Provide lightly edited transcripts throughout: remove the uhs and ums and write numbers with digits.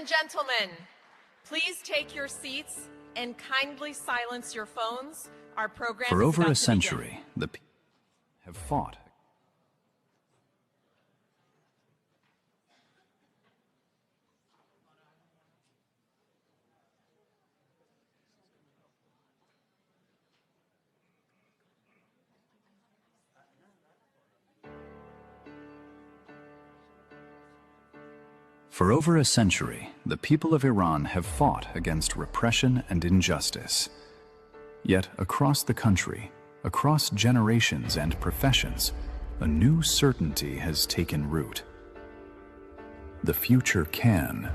gentlemen, please take your seats and kindly silence your phones. Our program For is over about a to century, the people have fought. For over a century, the people of Iran have fought against repression and injustice. Yet across the country, across generations and professions, a new certainty has taken root. The future can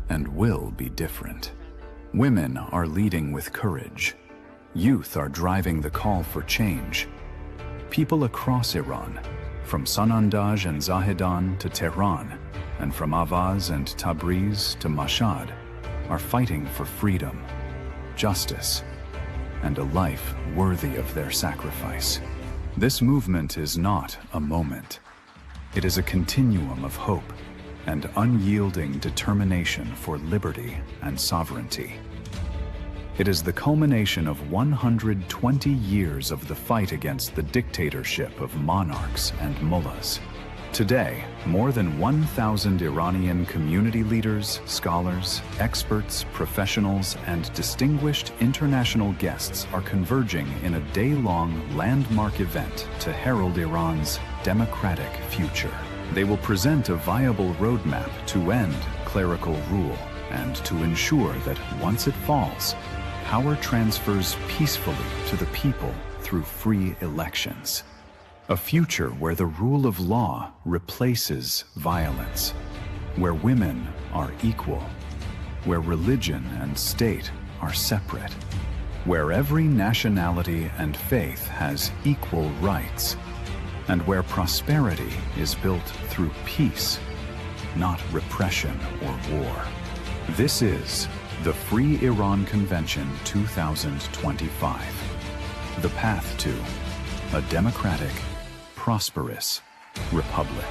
and will be different. Women are leading with courage. Youth are driving the call for change. People across Iran, from Sanandaj and Zahedan to Tehran, and from Avaz and Tabriz to Mashhad, are fighting for freedom, justice, and a life worthy of their sacrifice. This movement is not a moment. It is a continuum of hope and unyielding determination for liberty and sovereignty. It is the culmination of 120 years of the fight against the dictatorship of monarchs and mullahs. Today, more than 1,000 Iranian community leaders, scholars, experts, professionals, and distinguished international guests are converging in a day-long landmark event to herald Iran's democratic future. They will present a viable roadmap to end clerical rule and to ensure that once it falls, power transfers peacefully to the people through free elections. A future where the rule of law replaces violence, where women are equal, where religion and state are separate, where every nationality and faith has equal rights, and where prosperity is built through peace, not repression or war. This is the Free Iran Convention 2025, the path to a democratic, prosperous republic.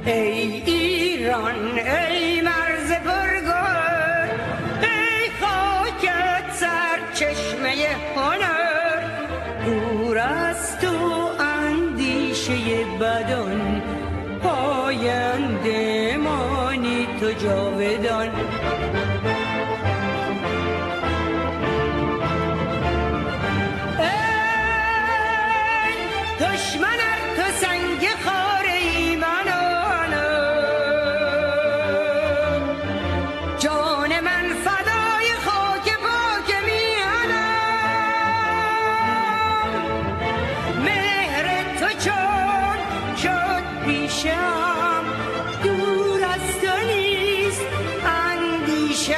ای ایران ای مرز پرگوهر ای خاکت سرچشمه هنر دور از تو اندیشه بدان پاینده مانی تو جاودان ای دشمن تو سنگ خار ایمانو دور از تو نیست اندیشه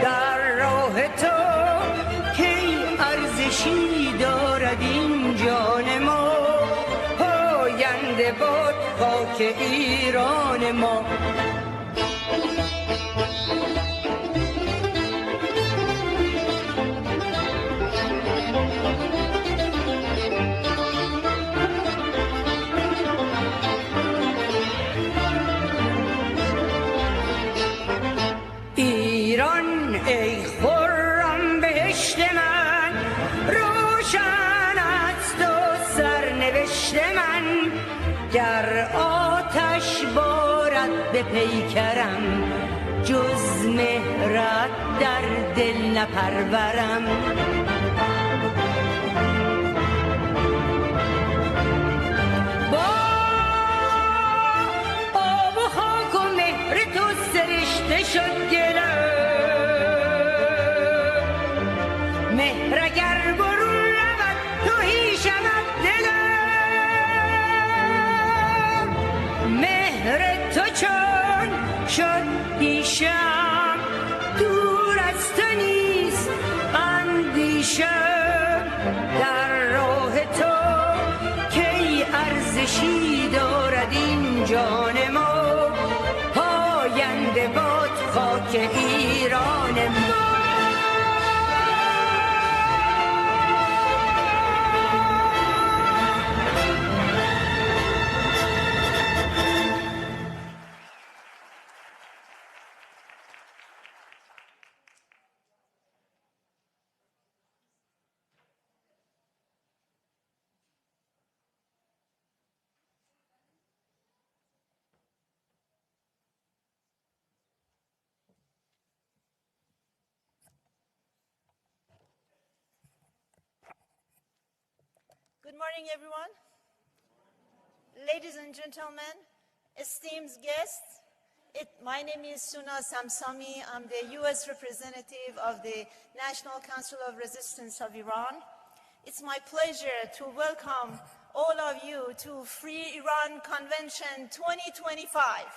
در راه تو کی ارزشی دارد این جان ما پاینده باد خاک ایران ما ایران ای روشن است و سرنوشت من گر آتش بارد به پیکرم جز مهرت در دل نپرورم با آب و خاک و مهر تو سرشته شد دلم مهر اگر برون رود تهی شود دلم مهر تو چون شد دیشم دور از تو نیست اندیشم در راه تو کی ارزشی دارد این جان ما پاینده باد خاک ایران ما Good morning, everyone. Ladies and gentlemen, esteemed guests, my name is Suna Samsami. I'm the U.S. representative of the National Council of Resistance of Iran. It's my pleasure to welcome all of you to Free Iran Convention 2025.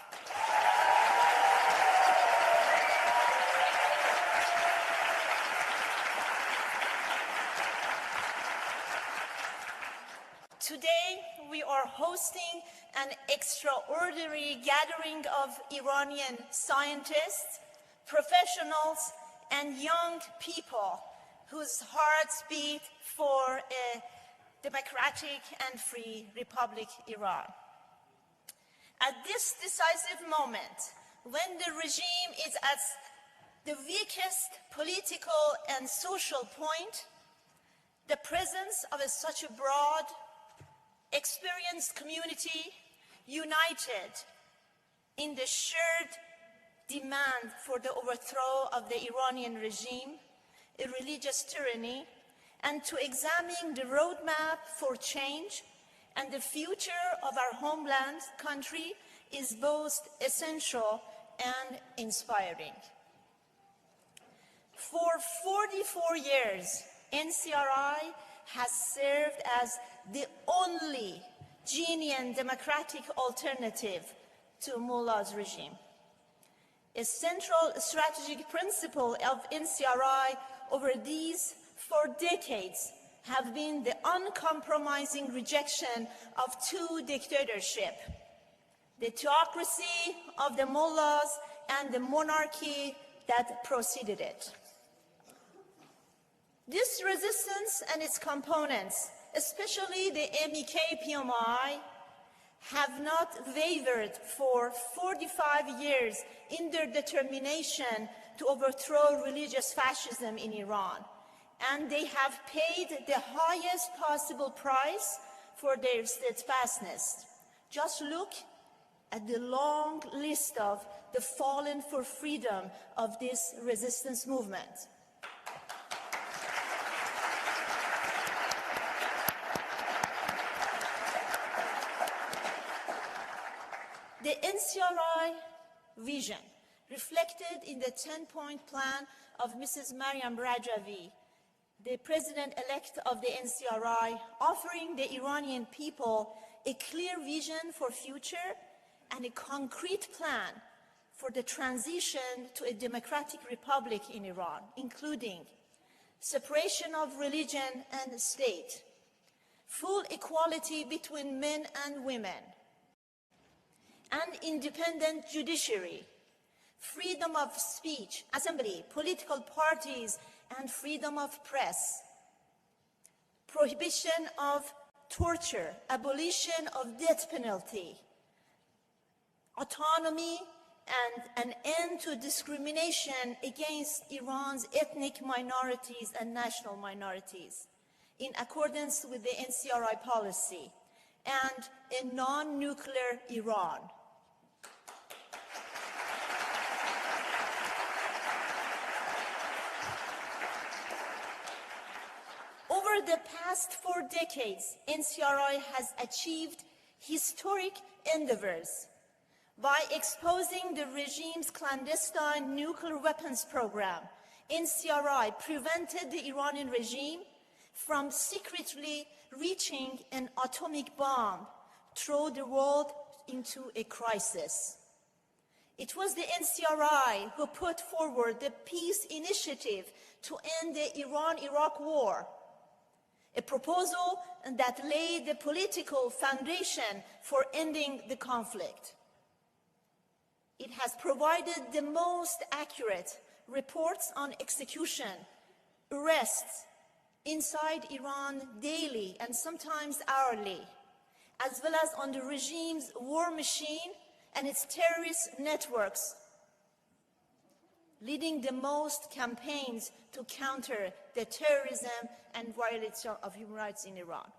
Today, we are hosting an extraordinary gathering of Iranian scientists, professionals, and young people whose hearts beat for a democratic and free Republic Iran. At this decisive moment, when the regime is at the weakest political and social point, the presence of such a broad, experienced community united in the shared demand for the overthrow of the Iranian regime, a religious tyranny, and to examine the roadmap for change and the future of our homeland country is both essential and inspiring. For 44 years, NCRI has served as the only genuine democratic alternative to Mullah's regime. A central strategic principle of NCRI over these 4 decades have been the uncompromising rejection of 2 dictatorships, the theocracy of the mullahs and the monarchy that preceded it. This resistance and its components, especially the MEK-PMI, have not wavered for 45 years in their determination to overthrow religious fascism in Iran, and they have paid the highest possible price for their steadfastness. Just look at the long list of the fallen for freedom of this resistance movement. The NCRI vision, reflected in the 10-point plan of Mrs. Maryam Rajavi, the president-elect of the NCRI, offering the Iranian people a clear vision for future and a concrete plan for the transition to a democratic republic in Iran, including separation of religion and state, full equality between men and women, and independent judiciary, freedom of speech, assembly, political parties, and freedom of press, prohibition of torture, abolition of death penalty, autonomy, and an end to discrimination against Iran's ethnic minorities and national minorities, in accordance with the NCRI policy, and a non-nuclear Iran. Over the past 4 decades, NCRI has achieved historic endeavors by exposing the regime's clandestine nuclear weapons program. NCRI prevented the Iranian regime from secretly reaching an atomic bomb, throw the world into a crisis. It was the NCRI who put forward the peace initiative to end the Iran-Iraq war, a proposal that laid the political foundation for ending the conflict. It has provided the most accurate reports on execution, arrests inside Iran daily and sometimes hourly, as well as on the regime's war machine and its terrorist networks, leading the most campaigns to counter the terrorism and violation of human rights in Iran.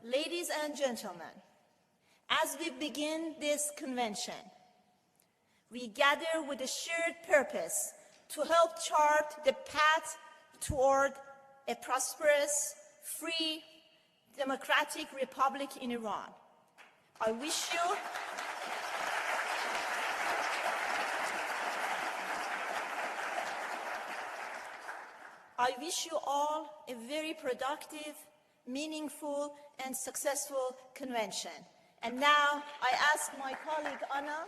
Ladies and gentlemen, as we begin this convention, we gather with a shared purpose to help chart the path toward a prosperous, free, democratic republic in Iran. I wish you all a very productive, meaningful, and successful convention. And now I ask my colleague Anna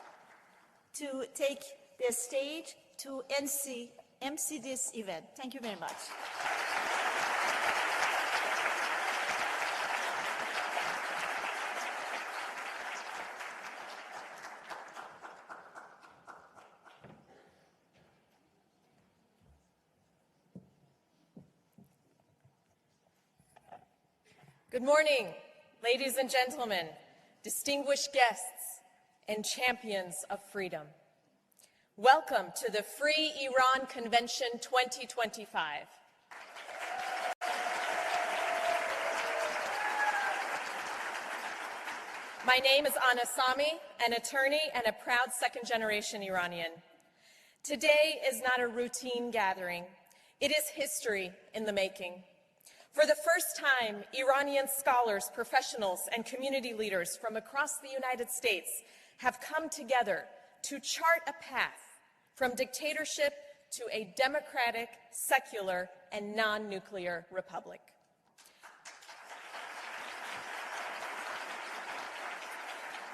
to take the stage to MC this event. Thank you very much. Good morning, ladies and gentlemen, distinguished guests, and champions of freedom. Welcome to the Free Iran Convention 2025. My name is Anna Sami, an attorney and a proud second-generation Iranian. Today is not a routine gathering. It is history in the making. For the first time, Iranian scholars, professionals, and community leaders from across the United States have come together to chart a path from dictatorship to a democratic, secular, and non-nuclear republic.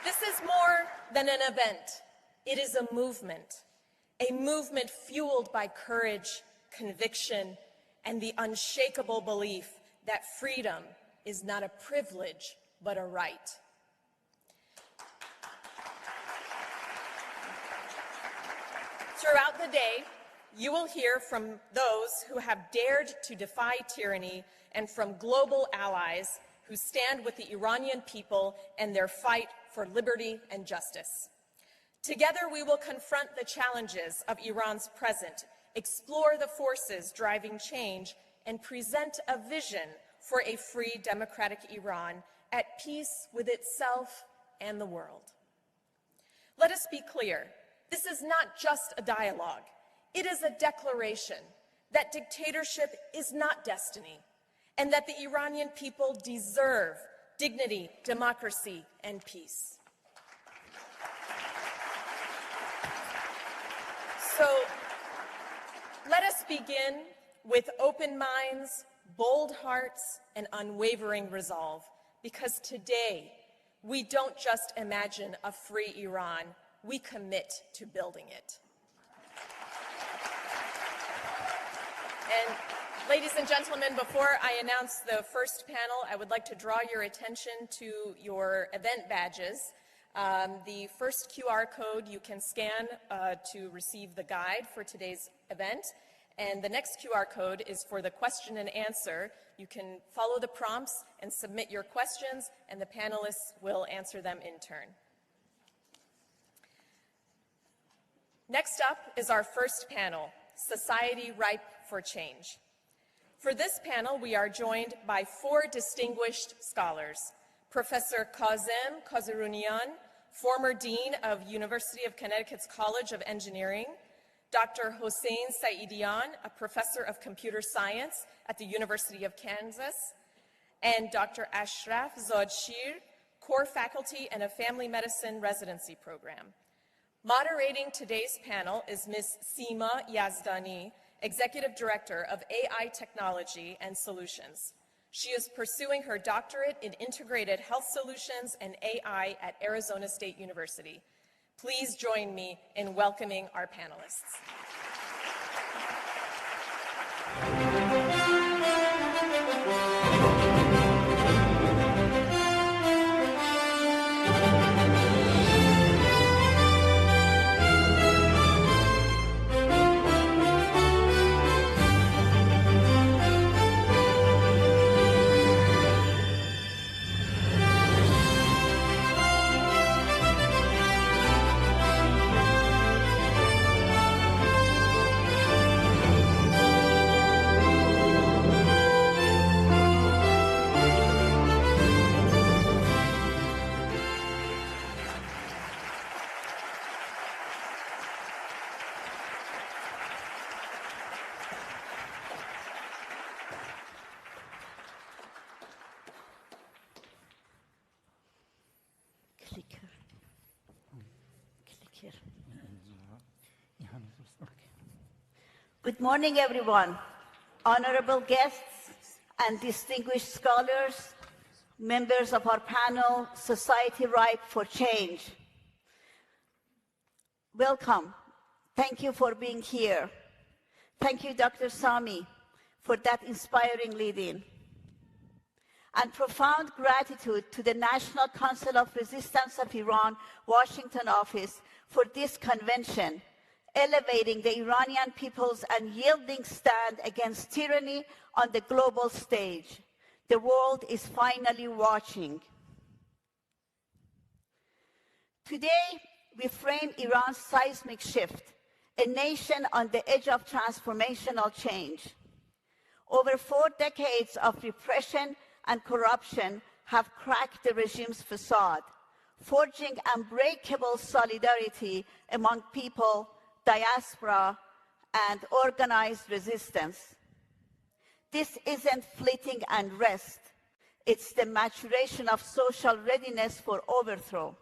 This is more than an event. It is a movement fueled by courage, conviction, and the unshakable belief that freedom is not a privilege, but a right. Throughout the day, you will hear from those who have dared to defy tyranny and from global allies who stand with the Iranian people and their fight for liberty and justice. Together, we will confront the challenges of Iran's present, explore the forces driving change, and present a vision for a free, democratic Iran at peace with itself and the world. Let us be clear. This is not just a dialogue. It is a declaration that dictatorship is not destiny and that the Iranian people deserve dignity, democracy, and peace. So let us begin with open minds, bold hearts, and unwavering resolve, because today we don't just imagine a free Iran, we commit to building it. And ladies and gentlemen, before I announce the first panel, I would like to draw your attention to your event badges. The first QR code you can scan to receive the guide for today's event. And the next QR code is for the question and answer. You can follow the prompts and submit your questions, and the panelists will answer them in turn. Next up is our first panel, Society Ripe for Change. For this panel, we are joined by 4 distinguished scholars: Professor Kazem Kazarunian, former Dean of University of Connecticut's College of Engineering; Dr. Hossein Saidian, a Professor of Computer Science at the University of Kansas; and Dr. Ashraf Zodshir, core faculty in a family medicine residency program. Moderating today's panel is Ms. Seema Yazdani, Executive Director of AI Technology and Solutions. She is pursuing her doctorate in integrated health solutions and AI at Arizona State University. Please join me in welcoming our panelists. Good morning, everyone. Honorable guests and distinguished scholars, members of our panel, Society Ripe for Change. Welcome. Thank you for being here. Thank you, Dr. Sami, for that inspiring lead-in. And profound gratitude to the National Council of Resistance of Iran, Washington office, for this convention, elevating the Iranian people's unyielding stand against tyranny on the global stage. The world is finally watching. Today, we frame Iran's seismic shift, a nation on the edge of transformational change. Over 4 decades of repression and corruption have cracked the regime's facade, forging unbreakable solidarity among people, diaspora, and organized resistance. This isn't fleeting unrest. It's the maturation of social readiness for overthrow.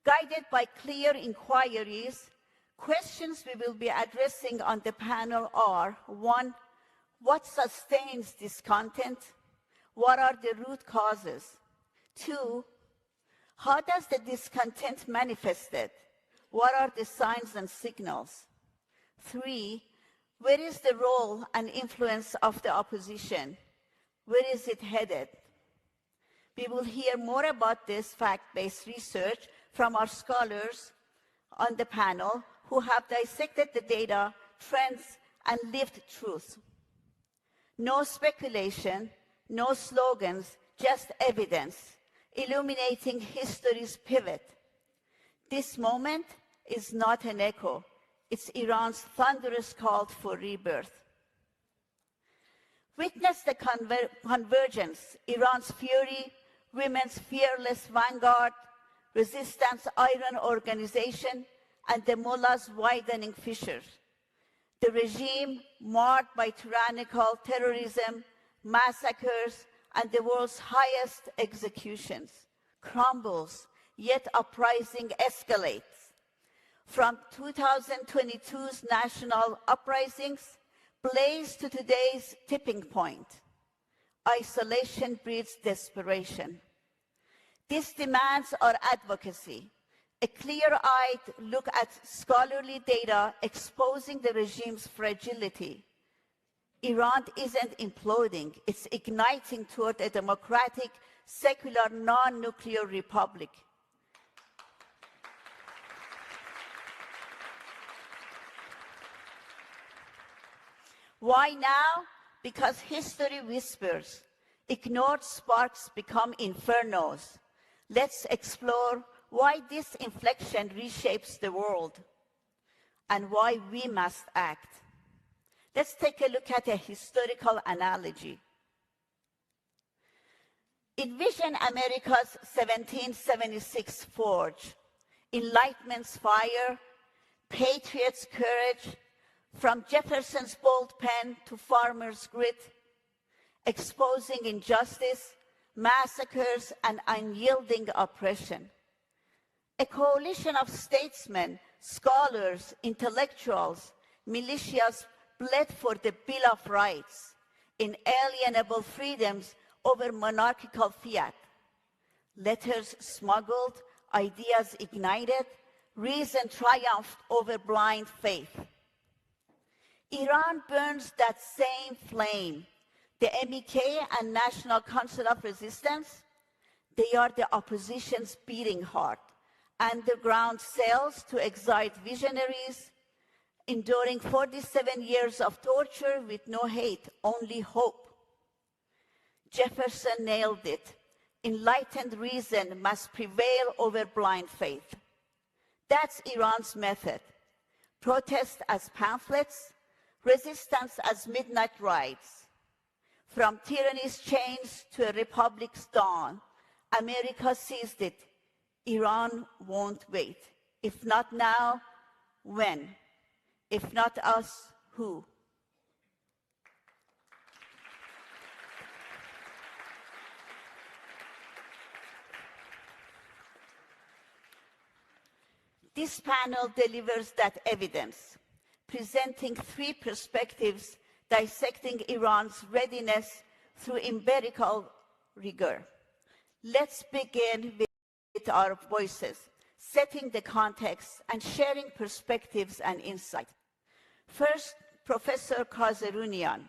Guided by clear inquiries, questions we will be addressing on the panel are: 1, what sustains discontent? What are the root causes? 2, how does the discontent manifest it? What are the signs and signals? 3, where is the role and influence of the opposition? Where is it headed? We will hear more about this fact-based research from our scholars on the panel who have dissected the data, trends, and lived truth. No speculation, no slogans, just evidence, illuminating history's pivot. This moment is not an echo. It's Iran's thunderous call for rebirth. Witness the convergence, Iran's fury, women's fearless vanguard, resistance iron organization, and the mullah's widening fissures. The regime, marred by tyrannical terrorism, massacres, and the world's highest executions, crumbles, yet uprising escalates. From 2022's national uprisings, blaze to today's tipping point. Isolation breeds desperation. This demands our advocacy, a clear-eyed look at scholarly data exposing the regime's fragility. Iran isn't imploding, it's igniting toward a democratic, secular, non-nuclear republic. Why now? Because history whispers. Ignored sparks become infernos. Let's explore why this inflection reshapes the world and why we must act. Let's take a look at a historical analogy. Envision America's 1776 forge, Enlightenment's fire, patriots' courage, from Jefferson's bold pen to farmers' grit, exposing injustice, massacres, and unyielding oppression. A coalition of statesmen, scholars, intellectuals, militias bled for the Bill of Rights, inalienable freedoms over monarchical fiat. Letters smuggled, ideas ignited, reason triumphed over blind faith. Iran burns that same flame. The MEK and National Council of Resistance, they are the opposition's beating heart. Underground cells to excite visionaries, enduring 47 years of torture with no hate, only hope. Jefferson nailed it. Enlightened reason must prevail over blind faith. That's Iran's method. Protest as pamphlets, resistance as midnight rides. From tyranny's chains to a republic's dawn, America seized it. Iran won't wait. If not now, when? If not us, who? This panel delivers that evidence, presenting three perspectives dissecting Iran's readiness through empirical rigor. Let's begin with our voices, setting the context and sharing perspectives and insight. First, Professor Kazarunian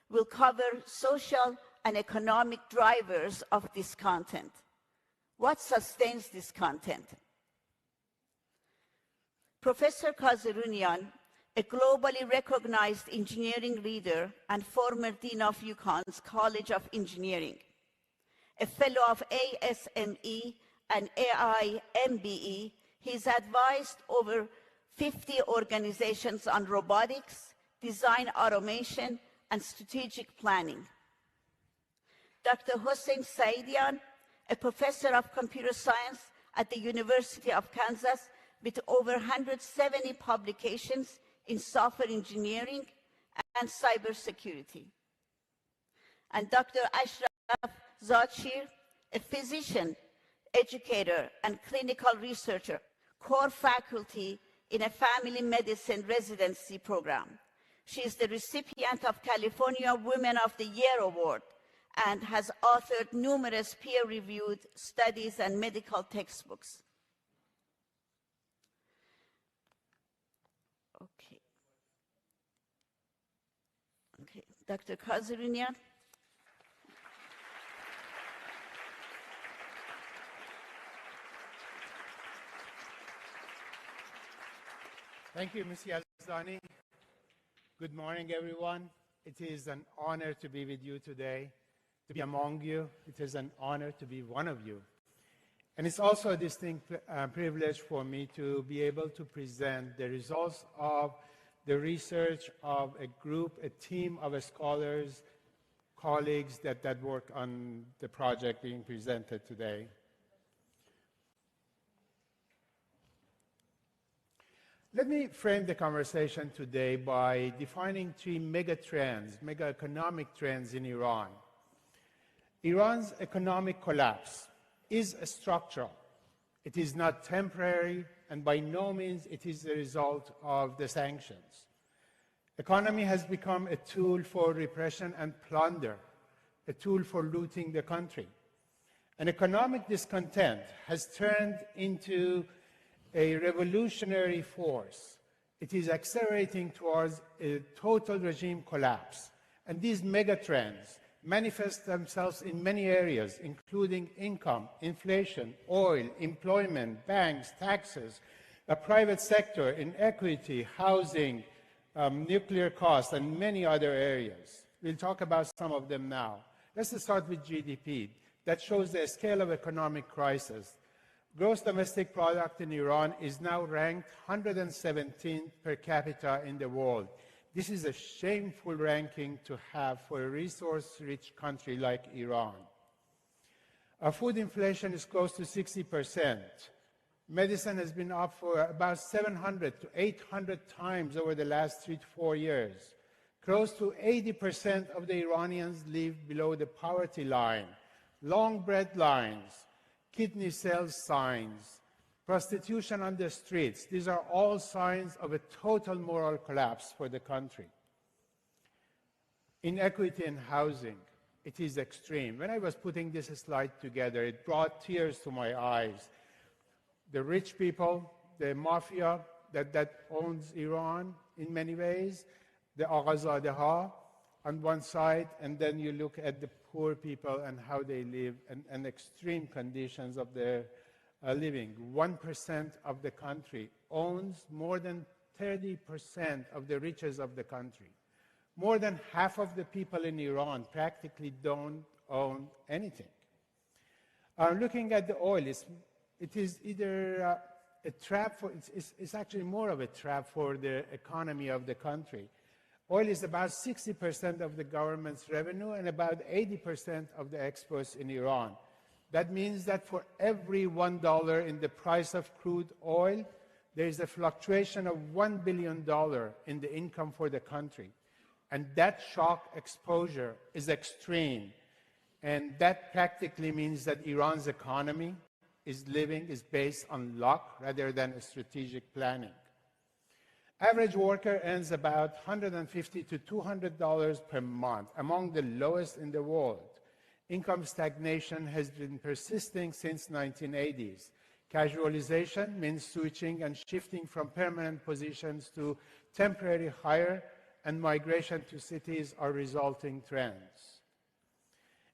will cover social and economic drivers of this content. What sustains this content? Professor Kazarunian, a globally recognized engineering leader and former dean of UConn's College of Engineering, a fellow of ASME and AIMBE, he's advised over 50 organizations on robotics, design automation, and strategic planning. Dr. Hossein Saeidian, a professor of computer science at the University of Kansas with over 170 publications in software engineering and cybersecurity. And Dr. Ashraf Zadshir, a physician, educator, and clinical researcher, core faculty in a family medicine residency program. She is the recipient of California Women of the Year Award and has authored numerous peer-reviewed studies and medical textbooks. Okay, Dr. Kazarunian. Thank you, Ms. Yazdani. Good morning, everyone. It is an honor to be with you today, to be among you. It is an honor to be one of you. And it's also a distinct privilege for me to be able to present the results of the research of a group, a team of scholars, colleagues that work on the project being presented today. Let me frame the conversation today by defining three mega economic trends in Iran. Iran's economic collapse is structural. It is not temporary, and by no means it is the result of the sanctions. Economy has become a tool for repression and plunder, a tool for looting the country. And economic discontent has turned into a revolutionary force. It is accelerating towards a total regime collapse. And these megatrends manifest themselves in many areas, including income, inflation, oil, employment, banks, taxes, the private sector, inequity, housing, nuclear costs, and many other areas. We'll talk about some of them now. Let's start with GDP. That shows the scale of economic crisis. Gross domestic product in Iran is now ranked 117th per capita in the world, This is a shameful ranking to have for a resource-rich country like Iran. Our food inflation is close to 60%. Medicine has been up for about 700 to 800 times over the last 3 to 4 years. Close to 80% of the Iranians live below the poverty line. Long breadlines, kidney cell signs, prostitution on the streets. These are all signs of a total moral collapse for the country. Inequity in housing, it is extreme. When I was putting this slide together, it brought tears to my eyes. The rich people, the mafia that owns Iran in many ways, the Aghazadeha on one side, and then you look at the poor people and how they live and extreme conditions of their living. 1% of the country owns more than 30% of the riches of the country. More than half of the people in Iran practically don't own anything. Looking at the oil, it is either a trap for, it's actually more of a trap for the economy of the country. Oil is about 60% of the government's revenue and about 80% of the exports in Iran. That means that for every $1 in the price of crude oil, there is a fluctuation of $1 billion in the income for the country. And that shock exposure is extreme. And that practically means that Iran's economy is based on luck rather than strategic planning. Average worker earns about $150 to $200 per month, among the lowest in the world. Income stagnation has been persisting since the 1980s. Casualization means switching and shifting from permanent positions to temporary hire, and migration to cities are resulting trends.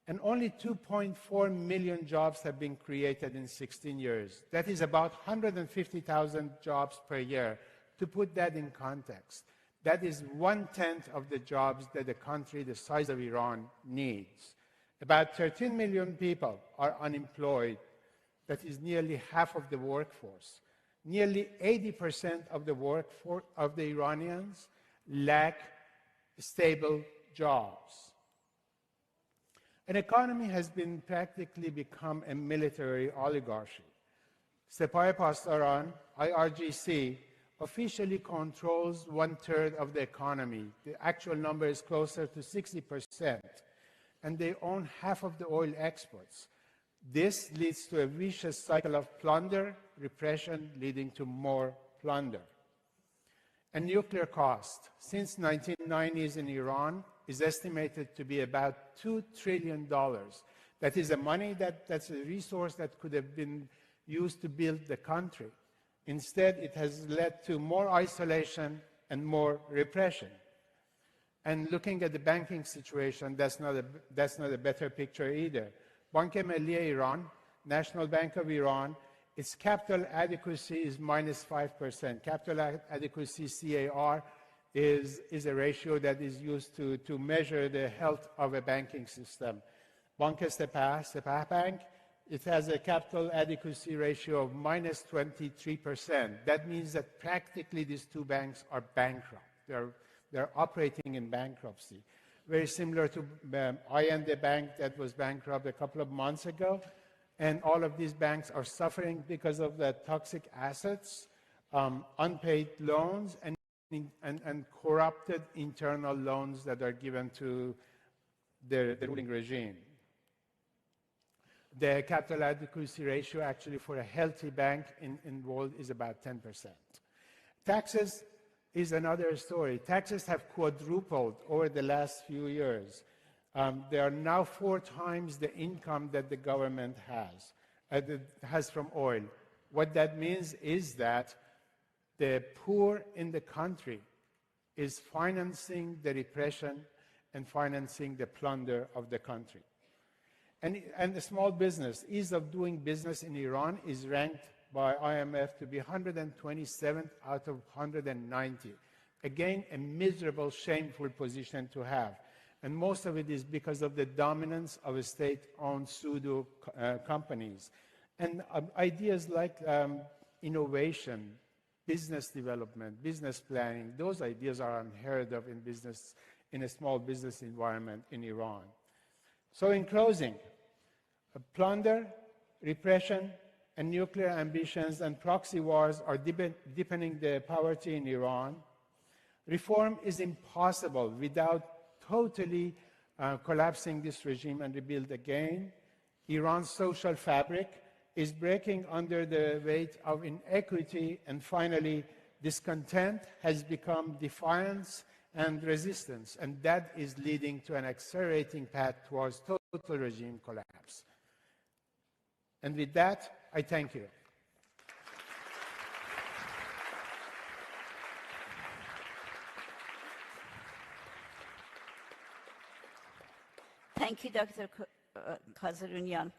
And only 2.4 million jobs have been created in 16 years. That is about 150,000 jobs per year. To put that in context, that is 1/10 of the jobs that a country the size of Iran needs. About 13 million people are unemployed. That is nearly half of the workforce. Nearly 80% of the workforce of the Iranians lack stable jobs. An economy has been practically become a military oligarchy. Sepah Pastaran, IRGC, officially controls 1/3 of the economy. The actual number is closer to 60%, and they own half of the oil exports. This leads to a vicious cycle of plunder, repression, leading to more plunder. And nuclear cost, since 1990s in Iran, is estimated to be about $2 trillion. That is a money that's a resource that could have been used to build the country. Instead, it has led to more isolation and more repression. And looking at the banking situation, that's not a better picture either. Bank Milli Iran, National Bank of Iran, its capital adequacy is -5%. Capital adequacy, CAR, is a ratio that is used to measure the health of a banking system. Bank Sepah Bank, it has a capital adequacy ratio of -23%. That means that practically these two banks are bankrupt. They're operating in bankruptcy. Very similar to IND Bank that was bankrupt a couple of months ago. And all of these banks are suffering because of the toxic assets, unpaid loans, and corrupted internal loans that are given to the ruling regime. The capital adequacy ratio actually for a healthy bank in the world is about 10%. Taxes is another story. Taxes have quadrupled over the last few years. They are now 4 times the income that the government has from oil. What that means is that the poor in the country is financing the repression and financing the plunder of the country. And the small business, ease of doing business in Iran is ranked by IMF to be 127th out of 190. Again, a miserable, shameful position to have. And most of it is because of the dominance of state-owned pseudo companies. And ideas like innovation, business development, business planning. Those ideas are unheard of in business, in a small business environment in Iran. So in closing, plunder, repression, and nuclear ambitions and proxy wars are deepening the poverty in Iran. Reform is impossible without totally collapsing this regime and rebuild again. Iran's social fabric is breaking under the weight of inequity, and finally, discontent has become defiance and resistance, and that is leading to an accelerating path towards total regime collapse. And with that, I thank you. Thank you, Dr. Kazarunian.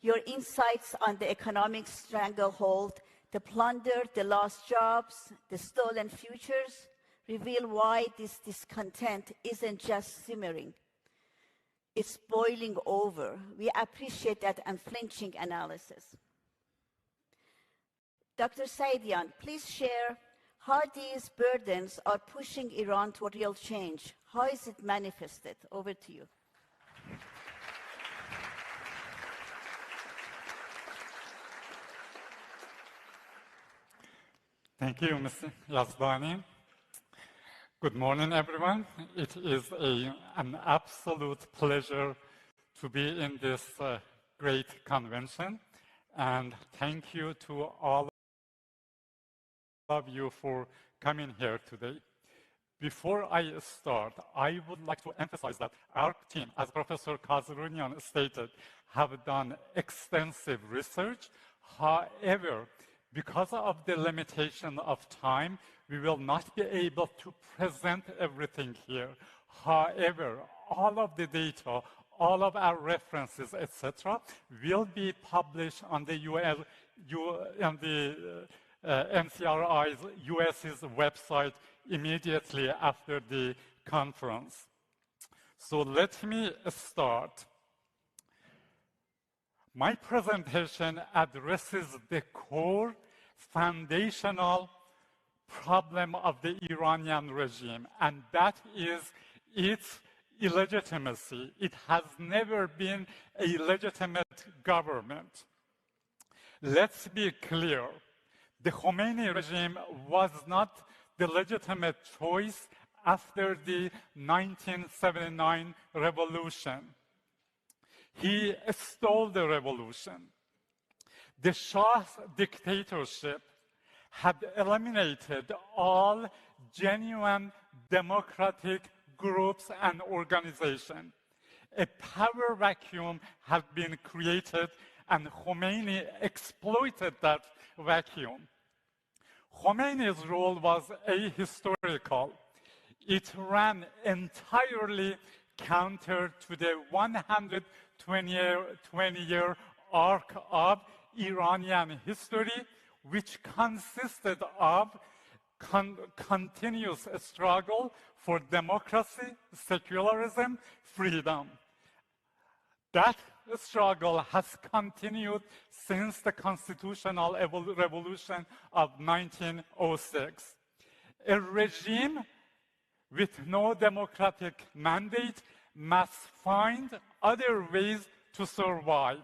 Your insights on the economic stranglehold, the plunder, the lost jobs, the stolen futures reveal why this discontent isn't just simmering. It's boiling over. We appreciate that unflinching analysis. Dr. Saidian, please share how these burdens are pushing Iran toward real change. How is it manifested? Over to you. Thank you, Ms. Yazdani. Good morning, everyone. It is an absolute pleasure to be in this great convention, and thank you to all of you for coming here today. Before I start, I would like to emphasize that our team, as Professor Kazarunian stated, have done extensive research. However, because of the limitation of time, we will not be able to present everything here. However, all of the data, all of our references, etc., will be published on the NCRI's US's website immediately after the conference. So let me start. My presentation addresses the core foundational problem of the Iranian regime, and that is its illegitimacy. It has never been a legitimate government. Let's be clear. The Khomeini regime was not the legitimate choice after the 1979 revolution. He stole the revolution. The Shah's dictatorship had eliminated all genuine democratic groups and organizations. A power vacuum had been created, and Khomeini exploited that vacuum. Khomeini's rule was ahistorical. It ran entirely counter to the 120-year arc of Iranian history, which consisted of continuous struggle for democracy, secularism, freedom. That struggle has continued since the constitutional revolution of 1906. A regime with no democratic mandate must find other ways to survive.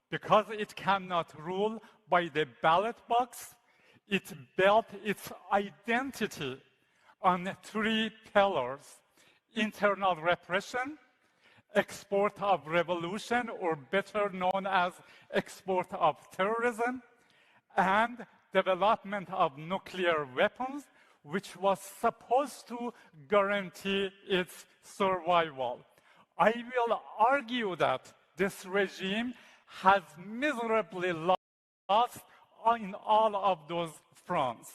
Because it cannot rule by the ballot box, it built its identity on three pillars: internal repression, export of revolution, or better known as export of terrorism, and development of nuclear weapons, which was supposed to guarantee its survival. I will argue that this regime has miserably lost in all of those fronts.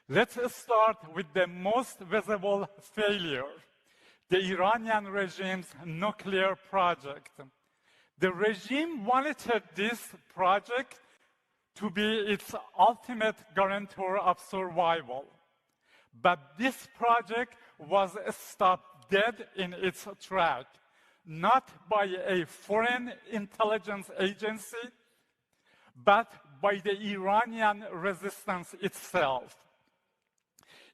Let's start with the most visible failure, the Iranian regime's nuclear project. The regime wanted this project to be its ultimate guarantor of survival. But this project was stopped dead in its track, not by a foreign intelligence agency, but by the Iranian resistance itself.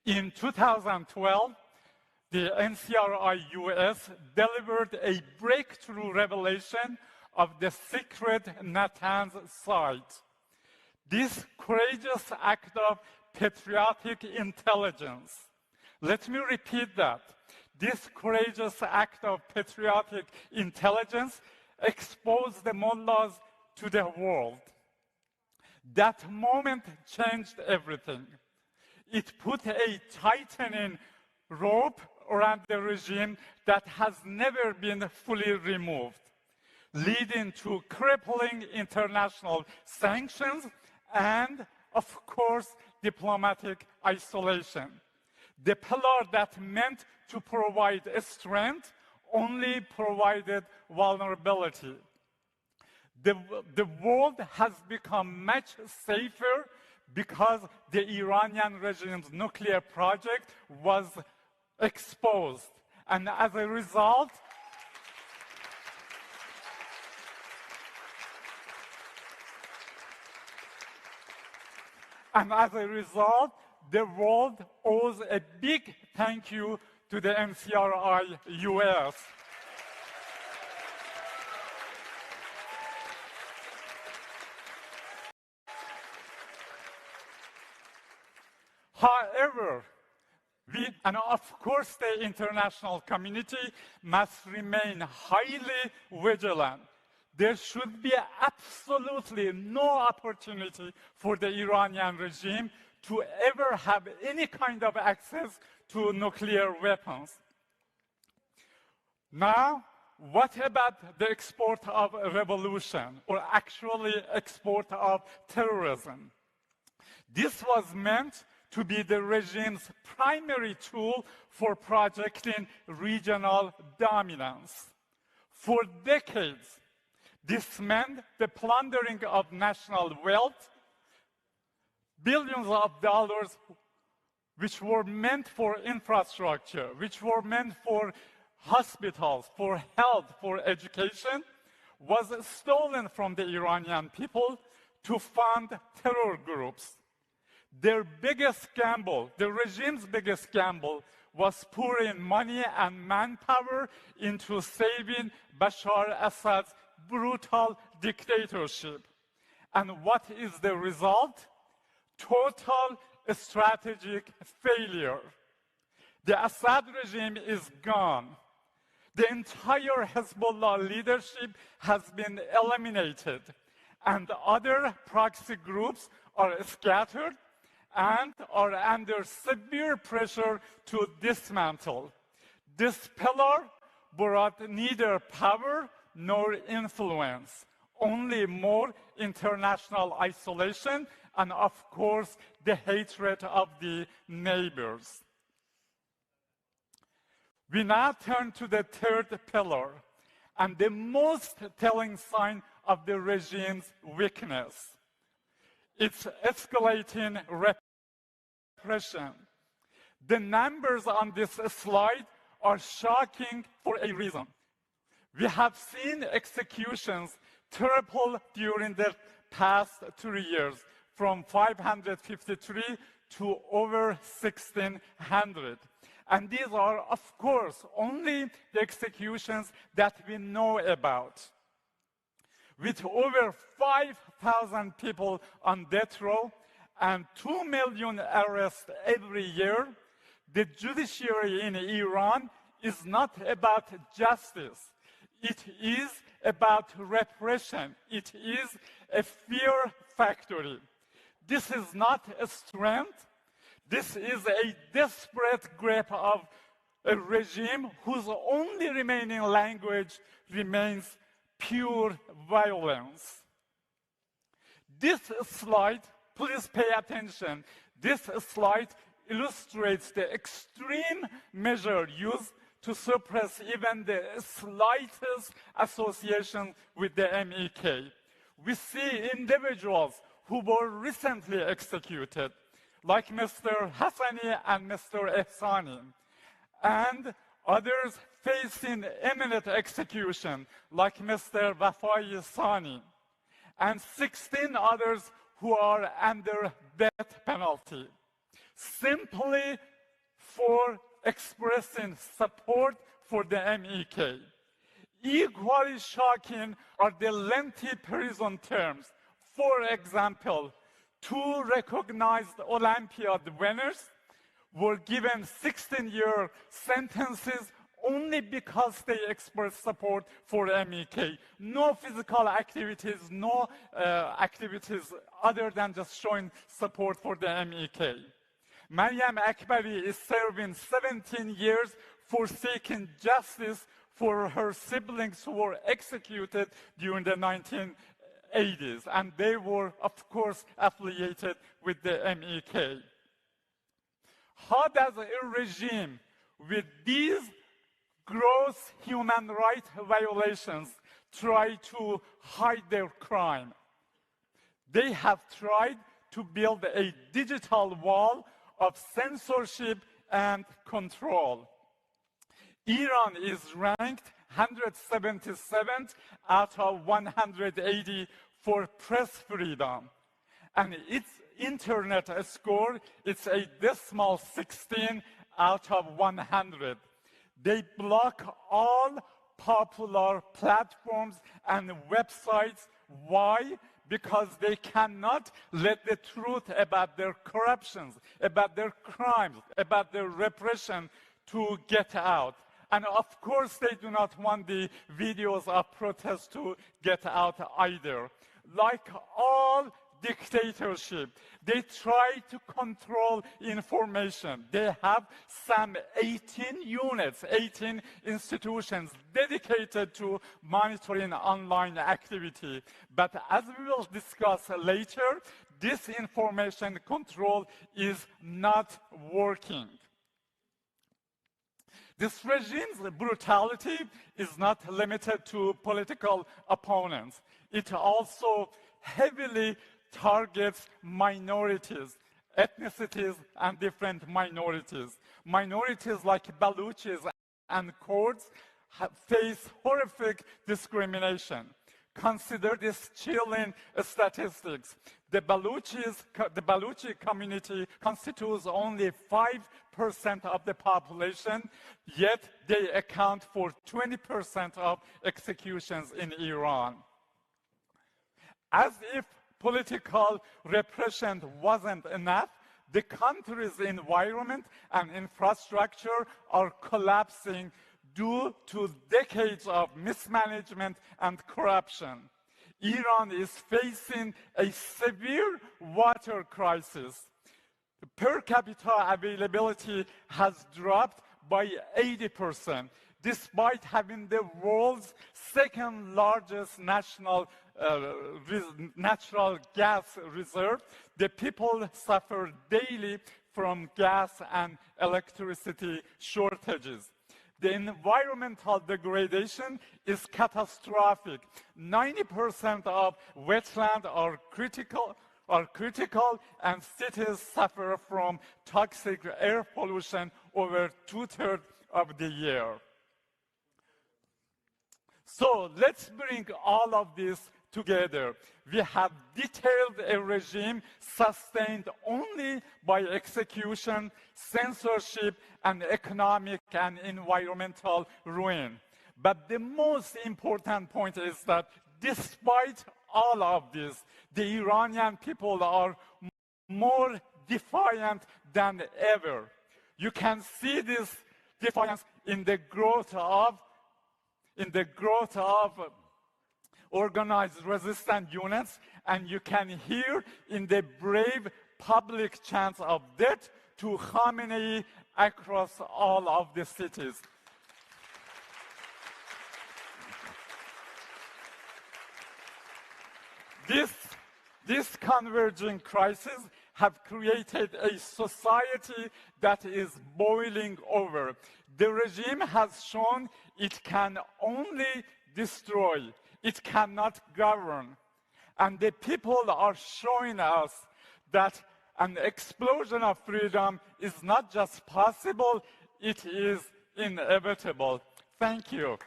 In 2012, the NCRI-US delivered a breakthrough revelation of the secret Natanz site. This courageous act of patriotic intelligence, let me repeat that, this courageous act of patriotic intelligence exposed the mullahs to the world. That moment changed everything. It put a tightening rope around the regime that has never been fully removed, leading to crippling international sanctions and, of course, diplomatic isolation. The pillar that meant to provide strength only provided vulnerability. The world has become much safer because the Iranian regime's nuclear project was exposed. And as a result, the world owes a big thank you to the NCRI-US. However, we, and of course the international community, must remain highly vigilant. There should be absolutely no opportunity for the Iranian regime to ever have any kind of access to nuclear weapons. Now, what about the export of revolution, or actually export of terrorism? This was meant to be the regime's primary tool for projecting regional dominance. For decades, this meant the plundering of national wealth, billions of dollars which were meant for infrastructure, which were meant for hospitals, for health, for education, was stolen from the Iranian people to fund terror groups. Their biggest gamble, the regime's biggest gamble, was pouring money and manpower into saving Bashar Assad's brutal dictatorship. And what is the result? Total strategic failure. The Assad regime is gone. The entire Hezbollah leadership has been eliminated, and other proxy groups are scattered and are under severe pressure to dismantle. This pillar brought neither power nor influence, only more international isolation and, of course, the hatred of the neighbors. We now turn to the third pillar, and the most telling sign of the regime's weakness. It's escalating repression. The numbers on this slide are shocking for a reason. We have seen executions triple during the past 3 years, from 553 to over 1,600. And these are, of course, only the executions that we know about. With over 5,000 people on death row and 2 million arrests every year, the judiciary in Iran is not about justice. It is about repression. It is a fear factory. This is not a strength. This is a desperate grip of a regime whose only remaining language remains pure violence. This slide, please pay attention, this slide illustrates the extreme measure used to suppress even the slightest association with the MEK. We see individuals who were recently executed, like Mr. Hassani and Mr. Ehsani, and others facing imminent execution, like Mr. Wafai Sani. and 16 others who are under death penalty, simply for expressing support for the MEK. Equally shocking are the lengthy prison terms. For example, 2 recognized Olympiad winners were given 16-year sentences only because they expressed support for MEK. No physical activities, no activities other than just showing support for the MEK. Maryam Akbari is serving 17 years for seeking justice for her siblings who were executed during the 1980s, and they were, of course, affiliated with the MEK. How does a regime with these gross human rights violations try to hide their crime? They have tried to build a digital wall of censorship and control. Iran is ranked 177th out of 180 for press freedom, and its internet score is a dismal 16 out of 100. They block all popular platforms and websites. Why? Because they cannot let the truth about their corruptions, about their crimes, about their repression to get out. And of course, they do not want the videos of protests to get out either. Like all dictatorship, they try to control information. They have some 18 units, 18 institutions dedicated to monitoring online activity. But as we will discuss later, this information control is not working. This regime's brutality is not limited to political opponents. It also heavily targets minorities, ethnicities, and different minorities. Minorities like Baluchis and Kurds face horrific discrimination. Consider this chilling statistics. The Baluchi community constitutes only 5% of the population, yet they account for 20% of executions in Iran. As if political repression wasn't enough, the country's environment and infrastructure are collapsing due to decades of mismanagement and corruption. Iran is facing a severe water crisis. The per capita availability has dropped by 80%, despite having the world's second largest natural gas reserve. The people suffer daily from gas and electricity shortages. The environmental degradation is catastrophic. 90% of wetlands are critical, and cities suffer from toxic air pollution over 2/3 of the year. So let's bring all of this together. We have detailed a regime sustained only by execution, censorship, and economic and environmental ruin. But the most important point is that despite all of this, the Iranian people are more defiant than ever. You can see this defiance in the growth of organized resistance units, and you can hear in the brave public chants of death to Khamenei across all of the cities. This converging crisis have created a society that is boiling over. The regime has shown it can only destroy. It cannot govern. And the people are showing us that an explosion of freedom is not just possible, it is inevitable. Thank you.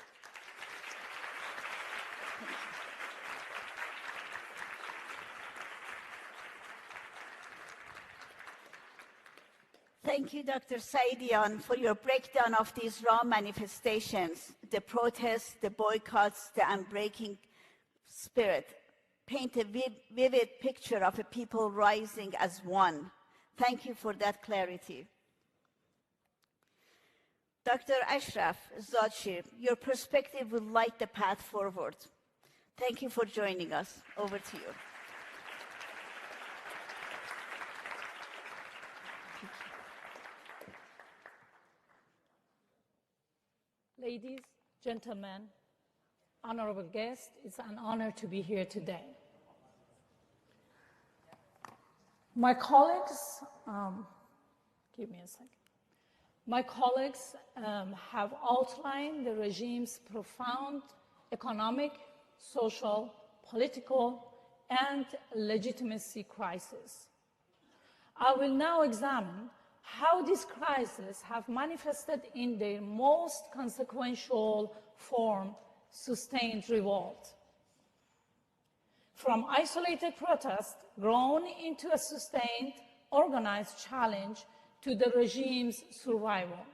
Thank you, Dr. Saidian, for your breakdown of these raw manifestations, the protests, the boycotts, the unbreaking spirit. Paint a vivid picture of a people rising as one. Thank you for that clarity. Dr. Ashraf Zadshir, your perspective will light the path forward. Thank you for joining us. Over to you. Ladies, gentlemen, honorable guests, it's an honor to be here today. My colleagues, give me a second. My colleagues have outlined the regime's profound economic, social, political, and legitimacy crisis. I will now examine how these crises have manifested in their most consequential form, sustained revolt. From isolated protest grown into a sustained, organized challenge to the regime's survival.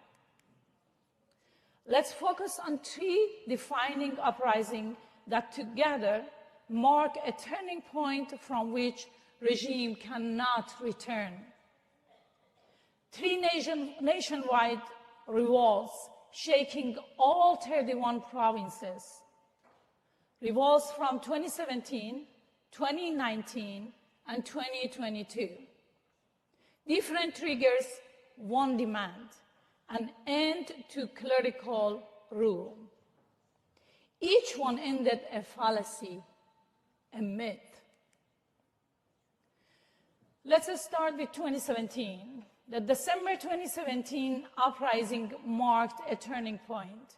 Let's focus on three defining uprisings that together mark a turning point from which regime cannot return. Three nationwide revolts shaking all 31 provinces. Revolts from 2017, 2019, and 2022. Different triggers, one demand: an end to clerical rule. Each one ended a fallacy, a myth. Let's start with 2017. The December 2017 uprising marked a turning point.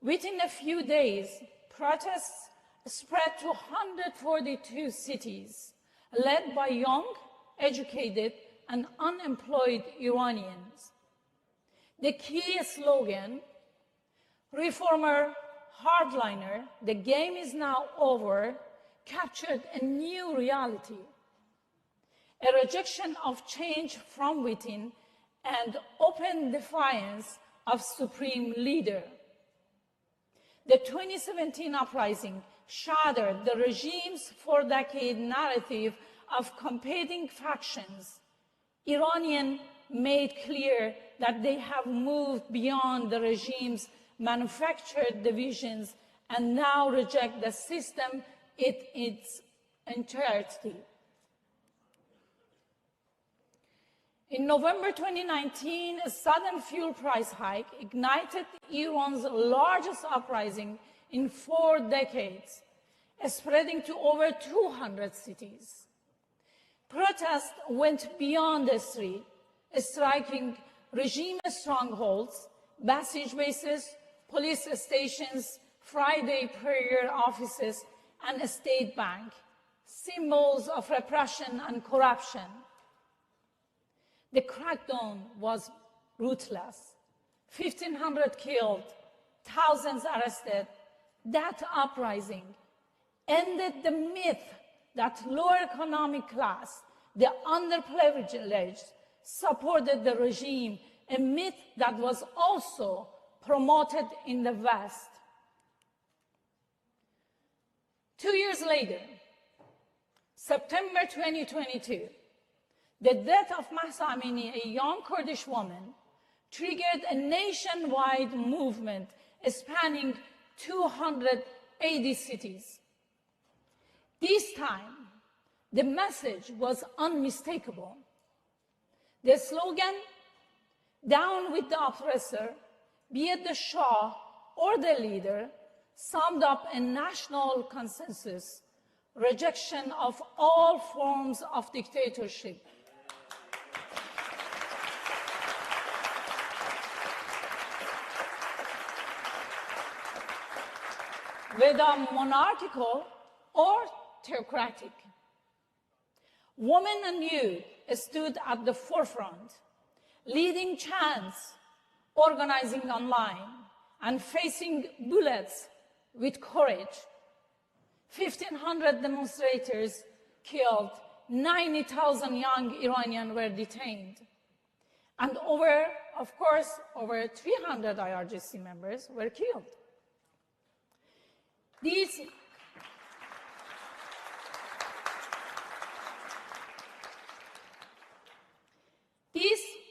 Within a few days, protests spread to 142 cities, led by young, educated, and unemployed Iranians. The key slogan, reformer, hardliner, the game is now over, captured a new reality. A rejection of change from within and open defiance of supreme leader. The 2017 uprising shattered the regime's four-decade narrative of competing factions. Iranians made clear that they have moved beyond the regime's manufactured divisions and now reject the system in its entirety. In November 2019, a sudden fuel price hike ignited Iran's largest uprising in 4 decades, spreading to over 200 cities. Protests went beyond the street, striking regime strongholds, basic bases, police stations, Friday prayer offices, and a state bank, symbols of repression and corruption. The crackdown was ruthless. 1,500 killed, thousands arrested. That uprising ended the myth that lower economic class, the underprivileged, supported the regime, a myth that was also promoted in the West. 2 years later, September 2022, the death of Mahsa Amini, a young Kurdish woman, triggered a nationwide movement spanning 280 cities. This time, the message was unmistakable. The slogan, "Down with the oppressor, be it the Shah or the leader," summed up a national consensus, rejection of all forms of dictatorship. Whether monarchical or theocratic. Women and youth stood at the forefront, leading chants, organizing online, and facing bullets with courage. 1,500 demonstrators killed, 90,000 young Iranians were detained. And of course, over 300 IRGC members were killed. This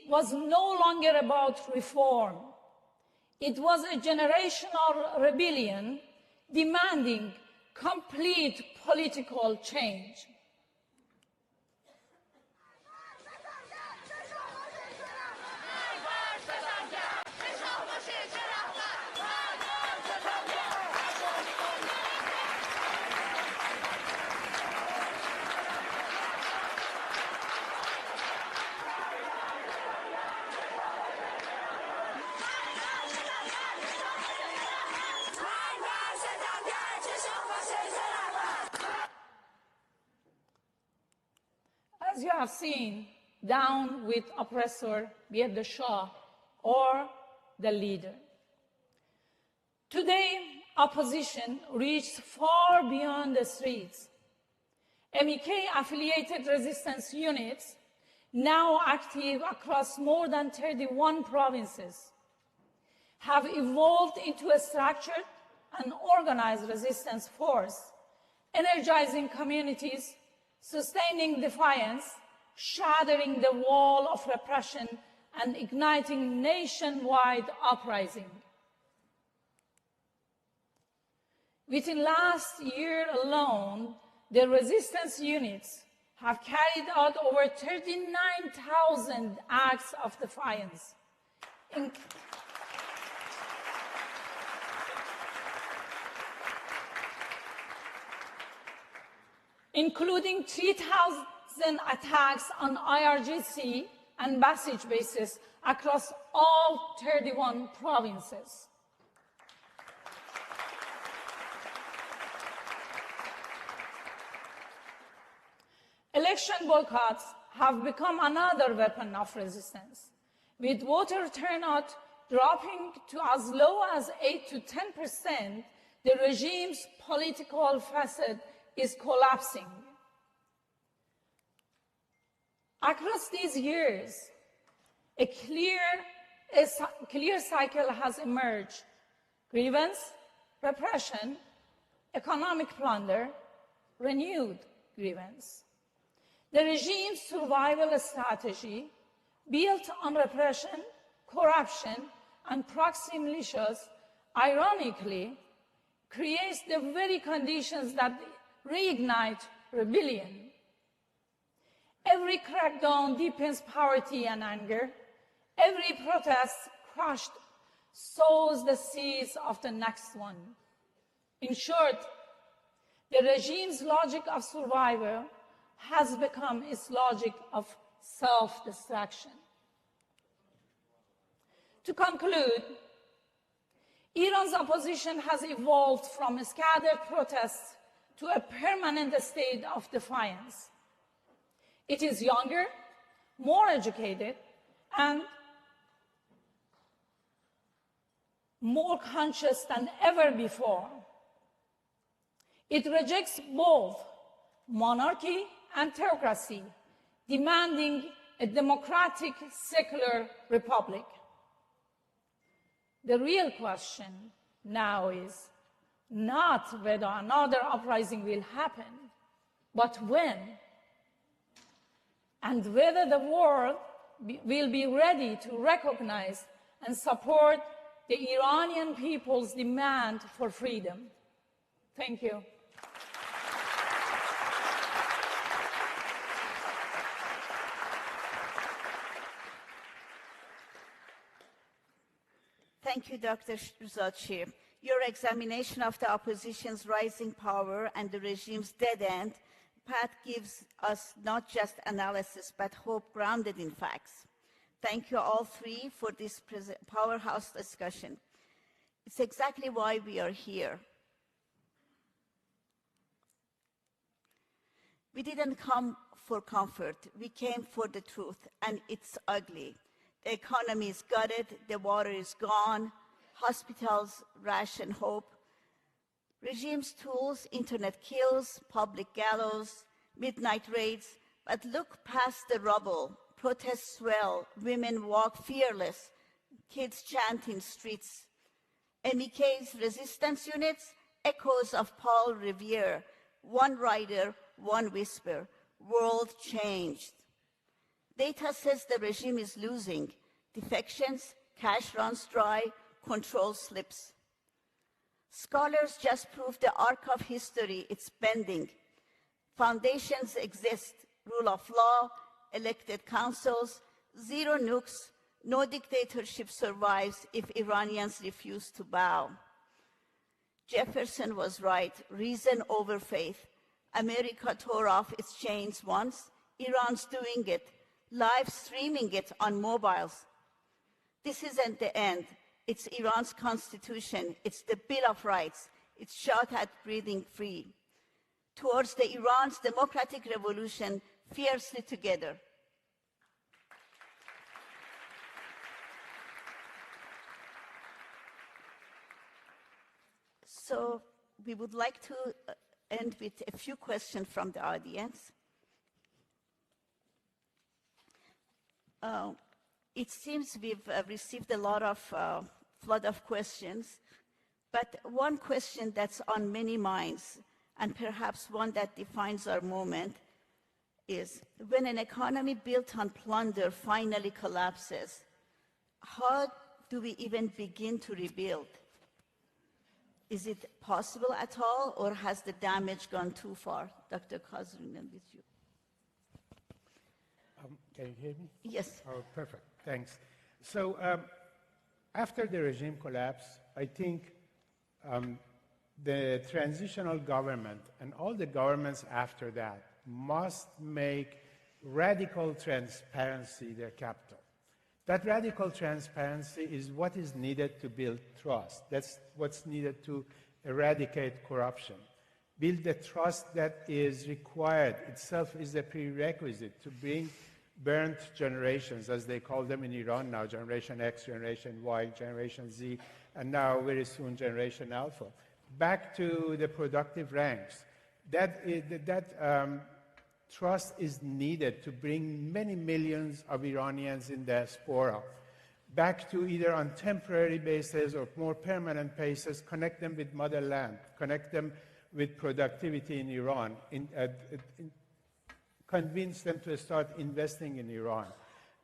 was no longer about reform. It was a generational rebellion demanding complete political change. As you have seen, down with oppressor, be it the Shah or the leader. Today, opposition reached far beyond the streets. MEK-affiliated resistance units, now active across more than 31 provinces, have evolved into a structured and organized resistance force, energizing communities, sustaining defiance, shattering the wall of repression, and igniting nationwide uprising. Within last year alone, the resistance units have carried out over 39,000 acts of defiance, including 3,000 attacks on IRGC and Basij bases across all 31 provinces. Election boycotts have become another weapon of resistance, with voter turnout dropping to as low as 8 to 10%, the regime's political facade is collapsing. Across these years, a clear cycle has emerged: grievance, repression, economic plunder, renewed grievance. The regime's survival strategy, built on repression, corruption, and proxy militias, ironically, creates the very conditions that reignite rebellion. Every crackdown deepens poverty and anger. Every protest crushed sows the seeds of the next one. In short, the regime's logic of survival has become its logic of self-destruction. To conclude, Iran's opposition has evolved from scattered protests to a permanent state of defiance. It is younger, more educated, and more conscious than ever before. It rejects both monarchy and theocracy, demanding a democratic, secular republic. The real question now is not whether another uprising will happen, but when, and whether the world will be ready to recognize and support the Iranian people's demand for freedom. Thank you. Thank you, Dr. Rzadchi. Your examination of the opposition's rising power and the regime's dead end path gives us not just analysis, but hope grounded in facts. Thank you all three for this powerhouse discussion. It's exactly why we are here. We didn't come for comfort. We came for the truth, and it's ugly. The economy is gutted, the water is gone, hospitals ration hope. Regime's tools, internet kills, public gallows, midnight raids, but look past the rubble. Protests swell, women walk fearless, kids chant in streets. MEK's resistance units, echoes of Paul Revere, one rider, one whisper, world changed. Data says the regime is losing. Defections, cash runs dry, control slips. Scholars just proved the arc of history, it's bending. Foundations exist, rule of law, elected councils, zero nukes, no dictatorship survives if Iranians refuse to bow. Jefferson was right, reason over faith. America tore off its chains once, Iran's doing it, live streaming it on mobiles. This isn't the end. It's Iran's constitution. It's the Bill of Rights. It's shot at breathing free. Towards the Iran's democratic revolution, fiercely together. So we would like to end with a few questions from the audience. It seems we've received a lot of flood of questions, but one question that's on many minds, and perhaps one that defines our moment, is when an economy built on plunder finally collapses, how do we even begin to rebuild? Is it possible at all, or has the damage gone too far? Dr. Kazrin, I'm with you. Can you hear me? Yes. Oh, perfect. Thanks. So after the regime collapse, I think the transitional government and all the governments after that must make radical transparency their capital. That radical transparency is what is needed to build trust. That's what's needed to eradicate corruption. Build the trust that is required itself is a prerequisite to bring burnt generations, as they call them in Iran now, Generation X, Generation Y, Generation Z, and now very soon Generation Alpha, back to the productive ranks. That trust is needed to bring many millions of Iranians in diaspora back to either on temporary basis or more permanent basis, connect them with motherland, connect them with productivity in Iran, convince them to start investing in Iran.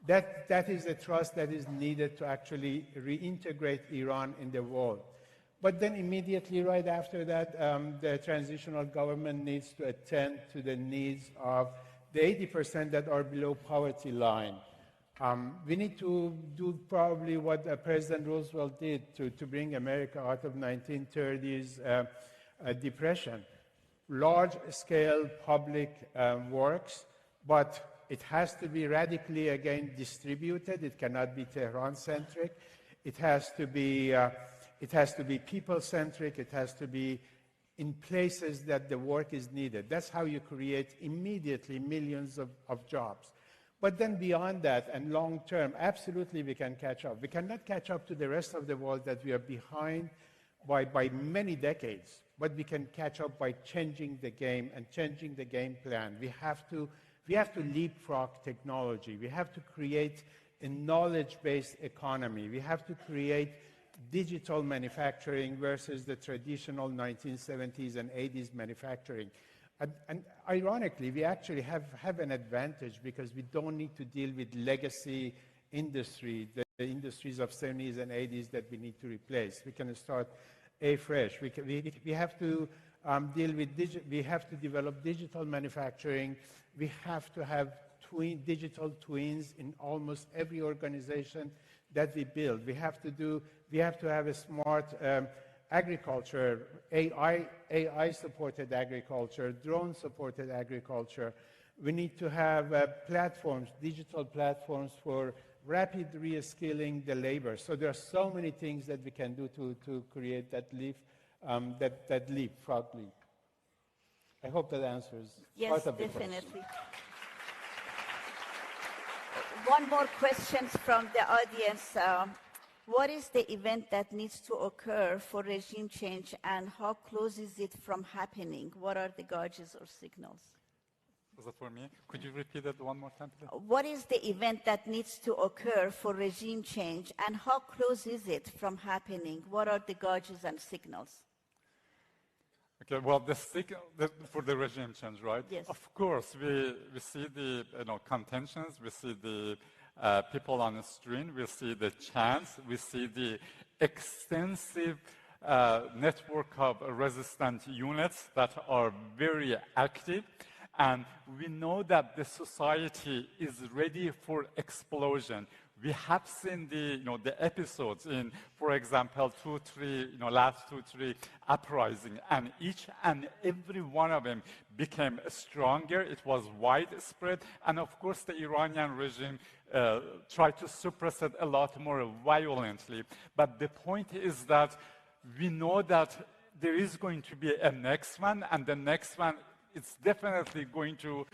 That is the trust that is needed to actually reintegrate Iran in the world. But then immediately right after that, the transitional government needs to attend to the needs of the 80% that are below poverty line. We need to do probably what President Roosevelt did to bring America out of 1930s depression. Large-scale public works, but it has to be radically, again, distributed. It cannot be Tehran-centric. It has to be people-centric. It has to be in places that the work is needed. That's how you create immediately millions of jobs. But then beyond that and long-term, absolutely we can catch up. We cannot catch up to the rest of the world that we are behind by many decades, but we can catch up by changing the game and changing the game plan. We have to leapfrog technology. We have to create a knowledge-based economy. We have to create digital manufacturing versus the traditional 1970s and 80s manufacturing. And ironically, we actually have an advantage because we don't need to deal with legacy industry, the industries of 70s and 80s that we need to replace. We can start afresh. We have to deal with we have to develop digital manufacturing. We have to have digital twins in almost every organization that we build. We have to have a smart agriculture, AI-supported agriculture, drone-supported agriculture. We need to have platforms, digital platforms for rapid reskilling the labor. So there are so many things that we can do to create that leapfrog leap. I hope that answers part of the question. Yes, definitely. One more question from the audience. What is the event that needs to occur for regime change, and how close is it from happening? What are the gauges or signals? Was that for me? Could you repeat that one more time, please? What is the event that needs to occur for regime change, and how close is it from happening? What are the gauges and signals? Okay, well, for the regime change, right? Yes. Of course, we see the contentions, we see the people on the street, we see the chants, we see the extensive network of resistant units that are very active. And we know that the society is ready for explosion. We have seen the episodes in, for example, last 2-3 uprisings, and each and every one of them became stronger. It was widespread, and of course, the Iranian regime tried to suppress it a lot more violently. But the point is that we know that there is going to be a next one, and the next one, it's definitely going to,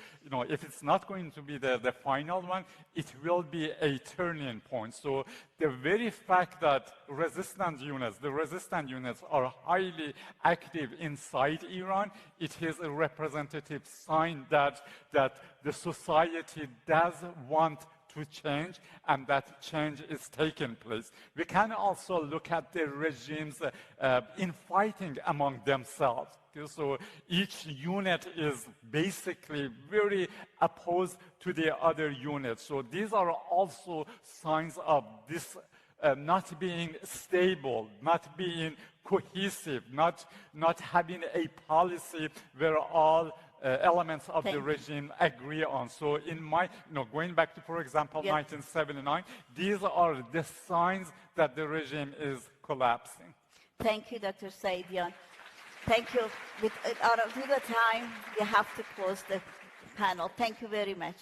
if it's not going to be the final one, it will be a turning point. So the very fact that the resistant units are highly active inside Iran, it is a representative sign that the society does want to change, and that change is taking place. We can also look at the regimes infighting among themselves. So each unit is basically very opposed to the other unit. So these are also signs of this not being stable, not being cohesive, not having a policy where all elements of the regime agree on. So in my, going back to, for example, 1979, these are the signs that the regime is collapsing. Thank you, Dr. Saidyan. Thank you. Out of the time, we have to close the panel. Thank you very much.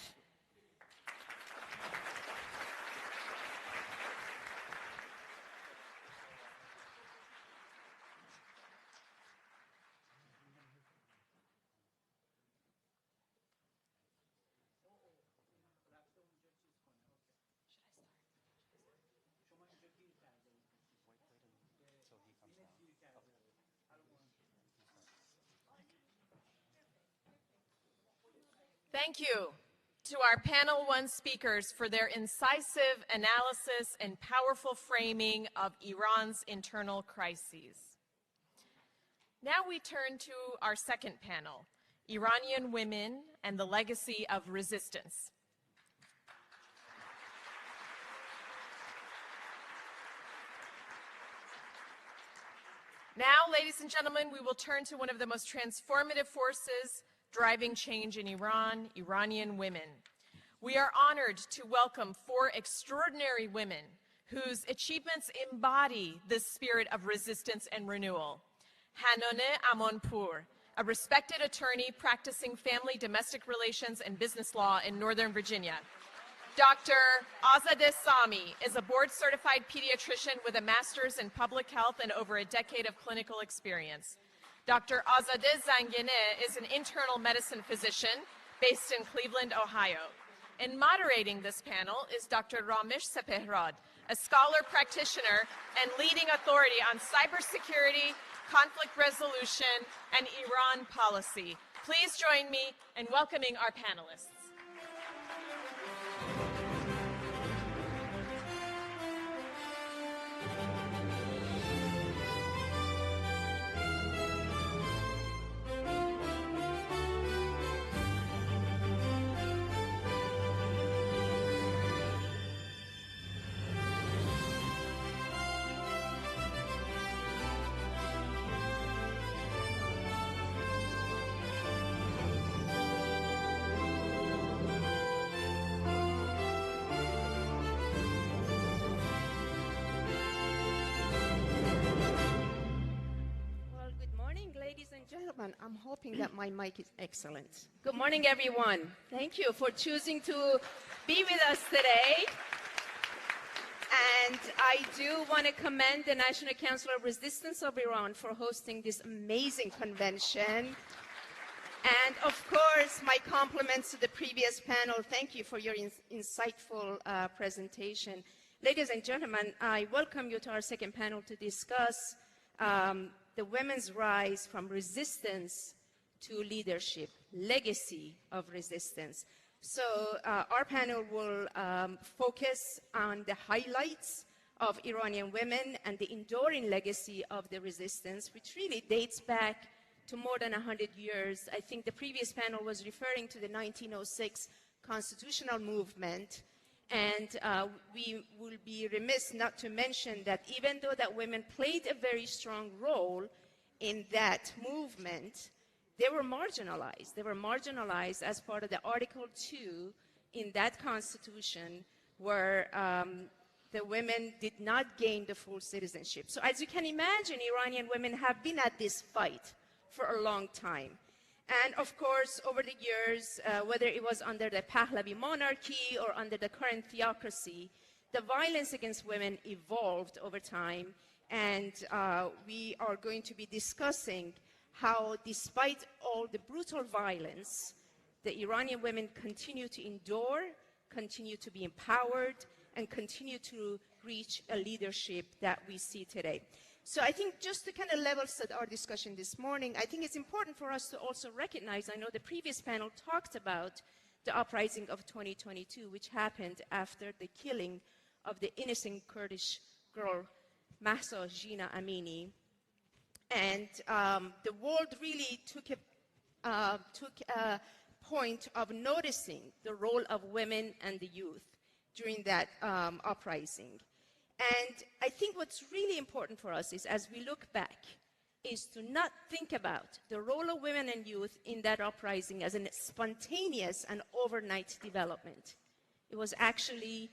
Thank you to our panel one speakers for their incisive analysis and powerful framing of Iran's internal crises. Now we turn to our second panel, Iranian women and the legacy of resistance. Now, ladies and gentlemen, we will turn to one of the most transformative forces driving change in Iran, Iranian women. We are honored to welcome 4 extraordinary women whose achievements embody this spirit of resistance and renewal. Hananeh Amanpour, a respected attorney practicing family, domestic relations, and business law in Northern Virginia. Dr. Azadeh Sami is a board-certified pediatrician with a master's in public health and over a decade of clinical experience. Dr. Azadeh Zangineh is an internal medicine physician based in Cleveland, Ohio. And moderating this panel is Dr. Ramesh Sepehrad, a scholar practitioner and leading authority on cybersecurity, conflict resolution, and Iran policy. Please join me in welcoming our panelists. Gentlemen, I'm hoping that my mic is excellent. Good morning, everyone. Thank you for choosing to be with us today. And I do want to commend the National Council of Resistance of Iran for hosting this amazing convention. And of course, my compliments to the previous panel. Thank you for your insightful presentation. Ladies and gentlemen, I welcome you to our second panel to discuss the women's rise from resistance to leadership, legacy of resistance. So our panel will focus on the highlights of Iranian women and the enduring legacy of the resistance, which really dates back to more than 100 years. I think the previous panel was referring to the 1906 constitutional movement, and we will be remiss not to mention that even though that women played a very strong role in that movement, they were marginalized. They were marginalized as part of the Article 2 in that constitution, where the women did not gain the full citizenship. So as you can imagine, Iranian women have been at this fight for a long time. And of course, over the years, whether it was under the Pahlavi monarchy or under the current theocracy, the violence against women evolved over time. And we are going to be discussing how, despite all the brutal violence, the Iranian women continue to endure, continue to be empowered, and continue to reach a leadership that we see today. So I think just to kind of level set our discussion this morning, I think it's important for us to also recognize, I know the previous panel talked about the uprising of 2022, which happened after the killing of the innocent Kurdish girl, Mahsa Jina Amini. And the world really took a point of noticing the role of women and the youth during that uprising. And I think what's really important for us is, as we look back, is to not think about the role of women and youth in that uprising as a spontaneous and overnight development. It was actually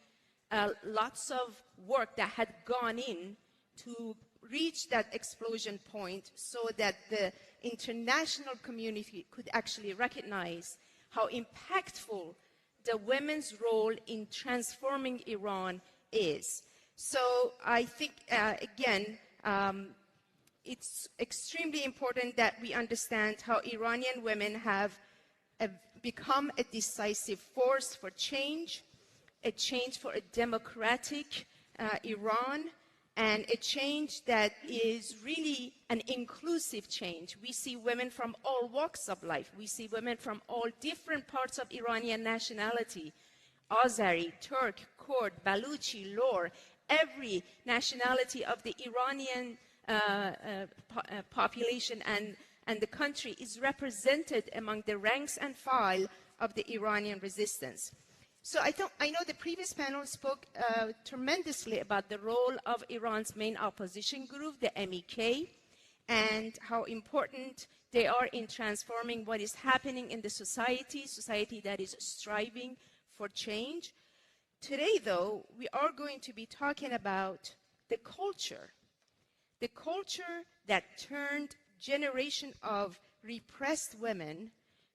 lots of work that had gone in to reach that explosion point so that the international community could actually recognize how impactful the women's role in transforming Iran is. So I think, again, it's extremely important that we understand how Iranian women have become a decisive force for change, a change for a democratic Iran, and a change that is really an inclusive change. We see women from all walks of life. We see women from all different parts of Iranian nationality: Azeri, Turk, Kurd, Baluchi, Lor. Every nationality of the Iranian population and the country is represented among the ranks and file of the Iranian resistance. So I know the previous panel spoke tremendously about the role of Iran's main opposition group, the MEK, and how important they are in transforming what is happening in the society that is striving for change. Today, though, we are going to be talking about the culture that turned generation of repressed women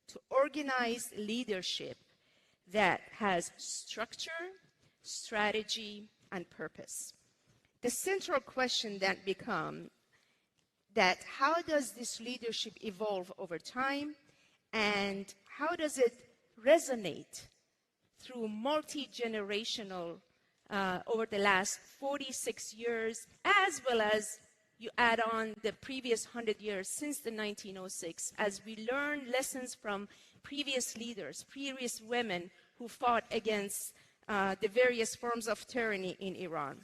to organized leadership that has structure, strategy, and purpose. The central question then becomes that how does this leadership evolve over time, and how does it resonate through multi-generational over the last 46 years, as well as you add on the previous 100 years since the 1906, as we learn lessons from previous leaders, previous women who fought against the various forms of tyranny in Iran.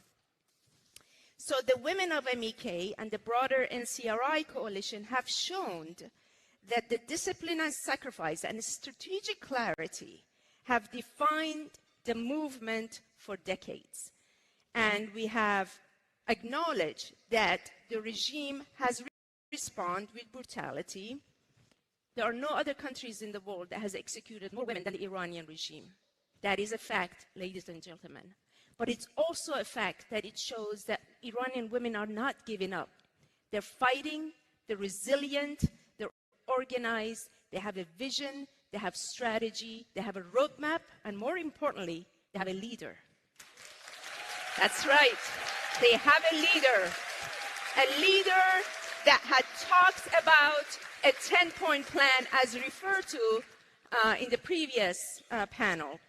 So the women of MEK and the broader NCRI coalition have shown that the discipline and sacrifice and strategic clarity have defined the movement for decades. And we have acknowledged that the regime has responded with brutality. There are no other countries in the world that has executed more women than the Iranian regime. That is a fact, ladies and gentlemen. But it's also a fact that it shows that Iranian women are not giving up. They're fighting, they're resilient, they're organized, they have a vision, they have strategy, they have a roadmap, and more importantly, they have a leader. That's right. They have a leader that had talked about a 10-point plan as referred to in the previous panel.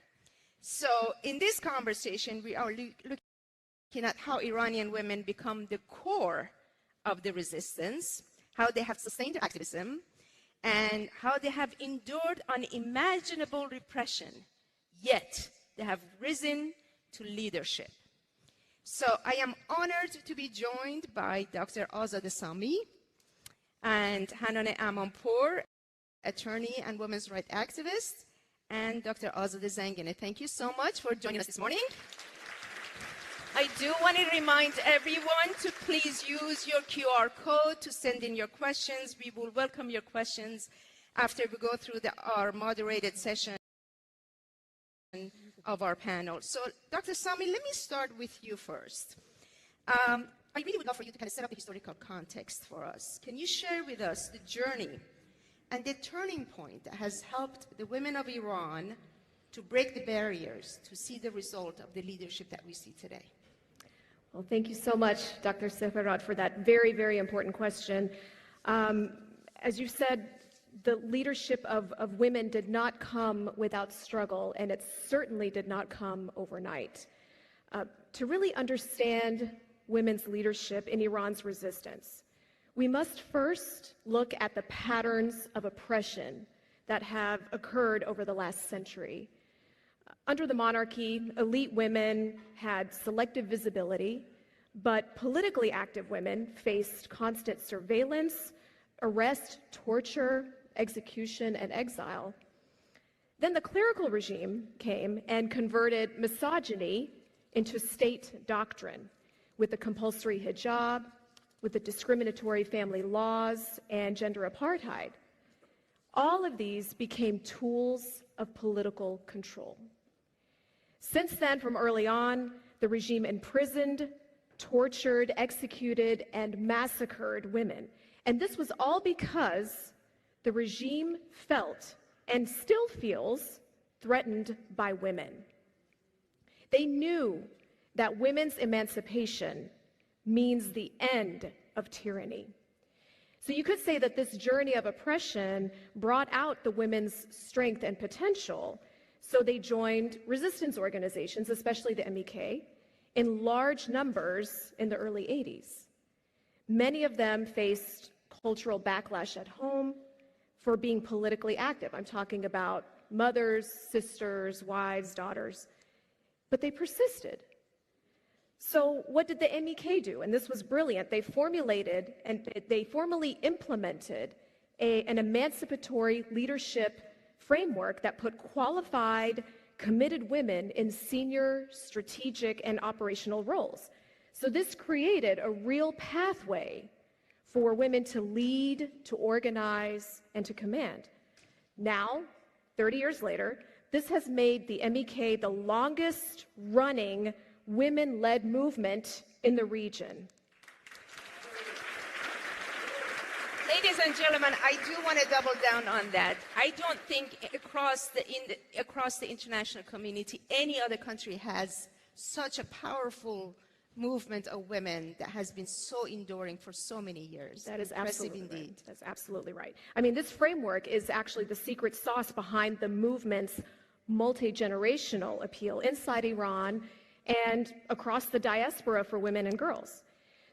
So in this conversation, we are looking at how Iranian women become the core of the resistance, how they have sustained their activism, and how they have endured unimaginable repression, yet they have risen to leadership. So I am honored to be joined by Dr. Azadeh Sami and Hananeh Amanpour, attorney and women's rights activist, and Dr. Azadeh Zangine. Thank you so much for joining us this morning. I do want to remind everyone to please use your QR code to send in your questions. We will welcome your questions after we go through our moderated session of our panel. So, Dr. Sami, let me start with you first. I really would love for you to kind of set up the historical context for us. Can you share with us the journey and the turning point that has helped the women of Iran to break the barriers, to see the result of the leadership that we see today? Well, thank you so much, Dr. Seferat, for that very, very important question. As you said, the leadership of women did not come without struggle, and it certainly did not come overnight. To really understand women's leadership in Iran's resistance, we must first look at the patterns of oppression that have occurred over the last century. Under the monarchy, elite women had selective visibility, but politically active women faced constant surveillance, arrest, torture, execution, and exile. Then the clerical regime came and converted misogyny into state doctrine with the compulsory hijab, with the discriminatory family laws, and gender apartheid. All of these became tools of political control. Since then, from early on, the regime imprisoned, tortured, executed, and massacred women. And this was all because the regime felt and still feels threatened by women. They knew that women's emancipation means the end of tyranny. So you could say that this journey of oppression brought out the women's strength and potential. So they joined resistance organizations, especially the MEK, in large numbers in the early 80s. Many of them faced cultural backlash at home for being politically active. I'm talking about mothers, sisters, wives, daughters. But they persisted. So what did the MEK do? And this was brilliant. They formulated and they formally implemented an emancipatory leadership framework that put qualified, committed women in senior, strategic, and operational roles. So this created a real pathway for women to lead, to organize, and to command. Now, 30 years later, this has made the MEK the longest running women-led movement in the region. Ladies and gentlemen, I do want to double down on that. I don't think across the international community, any other country has such a powerful movement of women that has been so enduring for so many years. That is absolutely right. That's absolutely right. I mean, this framework is actually the secret sauce behind the movement's multi-generational appeal inside Iran and across the diaspora for women and girls.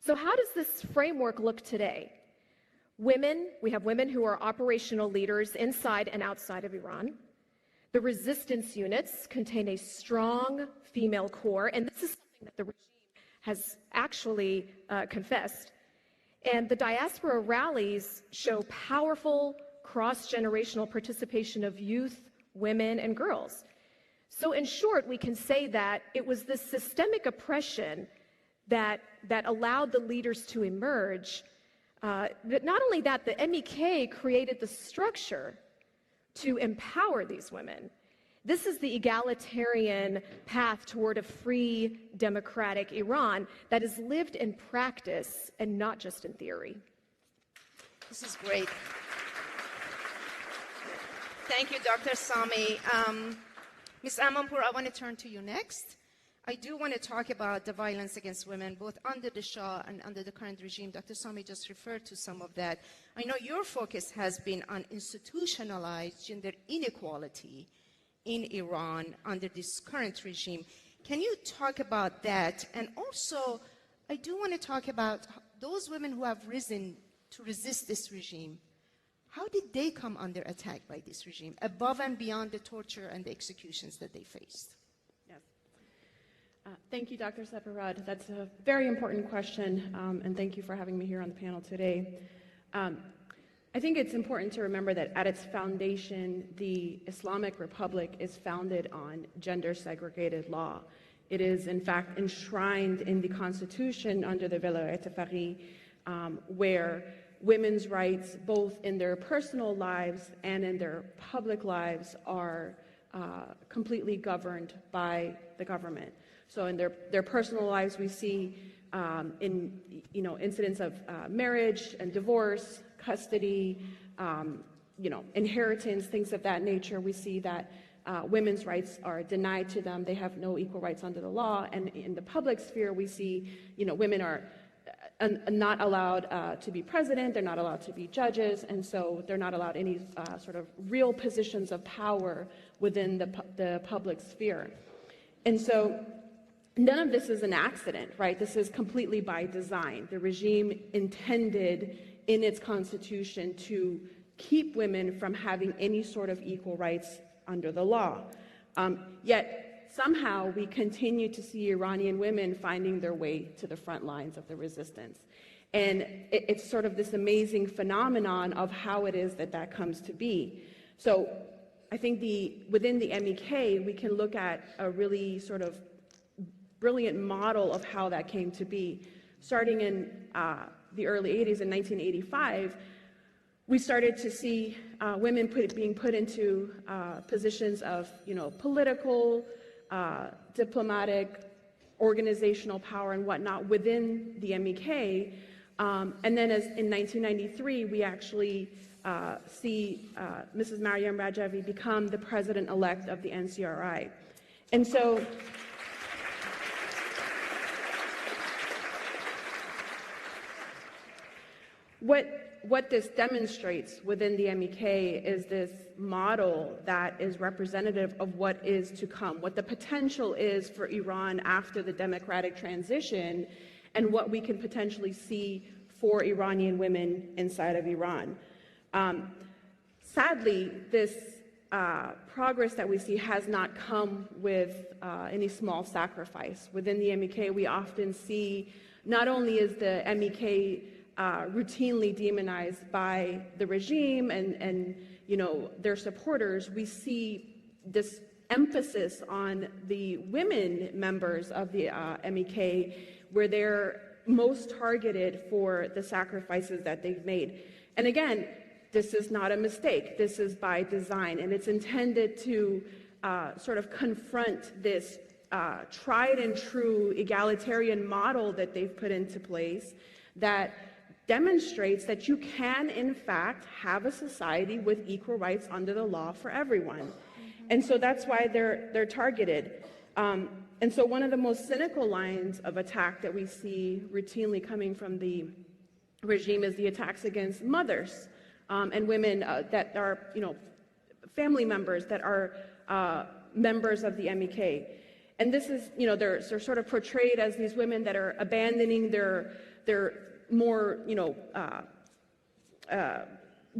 So how does this framework look today? We have women who are operational leaders inside and outside of Iran. The resistance units contain a strong female core, and this is something that the regime has actually confessed. And the diaspora rallies show powerful cross-generational participation of youth, women, and girls. So in short, we can say that it was this systemic oppression that allowed the leaders to emerge. But not only that, the MEK created the structure to empower these women. This is the egalitarian path toward a free, democratic Iran that is lived in practice and not just in theory. This is great. Thank you, Dr. Sami. Ms. Amanpour, I want to turn to you next. I do want to talk about the violence against women, both under the Shah and under the current regime. Dr. Sami just referred to some of that. I know your focus has been on institutionalized gender inequality in Iran under this current regime. Can you talk about that? And also, I do want to talk about those women who have risen to resist this regime. How did they come under attack by this regime, above and beyond the torture and the executions that they faced? Yes. Thank you, Dr. Separad. That's a very important question, and thank you for having me here on the panel today. I think it's important to remember that at its foundation, the Islamic Republic is founded on gender-segregated law. It is, in fact, enshrined in the Constitution under the Vilayat al-Faqih, where women's rights, both in their personal lives and in their public lives, are completely governed by the government. So in their personal lives, we see incidents of marriage and divorce, custody, inheritance, things of that nature. We see that women's rights are denied to them. They have no equal rights under the law. And in the public sphere, we see, women are not allowed to be president. They're not allowed to be judges. And so they're not allowed any sort of real positions of power within the public sphere. And so none of this is an accident, right? This is completely by design. The regime intended in its constitution to keep women from having any sort of equal rights under the law. Yet somehow we continue to see Iranian women finding their way to the front lines of the resistance. And it's sort of this amazing phenomenon of how it is that that comes to be. So I think within the MEK, we can look at a really sort of brilliant model of how that came to be. Starting in the early 80s, in 1985, we started to see women being put into positions of, political, diplomatic, organizational power and whatnot within the MEK. And then in 1993, we actually see Mrs. Maryam Rajavi become the president-elect of the NCRI. And so what this demonstrates within the MEK is this model that is representative of what is to come, what the potential is for Iran after the democratic transition, and what we can potentially see for Iranian women inside of Iran. Sadly, this progress that we see has not come with any small sacrifice. Within the MEK, we often see not only is the MEK routinely demonized by the regime and their supporters, we see this emphasis on the women members of the MEK, where they're most targeted for the sacrifices that they've made. And again, this is not a mistake. This is by design, and it's intended to sort of confront this tried and true egalitarian model that they've put into place that demonstrates that you can, in fact, have a society with equal rights under the law for everyone. And so that's why they're targeted. And so one of the most cynical lines of attack that we see routinely coming from the regime is the attacks against mothers and women that are, family members that are members of the MEK. And this is, they're sort of portrayed as these women that are abandoning their more,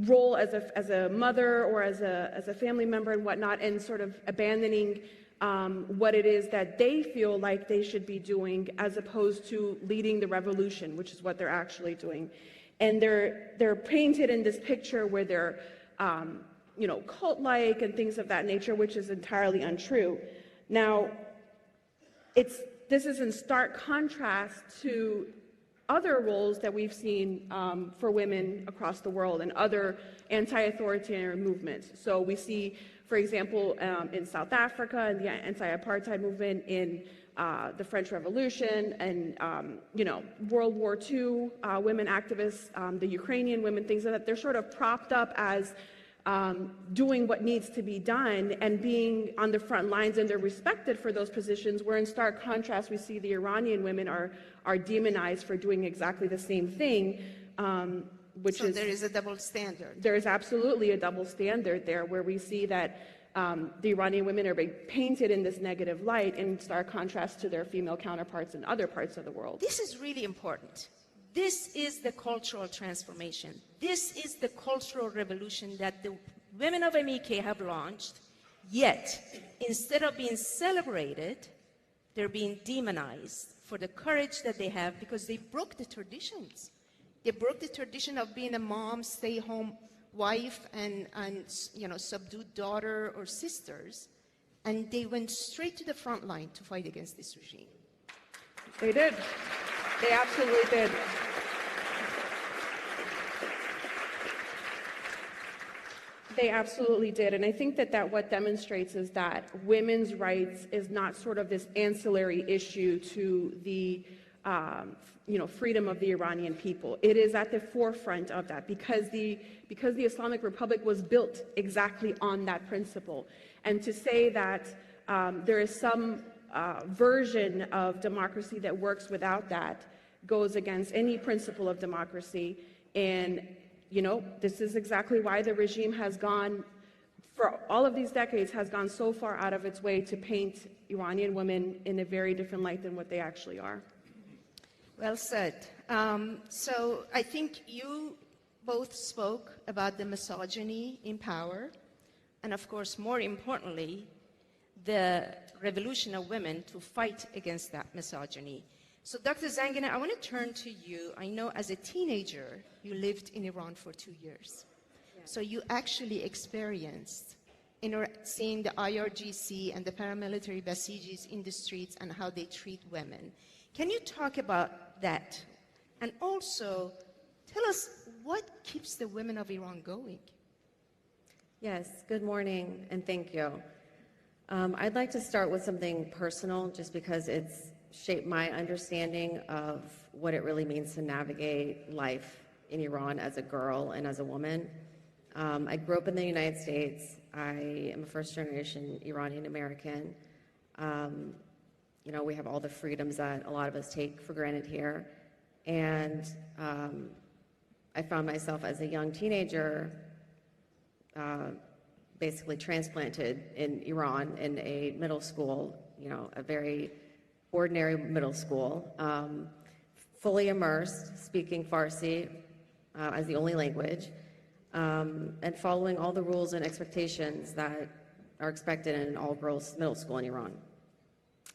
role as a mother or as a family member and whatnot, and sort of abandoning what it is that they feel like they should be doing, as opposed to leading the revolution, which is what they're actually doing. And they're painted in this picture where they're, cult-like and things of that nature, which is entirely untrue. Now, this is in stark contrast to other roles that we've seen for women across the world and other anti-authoritarian movements. So we see, for example, in South Africa, in the anti-apartheid movement, in the French Revolution, and World War II, women activists, the Ukrainian women, things like that. They're sort of propped up as doing what needs to be done and being on the front lines, and they're respected for those positions, where in stark contrast we see the Iranian women are demonized for doing exactly the same thing, So there is a double standard. There is absolutely a double standard there, where we see that the Iranian women are being painted in this negative light in stark contrast to their female counterparts in other parts of the world. This is really important, This is the cultural transformation. This is the cultural revolution that the women of MEK have launched, yet instead of being celebrated, they're being demonized for the courage that they have because they broke the traditions. They broke the tradition of being a mom, stay-home wife, and subdued daughter or sisters, and they went straight to the front line to fight against this regime. They did. They absolutely did. They absolutely did. And I think that what demonstrates is that women's rights is not sort of this ancillary issue to the freedom of the Iranian people. It is at the forefront of that because the Islamic Republic was built exactly on that principle. And to say that there is some version of democracy that works without that goes against any principle of democracy. And this is exactly why the regime has gone, for all of these decades, has gone so far out of its way to paint Iranian women in a very different light than what they actually are. Well said. So I think you both spoke about the misogyny in power, and of course, more importantly, the revolution of women to fight against that misogyny. So Dr. Zanganeh, I want to turn to you. I know as a teenager, you lived in Iran for 2 years. Yeah. So you actually experienced seeing the IRGC and the paramilitary Basijis in the streets and how they treat women. Can you talk about that? And also, tell us what keeps the women of Iran going? Yes, good morning, and thank you. I'd like to start with something personal, just because it's shaped my understanding of what it really means to navigate life in Iran as a girl and as a woman. I grew up in the United States. I am a first-generation Iranian American. We have all the freedoms that a lot of us take for granted here. And I found myself as a young teenager basically transplanted in Iran in a middle school, a very ordinary middle school, fully immersed, speaking Farsi as the only language, and following all the rules and expectations that are expected in an all-girls middle school in Iran.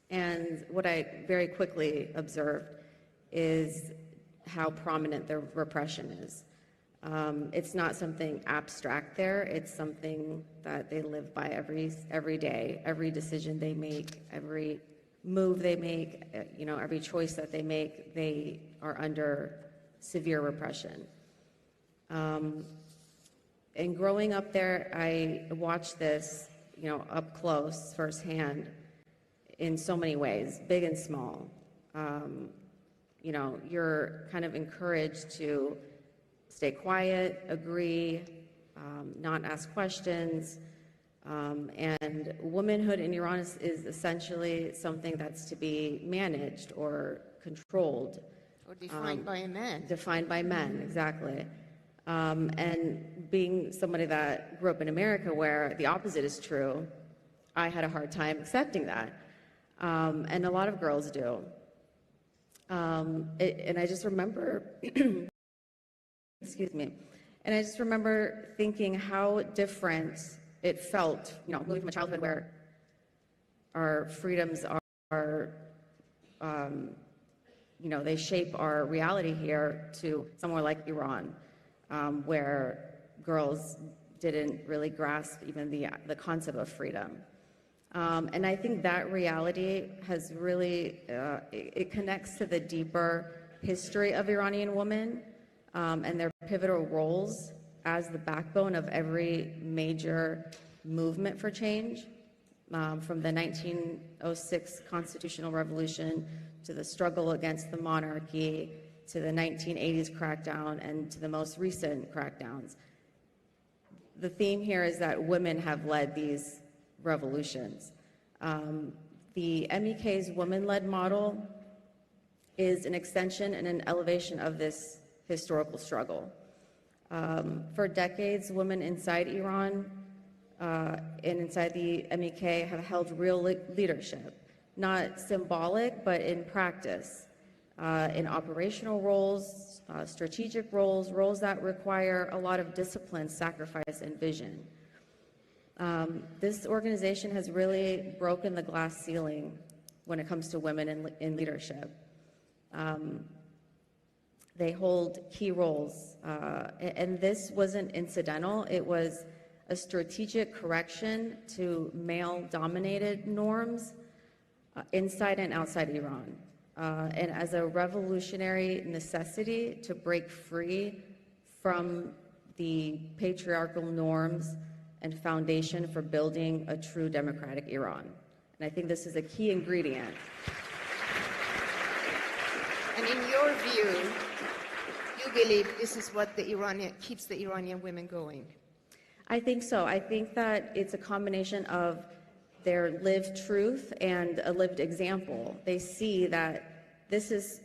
And what I very quickly observed is how prominent the repression is. It's not something abstract there. It's something that they live by every day. Every decision they make, every move they make, every choice that they make, they are under severe repression. And growing up there, I watched this, up close, firsthand, in so many ways, big and small. You're kind of encouraged to stay quiet, agree, not ask questions. And womanhood in Iran is essentially something that's to be managed or controlled. Or defined by a man. Defined by men, exactly. And being somebody that grew up in America where the opposite is true, I had a hard time accepting that. And a lot of girls do. And I just remember, excuse me, and I just remember thinking how different it felt, moving from a childhood where our freedoms are they shape our reality here, to somewhere like Iran, where girls didn't really grasp even the concept of freedom. And I think that reality has really, it connects to the deeper history of Iranian women and their pivotal roles as the backbone of every major movement for change, from the 1906 constitutional revolution to the struggle against the monarchy to the 1980s crackdown and to the most recent crackdowns. The theme here is that women have led these revolutions. The MEK's woman-led model is an extension and an elevation of this historical struggle. For decades, women inside Iran and inside the MEK have held real leadership, not symbolic, but in practice. in operational roles, strategic roles, roles that require a lot of discipline, sacrifice, and vision. This organization has really broken the glass ceiling when it comes to women in leadership. They hold key roles, and this wasn't incidental. It was a strategic correction to male-dominated norms inside and outside Iran, and as a revolutionary necessity to break free from the patriarchal norms and foundation for building a true democratic Iran. And I think this is a key ingredient. And in your view, you believe this is what keeps the Iranian women going? I think so. I think that it's a combination of their lived truth and a lived example. They see that this is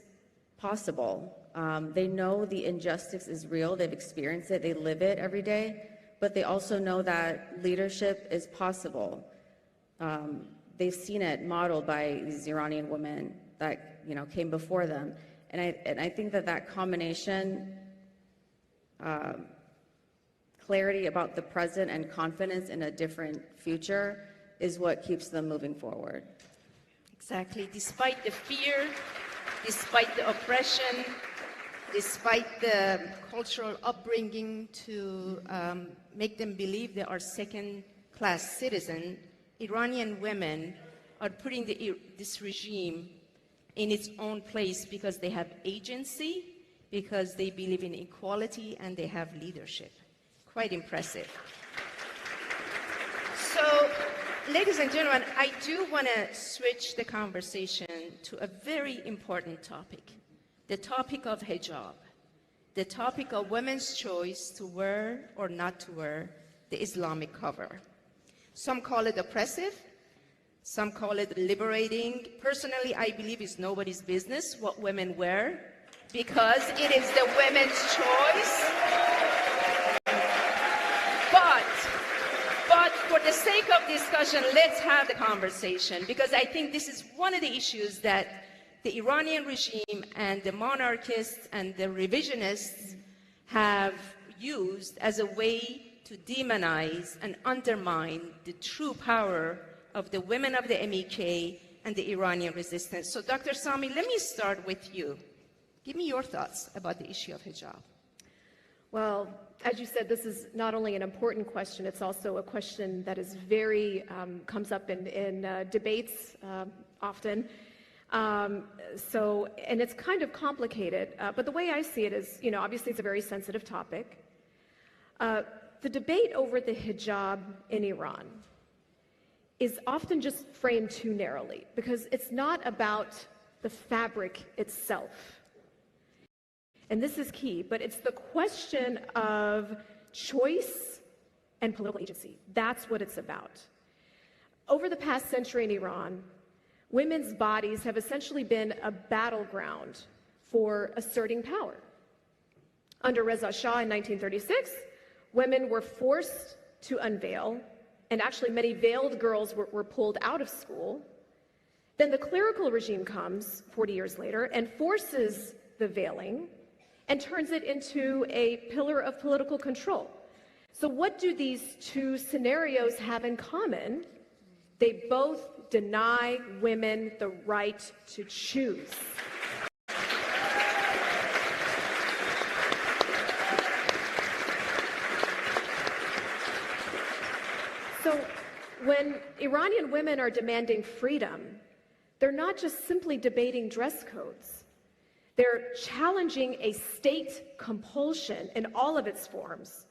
possible. They know the injustice is real. They've experienced it. They live it every day. But they also know that leadership is possible. They've seen it modeled by these Iranian women that came before them. And I think that combination, clarity about the present and confidence in a different future, is what keeps them moving forward. Exactly. Despite the fear, despite the oppression, despite the cultural upbringing to make them believe they are second-class citizens, Iranian women are putting this regime in its own place because they have agency, because they believe in equality, and they have leadership. Quite impressive. So, ladies and gentlemen, I do want to switch the conversation to a very important topic, the topic of hijab, the topic of women's choice to wear or not to wear the Islamic cover. Some call it oppressive, some call it liberating. Personally, I believe it's nobody's business what women wear because it is the women's choice. But for the sake of discussion, let's have the conversation because I think this is one of the issues that the Iranian regime and the monarchists and the revisionists have used as a way to demonize and undermine the true power of the women of the MEK and the Iranian resistance. So Dr. Sami, let me start with you. Give me your thoughts about the issue of hijab. Well, as you said, this is not only an important question, it's also a question that is comes up in debates often. And it's kind of complicated, but the way I see it is, obviously it's a very sensitive topic. The debate over the hijab in Iran is often just framed too narrowly because it's not about the fabric itself. And this is key, but it's the question of choice and political agency. That's what it's about. Over the past century in Iran, women's bodies have essentially been a battleground for asserting power. Under Reza Shah in 1936, women were forced to unveil, and actually many veiled girls were pulled out of school. Then the clerical regime comes 40 years later and forces the veiling and turns it into a pillar of political control. So what do these two scenarios have in common? They both deny women the right to choose. So when Iranian women are demanding freedom, they're not just simply debating dress codes. They're challenging a state compulsion in all of its forms.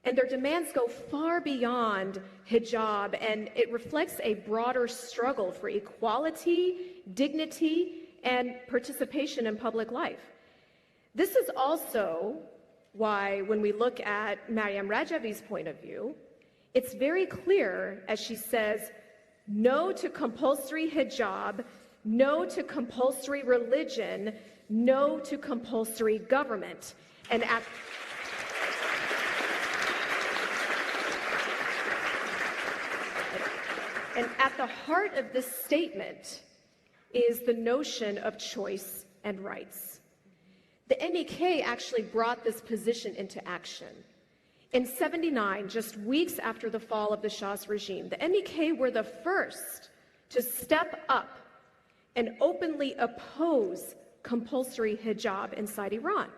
And their demands go far beyond hijab, and it reflects a broader struggle for equality, dignity, and participation in public life. This is also why, when we look at Maryam Rajavi's point of view, it's very clear, as she says, no to compulsory hijab, no to compulsory religion, no to compulsory government. And at the heart of this statement is the notion of choice and rights. The MEK actually brought this position into action. In '79, just weeks after the fall of the Shah's regime, the MEK were the first to step up and openly oppose compulsory hijab inside Iran.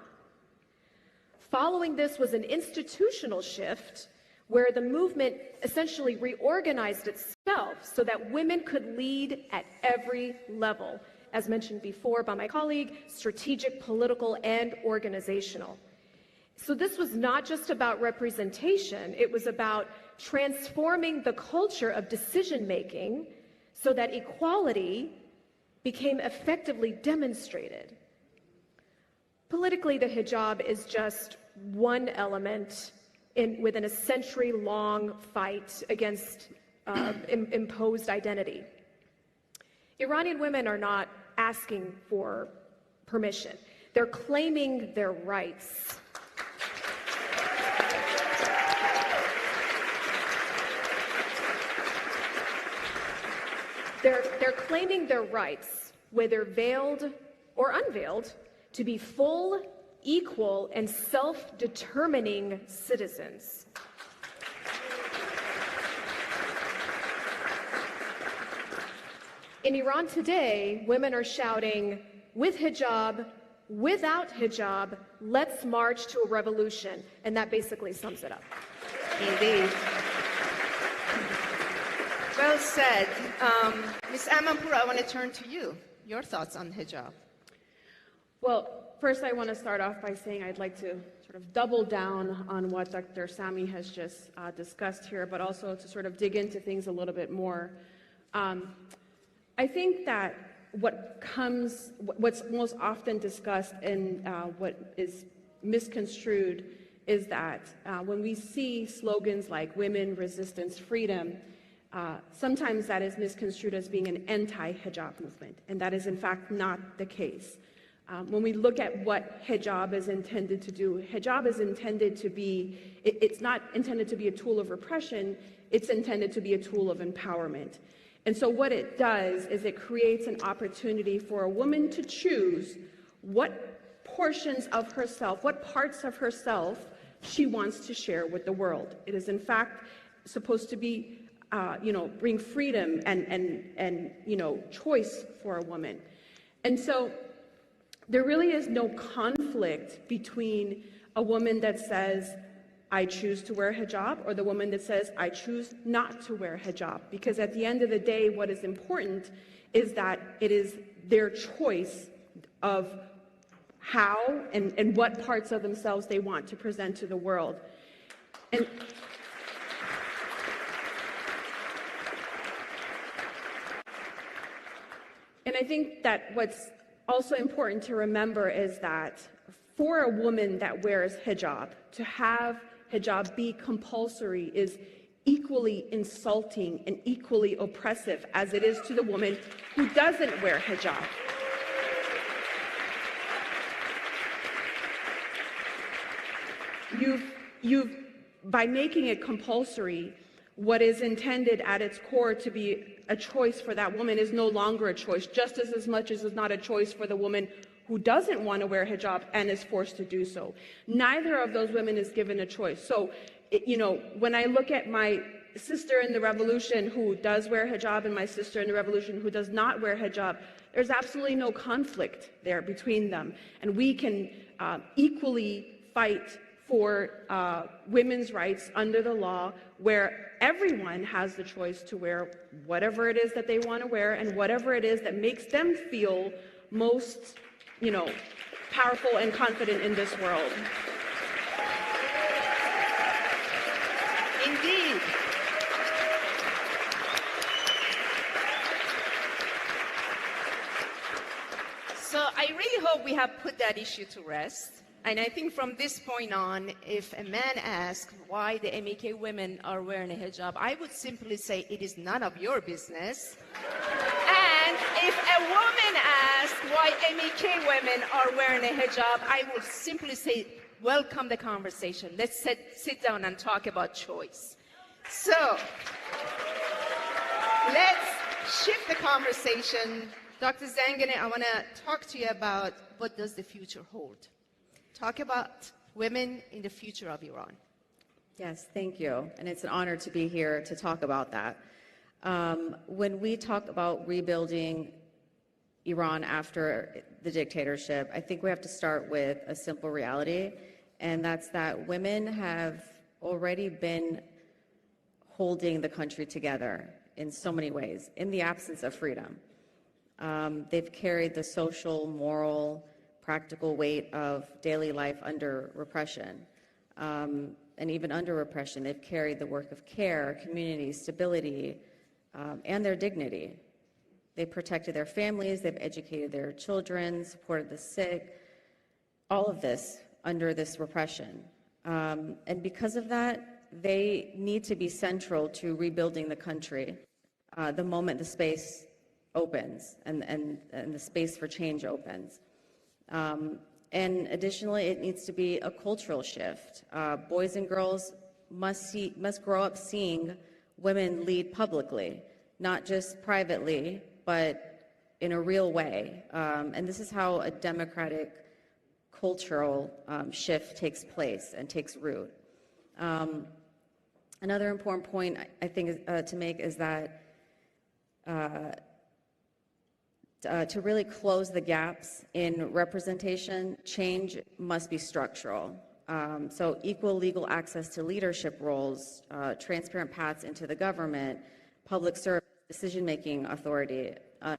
Following this was an institutional shift where the movement essentially reorganized itself so that women could lead at every level, as mentioned before by my colleague, strategic, political, and organizational. So this was not just about representation, it was about transforming the culture of decision-making so that equality became effectively demonstrated. Politically, the hijab is just one element within a century-long fight against imposed identity. Iranian women are not asking for permission. They're claiming their rights. They're claiming their rights, whether veiled or unveiled, to be full, equal, and self-determining citizens. In Iran today, women are shouting, with hijab, without hijab, let's march to a revolution. And that basically sums it up. Indeed. Well said. Ms. Amanpour, I want to turn to you. Your thoughts on hijab? Well, first I want to start off by saying I'd like to sort of double down on what Dr. Sami has just discussed here, but also to sort of dig into things a little bit more. I think that what's most often discussed and what is misconstrued is that when we see slogans like women, resistance, freedom, sometimes that is misconstrued as being an anti-hijab movement, and that is in fact not the case. When we look at what hijab is intended to do, hijab is intended to be, it's not intended to be a tool of repression, it's intended to be a tool of empowerment. And so what it does is it creates an opportunity for a woman to choose what portions of herself, what parts of herself she wants to share with the world. It is in fact supposed to be, bring freedom and choice for a woman. And so there really is no conflict between a woman that says, I choose to wear hijab, or the woman that says, I choose not to wear hijab. Because at the end of the day, what is important is that it is their choice of how and what parts of themselves they want to present to the world. And I think that what's also important to remember is that for a woman that wears hijab, to have hijab be compulsory is equally insulting and equally oppressive as it is to the woman who doesn't wear hijab. By making it compulsory, what is intended at its core to be a choice for that woman is no longer a choice, just as much as it's not a choice for the woman who doesn't want to wear hijab and is forced to do so. Neither of those women is given a choice. So, when I look at my sister in the revolution who does wear hijab and my sister in the revolution who does not wear hijab, there's absolutely no conflict there between them. And we can equally fight for women's rights under the law, where everyone has the choice to wear whatever it is that they want to wear and whatever it is that makes them feel most, powerful and confident in this world. Indeed. So I really hope we have put that issue to rest. And I think from this point on, if a man asks why the MEK women are wearing a hijab, I would simply say it is none of your business. And if a woman asks why MEK women are wearing a hijab, I would simply say, welcome the conversation. Let's sit down and talk about choice. So let's shift the conversation Dr. Zangane, I want to talk to you about what does the future hold. Talk about women in the future of Iran. Yes, thank you. And it's an honor to be here to talk about that. When we talk about rebuilding Iran after the dictatorship, I think we have to start with a simple reality, and that's that women have already been holding the country together in so many ways, in the absence of freedom. They've carried the social, moral, practical weight of daily life under repression. And even under repression, they've carried the work of care, community, stability, and their dignity. They've protected their families, they've educated their children, supported the sick, all of this under this repression. And because of that, they need to be central to rebuilding the country the moment the space opens and the space for change opens. And additionally, it needs to be a cultural shift. Boys and girls must grow up seeing women lead publicly, not just privately, but in a real way. And this is how a democratic cultural shift takes place and takes root. Another important point I think to make is that to really close the gaps in representation, change must be structural. So equal legal access to leadership roles, transparent paths into the government, public service, decision-making authority,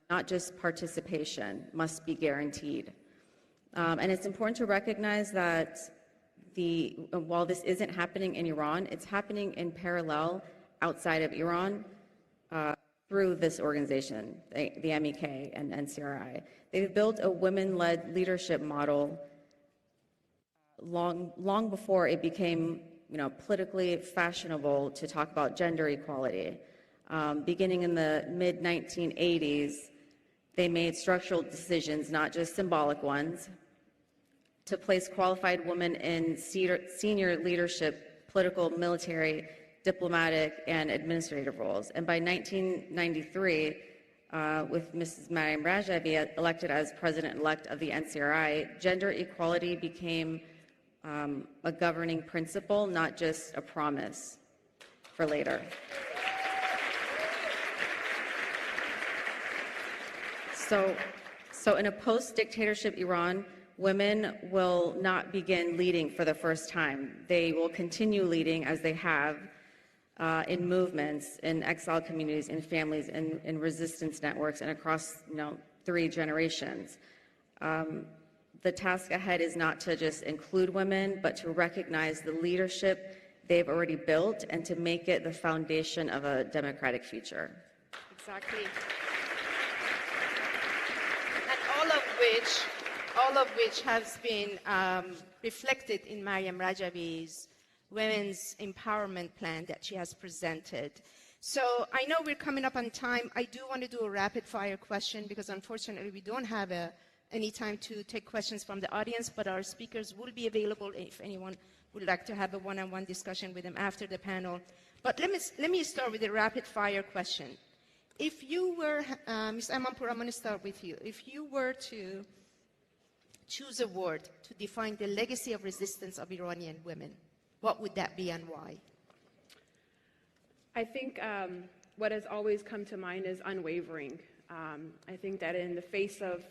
not just participation, must be guaranteed. And it's important to recognize that while this isn't happening in Iran, it's happening in parallel outside of Iran through this organization, the MEK and NCRI. They've built a women-led leadership model long before it became politically fashionable to talk about gender equality. Beginning in the mid-1980s, they made structural decisions, not just symbolic ones, to place qualified women in senior leadership, political, military, diplomatic, and administrative roles. And by 1993, with Mrs. Mariam Rajavi elected as president-elect of the NCRI, gender equality became a governing principle, not just a promise for later. So in a post-dictatorship Iran, women will not begin leading for the first time. They will continue leading as they have in movements, in exiled communities, in families, in resistance networks, and across 3 generations. The task ahead is not to just include women, but to recognize the leadership they've already built and to make it the foundation of a democratic future. Exactly. And all of which has been reflected in Mariam Rajavi's women's empowerment plan that she has presented. So I know we're coming up on time. I do want to do a rapid fire question because unfortunately we don't have any time to take questions from the audience, but our speakers will be available if anyone would like to have a one-on-one discussion with them after the panel. But let me start with a rapid fire question. If you were, Ms. Amanpour, I'm going to start with you. If you were to choose a word to define the legacy of resistance of Iranian women, what would that be and why? I think what has always come to mind is unwavering. I think that in the face of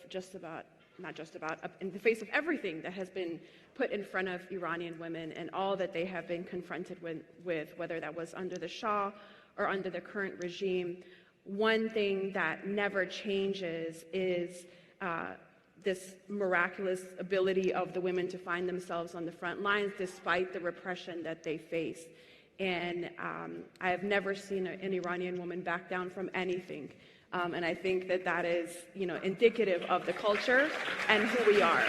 in the face of everything that has been put in front of Iranian women and all that they have been confronted with, whether that was under the Shah or under the current regime, one thing that never changes is this miraculous ability of the women to find themselves on the front lines despite the repression that they face. And I have never seen an Iranian woman back down from anything. And I think that that is, indicative of the culture and who we are.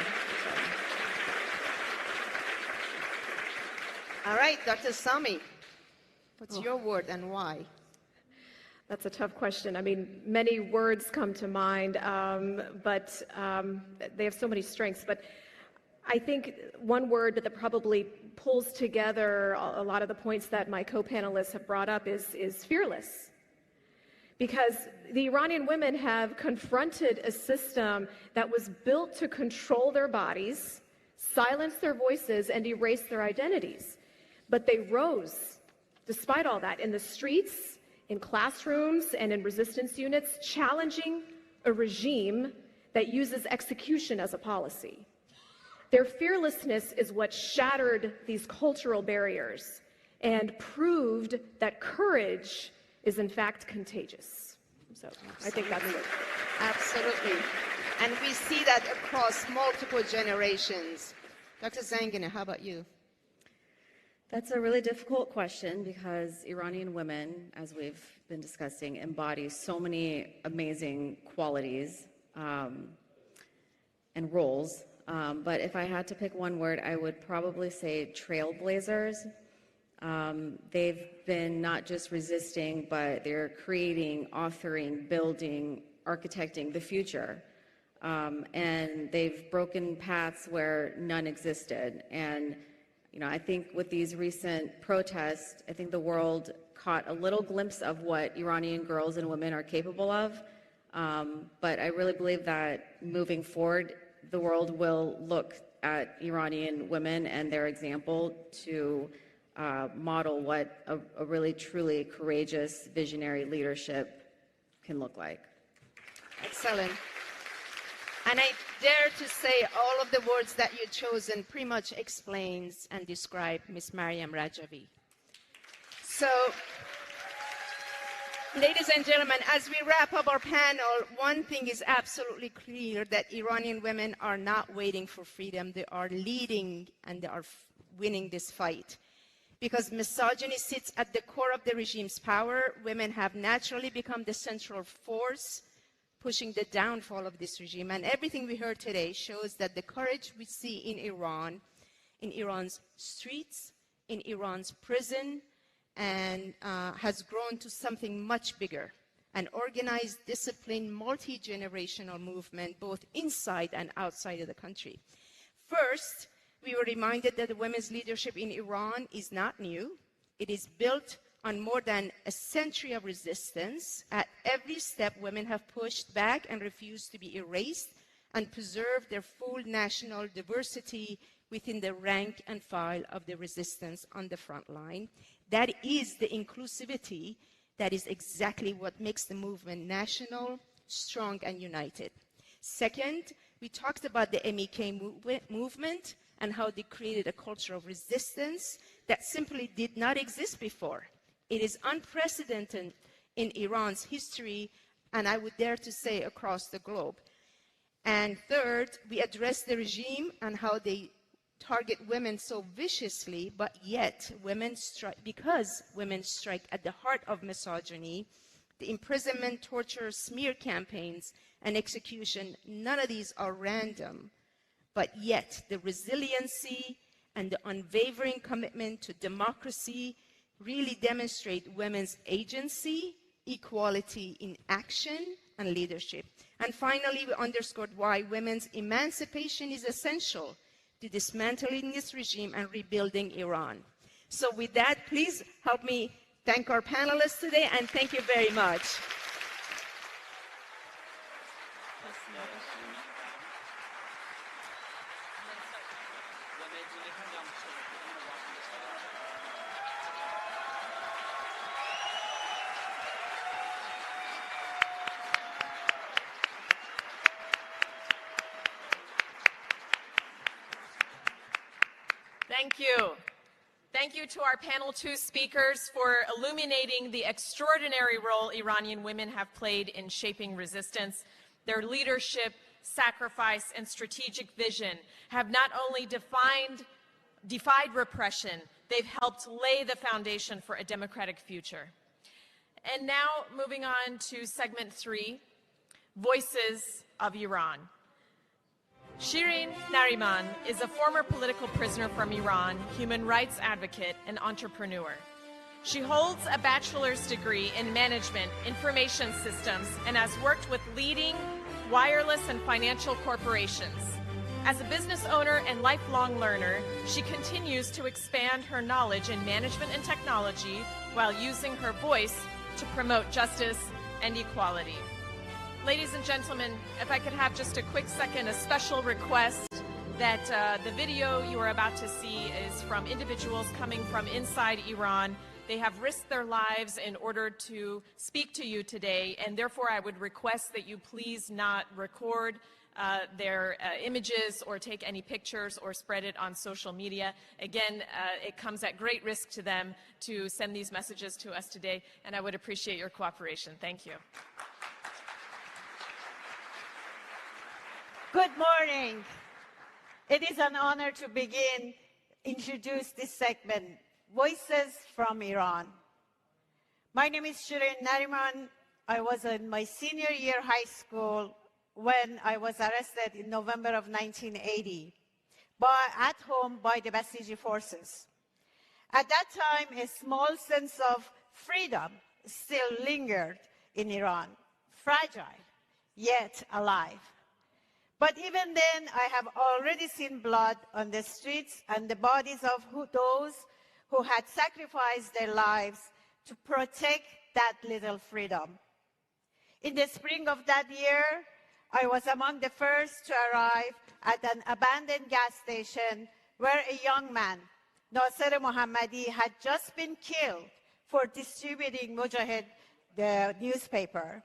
All right, Dr. Sami, what's your word and why? That's a tough question. I mean, many words come to mind, but they have so many strengths. But I think one word that probably pulls together a lot of the points that my co-panelists have brought up is fearless. because the Iranian women have confronted a system that was built to control their bodies, silence their voices, and erase their identities. But they rose, despite all that, in the streets, in classrooms, and in resistance units, challenging a regime that uses execution as a policy. Their fearlessness is what shattered these cultural barriers and proved that courage is in fact contagious. So I think that's it. Absolutely. And we see that across multiple generations. Dr. Zangina, how about you? That's a really difficult question because Iranian women, as we've been discussing, embody so many amazing qualities and roles. But if I had to pick one word, I would probably say trailblazers. They've been not just resisting, but they're creating, authoring, building, architecting the future. And they've broken paths where none existed. And I think with these recent protests, I think the world caught a little glimpse of what Iranian girls and women are capable of. But I really believe that moving forward, the world will look at Iranian women and their example to model what a really, truly courageous, visionary leadership can look like. Excellent. And I dare to say all of the words that you've chosen pretty much explains and describe Ms. Maryam Rajavi. So, ladies and gentlemen, as we wrap up our panel, one thing is absolutely clear, that Iranian women are not waiting for freedom. They are leading and they are winning this fight. Because misogyny sits at the core of the regime's power, women have naturally become the central force pushing the downfall of this regime. And everything we heard today shows that the courage we see in Iran, in Iran's streets, in Iran's prison, and has grown to something much bigger, an organized, disciplined, multi-generational movement, both inside and outside of the country. First, we were reminded that the women's leadership in Iran is not new. It is built on more than a century of resistance. At every step, women have pushed back and refused to be erased and preserve their full national diversity within the rank and file of the resistance on the front line. That is the inclusivity. That is exactly what makes the movement national, strong, and united. Second, we talked about the MEK movement and how they created a culture of resistance that simply did not exist before. It is unprecedented in Iran's history, and I would dare to say across the globe. And third, we addressed the regime and how they target women so viciously, but yet women strike, because women strike at the heart of misogyny, the imprisonment, torture, smear campaigns, and execution, none of these are random, but yet the resiliency and the unwavering commitment to democracy really demonstrate women's agency, equality in action, and leadership. And finally, we underscored why women's emancipation is essential to dismantling this regime and rebuilding Iran. So with that, please help me thank our panelists today, and thank you very much. Thank you. Thank you to our panel 2 speakers for illuminating the extraordinary role Iranian women have played in shaping resistance. Their leadership, sacrifice, and strategic vision have not only defied repression, they've helped lay the foundation for a democratic future. And now, moving on to segment 3, Voices of Iran. Shirin Nariman is a former political prisoner from Iran, human rights advocate, and entrepreneur. She holds a bachelor's degree in management, information systems, and has worked with leading wireless and financial corporations. As a business owner and lifelong learner, she continues to expand her knowledge in management and technology while using her voice to promote justice, and equality. Ladies and gentlemen, if I could have just a quick second, a special request that the video you are about to see is from individuals coming from inside Iran. They have risked their lives in order to speak to you today, and therefore I would request that you please not record their images or take any pictures or spread it on social media. Again, it comes at great risk to them to send these messages to us today, and I would appreciate your cooperation. Thank you. Good morning. It is an honor to introduce this segment, Voices from Iran. My name is Shireen Nariman. I was in my senior year high school when I was arrested in November of 1980 at home by the Basiji forces. At that time, a small sense of freedom still lingered in Iran, fragile, yet alive. But even then, I have already seen blood on the streets and the bodies of those who had sacrificed their lives to protect that little freedom. In the spring of that year, I was among the first to arrive at an abandoned gas station where a young man, Nasser Mohammadi, had just been killed for distributing Mujahid, the newspaper,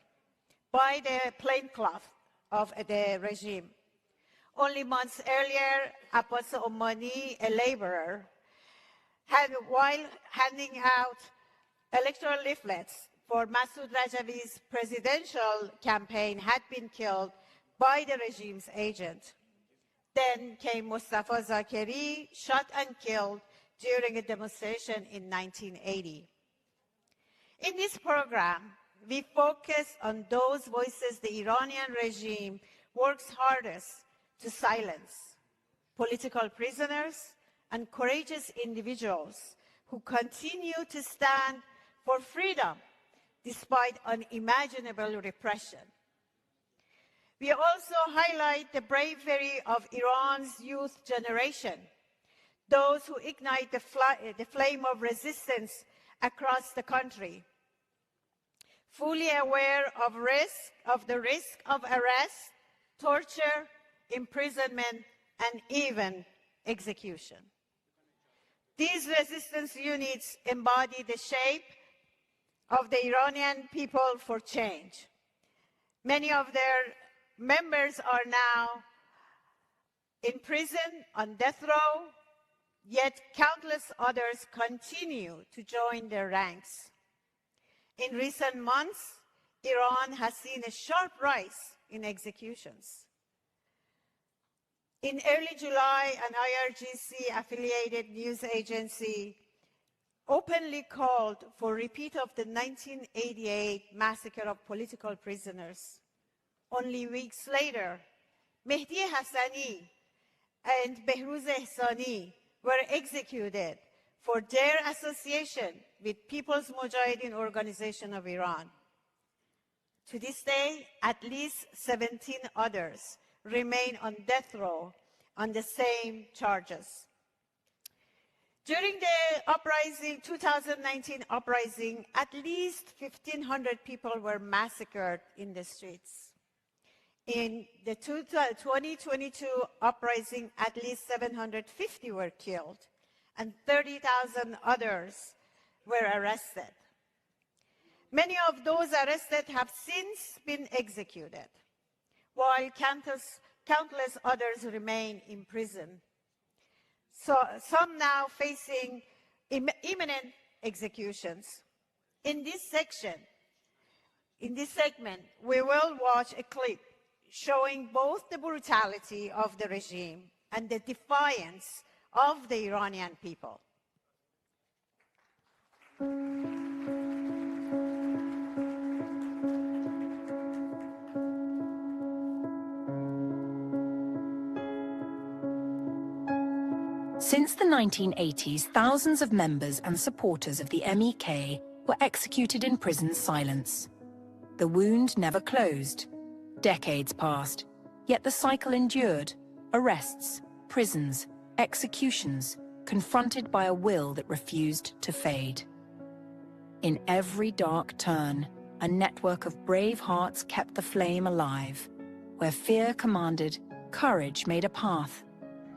by the plainclothes of the regime. Only months earlier, Abbas Ommani, a laborer, while handing out electoral leaflets for Masoud Rajavi's presidential campaign, had been killed by the regime's agent. Then came Mustafa Zakeri, shot and killed during a demonstration in 1980. In this program, we focus on those voices the Iranian regime works hardest to silence: political prisoners and courageous individuals who continue to stand for freedom despite unimaginable repression. We also highlight the bravery of Iran's youth generation, those who ignite the flame of resistance across the country, fully aware of the risk of arrest, torture, imprisonment, and even execution. These resistance units embody the shape of the Iranian people for change. Many of their members are now in prison on death row, yet countless others continue to join their ranks. In recent months, Iran has seen a sharp rise in executions. In early July, an IRGC-affiliated news agency openly called for repeat of the 1988 massacre of political prisoners. Only weeks later, Mehdi Hassani and Behruz Ehsani were executed for their association with People's Mujahideen Organization of Iran. To this day, at least 17 others remain on death row on the same charges. During the 2019 uprising, at least 1,500 people were massacred in the streets. In the 2022 uprising, at least 750 were killed, and 30,000 others were arrested. Many of those arrested have since been executed, while countless others remain in prison. So some now facing imminent executions. In this segment, we will watch a clip showing both the brutality of the regime and the defiance of the Iranian people. Since the 1980s, thousands of members and supporters of the MEK were executed in prison silence. The wound never closed. Decades passed, yet the cycle endured. Arrests, prisons, executions, confronted by a will that refused to fade. In every dark turn, a network of brave hearts kept the flame alive. Where fear commanded, courage made a path.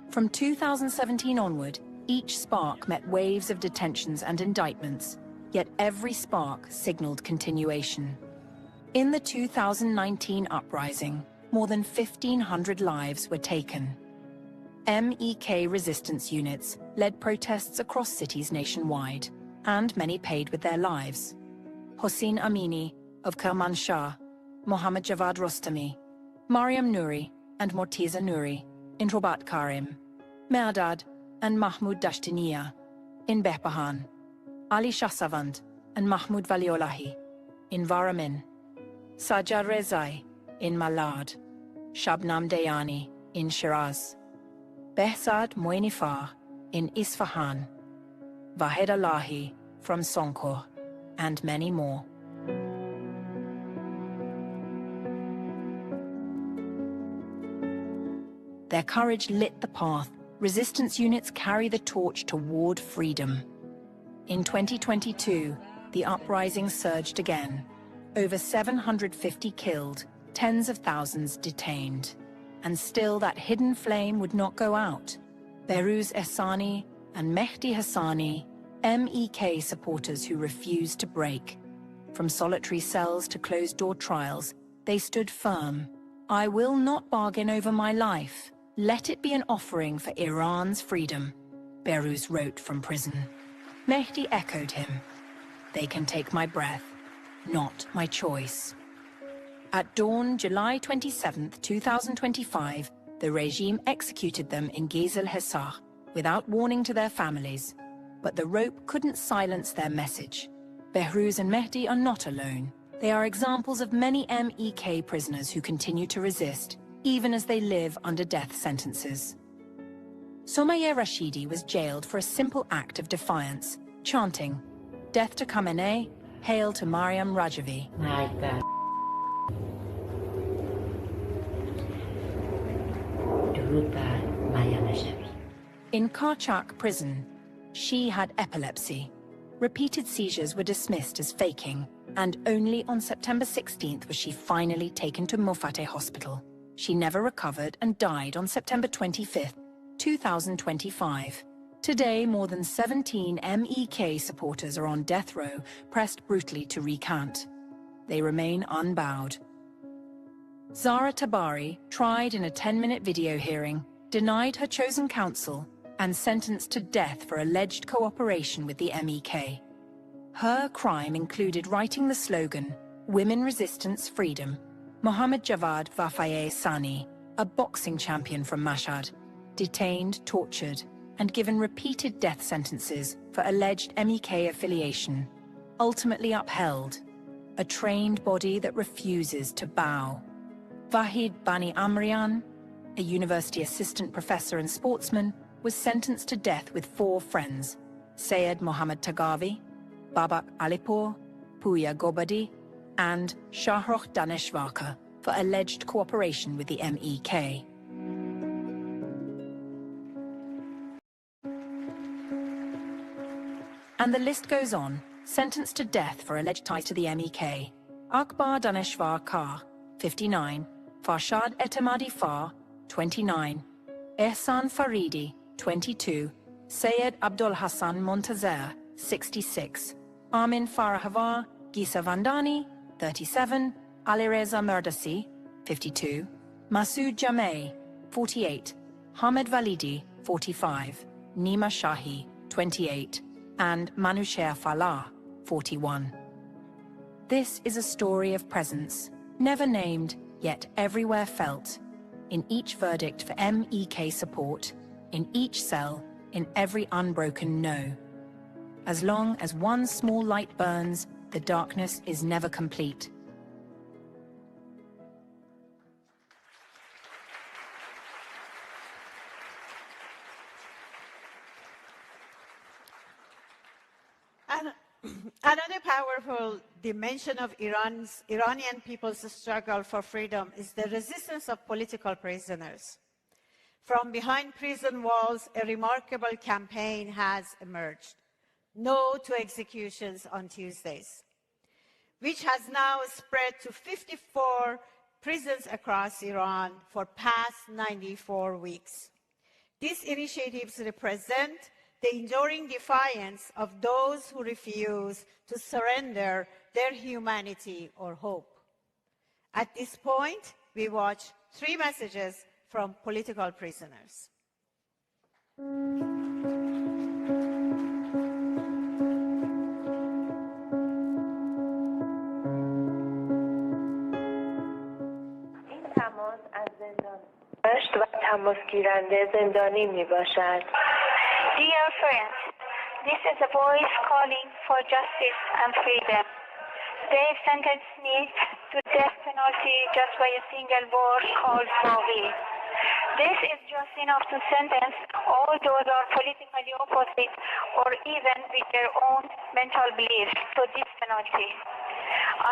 From 2017 onward, each spark met waves of detentions and indictments, yet every spark signaled continuation. In the 2019 uprising, more than 1,500 lives were taken. MEK resistance units led protests across cities nationwide, and many paid with their lives. Hossein Amini of Kermanshah, Mohammad Javad Rostami, Mariam Nouri and Mortiza Nouri in Robat Karim, Mehdad and Mahmoud Dashtiniya in Behbahan, Ali Shahsavand and Mahmoud Valiolahi in Varamin, Sajjad Rezai in Malad, Shabnam Dayani in Shiraz, Behzad Moinifar in Isfahan, Vahed Alahi from Sonkor, and many more. Their courage lit the path. Resistance units carry the torch toward freedom. In 2022, the uprising surged again. Over 750 killed, tens of thousands detained. And still that hidden flame would not go out. Behrouz Ehsani and Mehdi Hassani, MEK supporters who refused to break. From solitary cells to closed-door trials, they stood firm. I will not bargain over my life. Let it be an offering for Iran's freedom, Behrouz wrote from prison. Mehdi echoed him. They can take my breath, not my choice. At dawn, July 27, 2025, the regime executed them in Gezel Hesar without warning to their families. But the rope couldn't silence their message. Behrouz and Mehdi are not alone. They are examples of many MEK prisoners who continue to resist, even as they live under death sentences. Somaye Rashidi was jailed for a simple act of defiance, chanting, "Death to Khamenei, hail to Mariam Rajavi." In Karchak prison, she had epilepsy. Repeated seizures were dismissed as faking, and only on September 16th was she finally taken to Mofate Hospital. She never recovered and died on September 25th, 2025. Today, more than 17 MEK supporters are on death row, pressed brutally to recant. They remain unbowed. Zara Tabari, tried in a 10-minute video hearing, denied her chosen counsel and sentenced to death for alleged cooperation with the MEK. Her crime included writing the slogan, "Women Resistance Freedom." Mohammad Javad Vafaye Sani, a boxing champion from Mashhad, detained, tortured, and given repeated death sentences for alleged MEK affiliation, ultimately upheld, a trained body that refuses to bow. Vahid Bani Amrian, a university assistant professor and sportsman, was sentenced to death with 4 friends, Sayed Mohammad Tagavi, Babak Alipur, Puya Gobadi, and Shahrokh Daneshvarkar for alleged cooperation with the MEK. And the list goes on, sentenced to death for alleged ties to the MEK. Akbar Daneshvarkar, 59, Farshad Etemadi Far, 29, Ehsan Faridi, 22, Sayed Abdul Hassan Montazer, 66, Armin Farahavar, Gisa Vandani, 37, Alireza Merdasi, 52, Masood Jameh, 48, Hamed Validi, 45, Nima Shahi, 28, and Manusher Falah, 41. This is a story of presence, never named, yet everywhere felt, in each verdict for MEK support, in each cell, in every unbroken no. As long as one small light burns, the darkness is never complete. Another powerful dimension of Iranian people's struggle for freedom is the resistance of political prisoners. From behind prison walls, a remarkable campaign has emerged. No to executions on Tuesdays. which has now spread to 54 prisons across Iran for past 94 weeks. These initiatives represent the enduring defiance of those who refuse to surrender their humanity or hope. At this point, we watch 3 messages from political prisoners. و تماس گیرنده زندانی می باشد. Dear friends, this is a voice calling for justice and freedom. They sentenced me to death penalty just by a single word called Mavi. This is just enough to sentence all those who are politically opposite or even with their own mental beliefs to this penalty.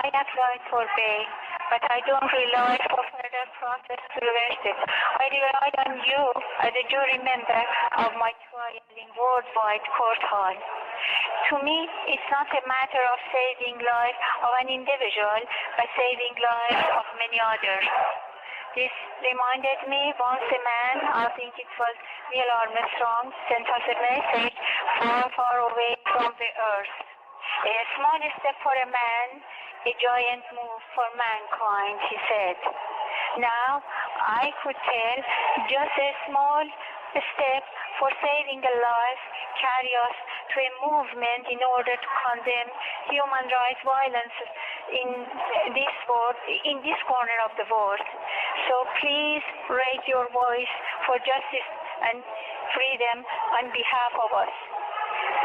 I applied for bail, but I don't rely for further process to reverse it. I rely on you as a jury member of my trial in worldwide court hall. To me, it's not a matter of saving life of an individual, but saving lives of many others. This reminded me once a man, I think it was Neil Armstrong, sent us a message far, far away from the earth. A small step for a man, a giant move for mankind, he said. Now, I could tell just a small step for saving a life carry us to a movement in order to condemn human rights violence in this world, in this corner of the world. So please raise your voice for justice and freedom on behalf of us.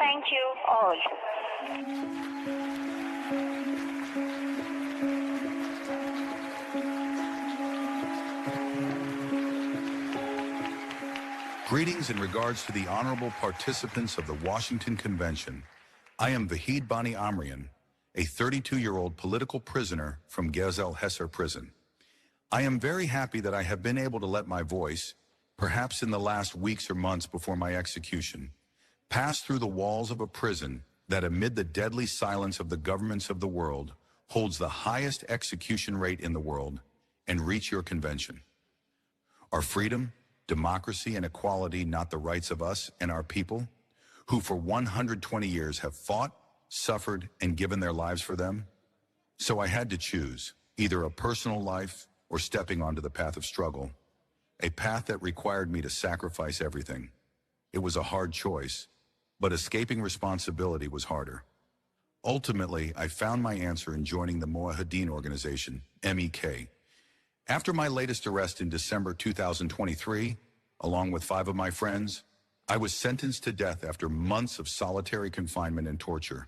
Thank you all. Greetings in regards to the honorable participants of the Washington Convention. I am Vahid Bani Amrian, a 32-year-old political prisoner from Gezel Hesser prison. I am very happy that I have been able to let my voice, perhaps in the last weeks or months before my execution, pass through the walls of a prison that amid the deadly silence of the governments of the world holds the highest execution rate in the world and reach your convention. Our freedom, democracy, and equality not the rights of us and our people, who for 120 years have fought, suffered, and given their lives for them? So I had to choose either a personal life or stepping onto the path of struggle, a path that required me to sacrifice everything. It was a hard choice, but escaping responsibility was harder. Ultimately, I found my answer in joining the Mujahideen organization, MEK. After my latest arrest in December 2023, along with 5 of my friends, I was sentenced to death after months of solitary confinement and torture,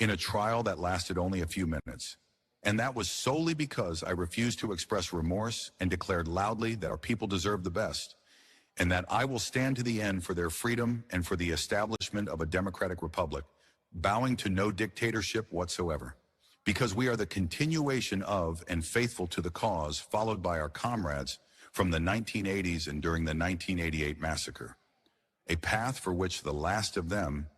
in a trial that lasted only a few minutes. And that was solely because I refused to express remorse and declared loudly that our people deserve the best, and that I will stand to the end for their freedom and for the establishment of a democratic republic, bowing to no dictatorship whatsoever. Because we are the continuation of and faithful to the cause followed by our comrades from the 1980s and during the 1988 massacre, a path for which the last of them,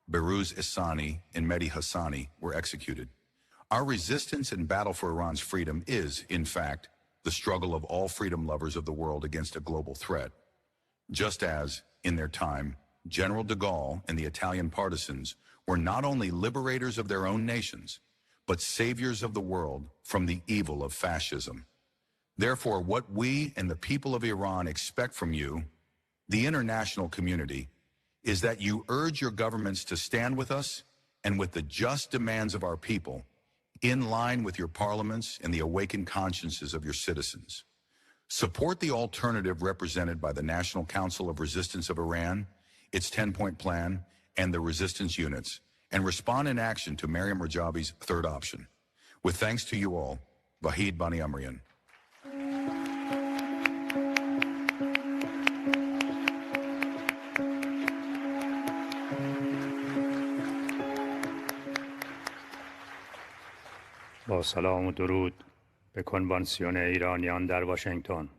Behrouz Ihsani and Mehdi Hassani, were executed. Our resistance and battle for Iran's freedom is, in fact, the struggle of all freedom lovers of the world against a global threat. Just as, in their time, General de Gaulle and the Italian partisans were not only liberators of their own nations, but saviors of the world from the evil of fascism. Therefore, what we and the people of Iran expect from you, the international community, is that you urge your governments to stand with us and with the just demands of our people, in line with your parliaments and the awakened consciences of your citizens. Support the alternative represented by the National Council of Resistance of Iran, its 10-point plan, and the resistance units, and respond in action to Maryam Rajabi's third option. With thanks to you all, Vahid Bani Amrian. با سلام و درود به کنوانسیون ایرانیان در واشنگتن.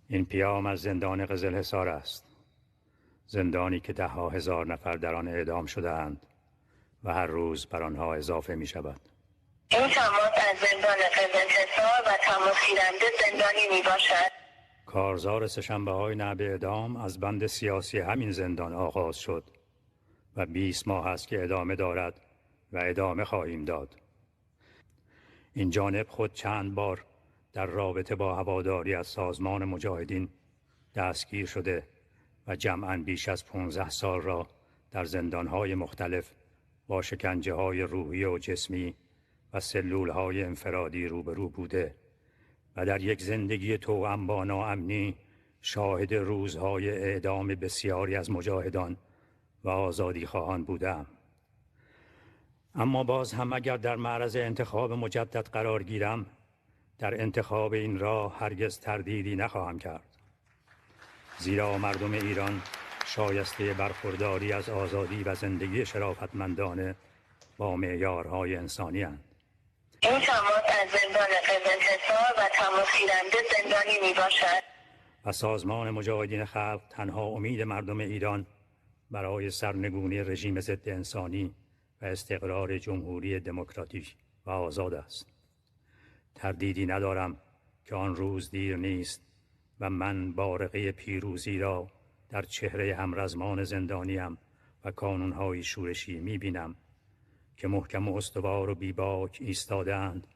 این پیام از زندان قزل حصار است. زندانی که 10,000 نفر در آن اعدام شده‌اند و هر روز بر آنها اضافه می شود. این تماس از زندان قزل حصار و تماس گیرنده زندانی می باشد. کارزار سه‌شنبه‌های نعب اعدام از بند سیاسی همین زندان آغاز شد و 20 ماه است که ادامه دارد و ادامه خواهیم داد. این جانب خود چند بار در رابطه با هواداری از سازمان مجاهدین دستگیر شده و جمعاً بیش از 15 سال را در زندان‌های مختلف با شکنجه‌های روحی و جسمی و سلول‌های انفرادی روبرو بوده و در یک زندگی توأم با ناامنی شاهد روزهای اعدام بسیاری از مجاهدان و آزادیخواهان بودم. اما باز هم اگر در معرض انتخاب مجدد قرار گیرم، در انتخاب این راه هرگز تردیدی نخواهم کرد. زیرا مردم ایران شایسته برخورداری از آزادی و زندگی شرافتمندانه با معیارهای انسانی اند. این تماس از زندان قزل حصار و تماس گیرنده زندانی می باشد. و سازمان مجاهدین خلق تنها امید مردم ایران برای سرنگونی رژیم ضد انسانی و استقرار جمهوری دموکراتیک و آزاد است. تردیدی ندارم که آن روز دیر نیست و من بارقه پیروزی را در چهره همرزمان زندانیم و کانونهای شورشی می‌بینم که محکم و استوار و بیباک ایستاده‌اند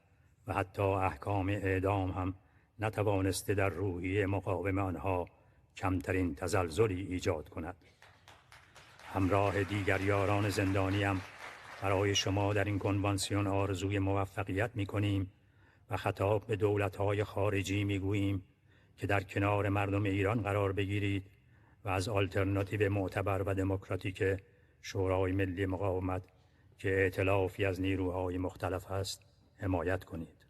و حتی احکام اعدام هم نتوانسته در روحیه مقاوم آنها کمترین تزلزلی ایجاد کند. همراه دیگر یاران زندانیم برای شما در این کنوانسیون آرزوی موفقیت می‌کنیم و خطاب به دولت‌های خارجی می‌گوییم که در کنار مردم ایران قرار بگیرید و از آلترناتیو معتبر و دموکراتیک شورای ملی مقاومت که ائتلافی از نیروهای مختلف است حمایت کنید.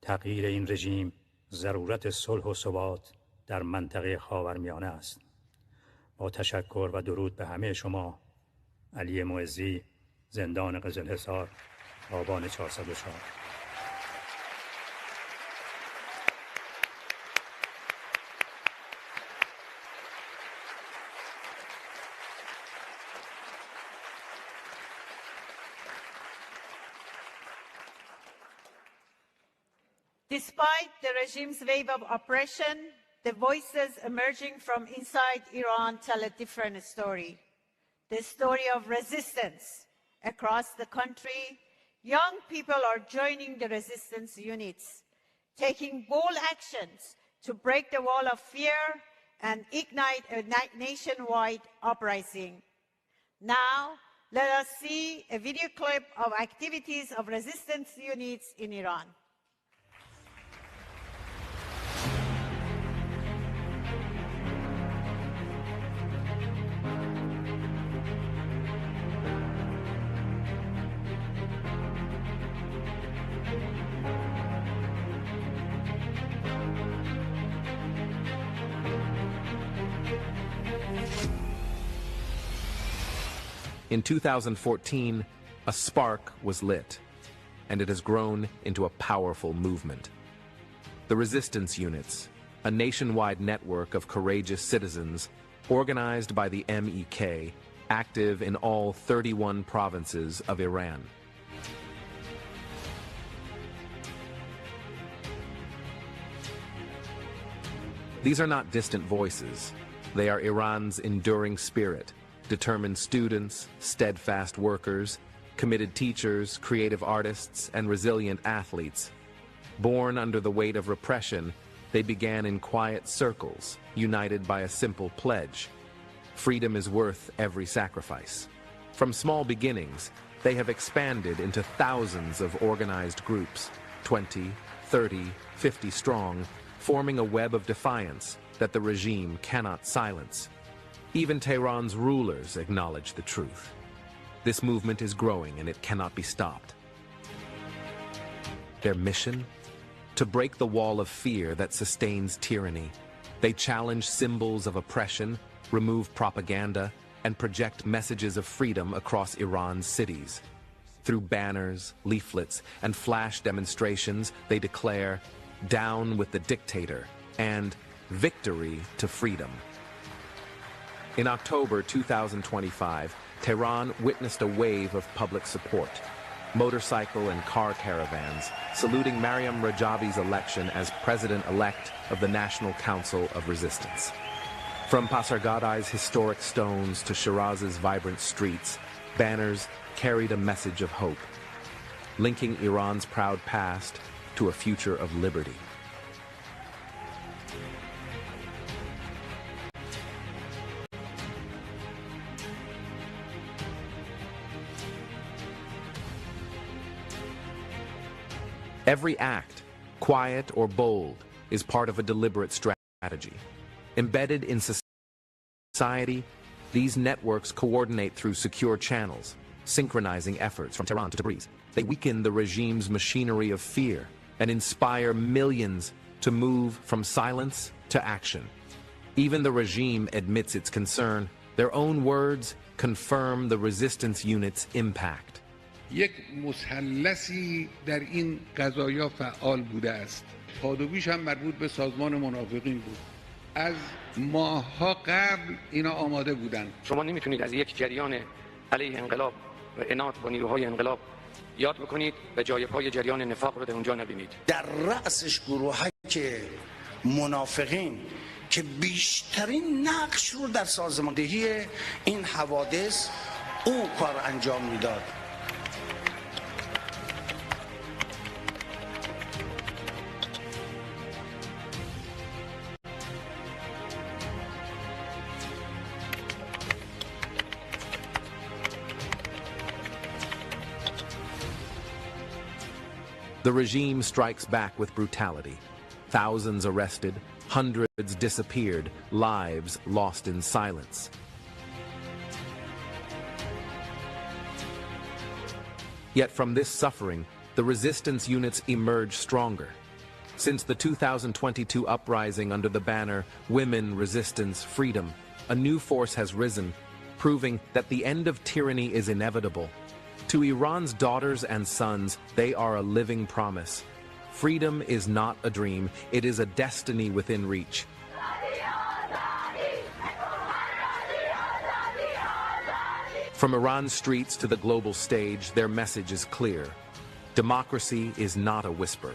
تغییر این رژیم ضرورت صلح و ثبات در منطقه خاورمیانه است. با تشکر و درود به همه شما. علی معزی، زندان قزل حصار، آبان 404. Despite the regime's wave of oppression, the voices emerging from inside Iran tell a different story. The story of resistance. Across the country, young people are joining the resistance units, taking bold actions to break the wall of fear and ignite a nationwide uprising. Now, let us see a video clip of activities of resistance units in Iran. In 2014, a spark was lit, and it has grown into a powerful movement. The resistance units, a nationwide network of courageous citizens, organized by the MEK, active in all 31 provinces of Iran. These are not distant voices. They are Iran's enduring spirit, determined students, steadfast workers, committed teachers, creative artists, and resilient athletes. Born under the weight of repression, they began in quiet circles, united by a simple pledge. Freedom is worth every sacrifice. From small beginnings, they have expanded into thousands of organized groups, 20, 30, 50 strong, forming a web of defiance that the regime cannot silence. Even Tehran's rulers acknowledge the truth. This movement is growing and it cannot be stopped. Their mission? To break the wall of fear that sustains tyranny. They challenge symbols of oppression, remove propaganda, and project messages of freedom across Iran's cities. Through banners, leaflets, and flash demonstrations, they declare, "Down with the dictator," and "Victory to freedom." In October 2025, Tehran witnessed a wave of public support. Motorcycle and car caravans saluting Maryam Rajavi's election as president-elect of the National Council of Resistance. From Pasargadai's historic stones to Shiraz's vibrant streets, banners carried a message of hope, linking Iran's proud past to a future of liberty. Every act, quiet or bold, is part of a deliberate strategy. Embedded in society, these networks coordinate through secure channels, synchronizing efforts from Tehran to Tabriz. They weaken the regime's machinery of fear and inspire millions to move from silence to action. Even the regime admits its concern. Their own words confirm the resistance unit's impact. یک مثلثی در این قضایا فعال بوده است. پادویش هم مربوط به سازمان منافقین بود. از ماه‌ها قبل اینا آماده بودن. شما نمیتونید از یک جریان علیه انقلاب و عناد با نیروهای انقلاب یاد بکنید و جای پای جریان نفاق رو در اونجا نبینید. در رأسش گروه‌هایی که منافقین که بیشترین نقش رو در سازماندهی این حوادث او کار انجام میداد. The regime strikes back with brutality. Thousands arrested, hundreds disappeared, lives lost in silence. Yet from this suffering, the resistance units emerge stronger. Since the 2022 uprising under the banner Women, Resistance, Freedom, a new force has risen, proving that the end of tyranny is inevitable. To Iran's daughters and sons, they are a living promise. Freedom is not a dream, it is a destiny within reach. From Iran's streets to the global stage, their message is clear. Democracy is not a whisper,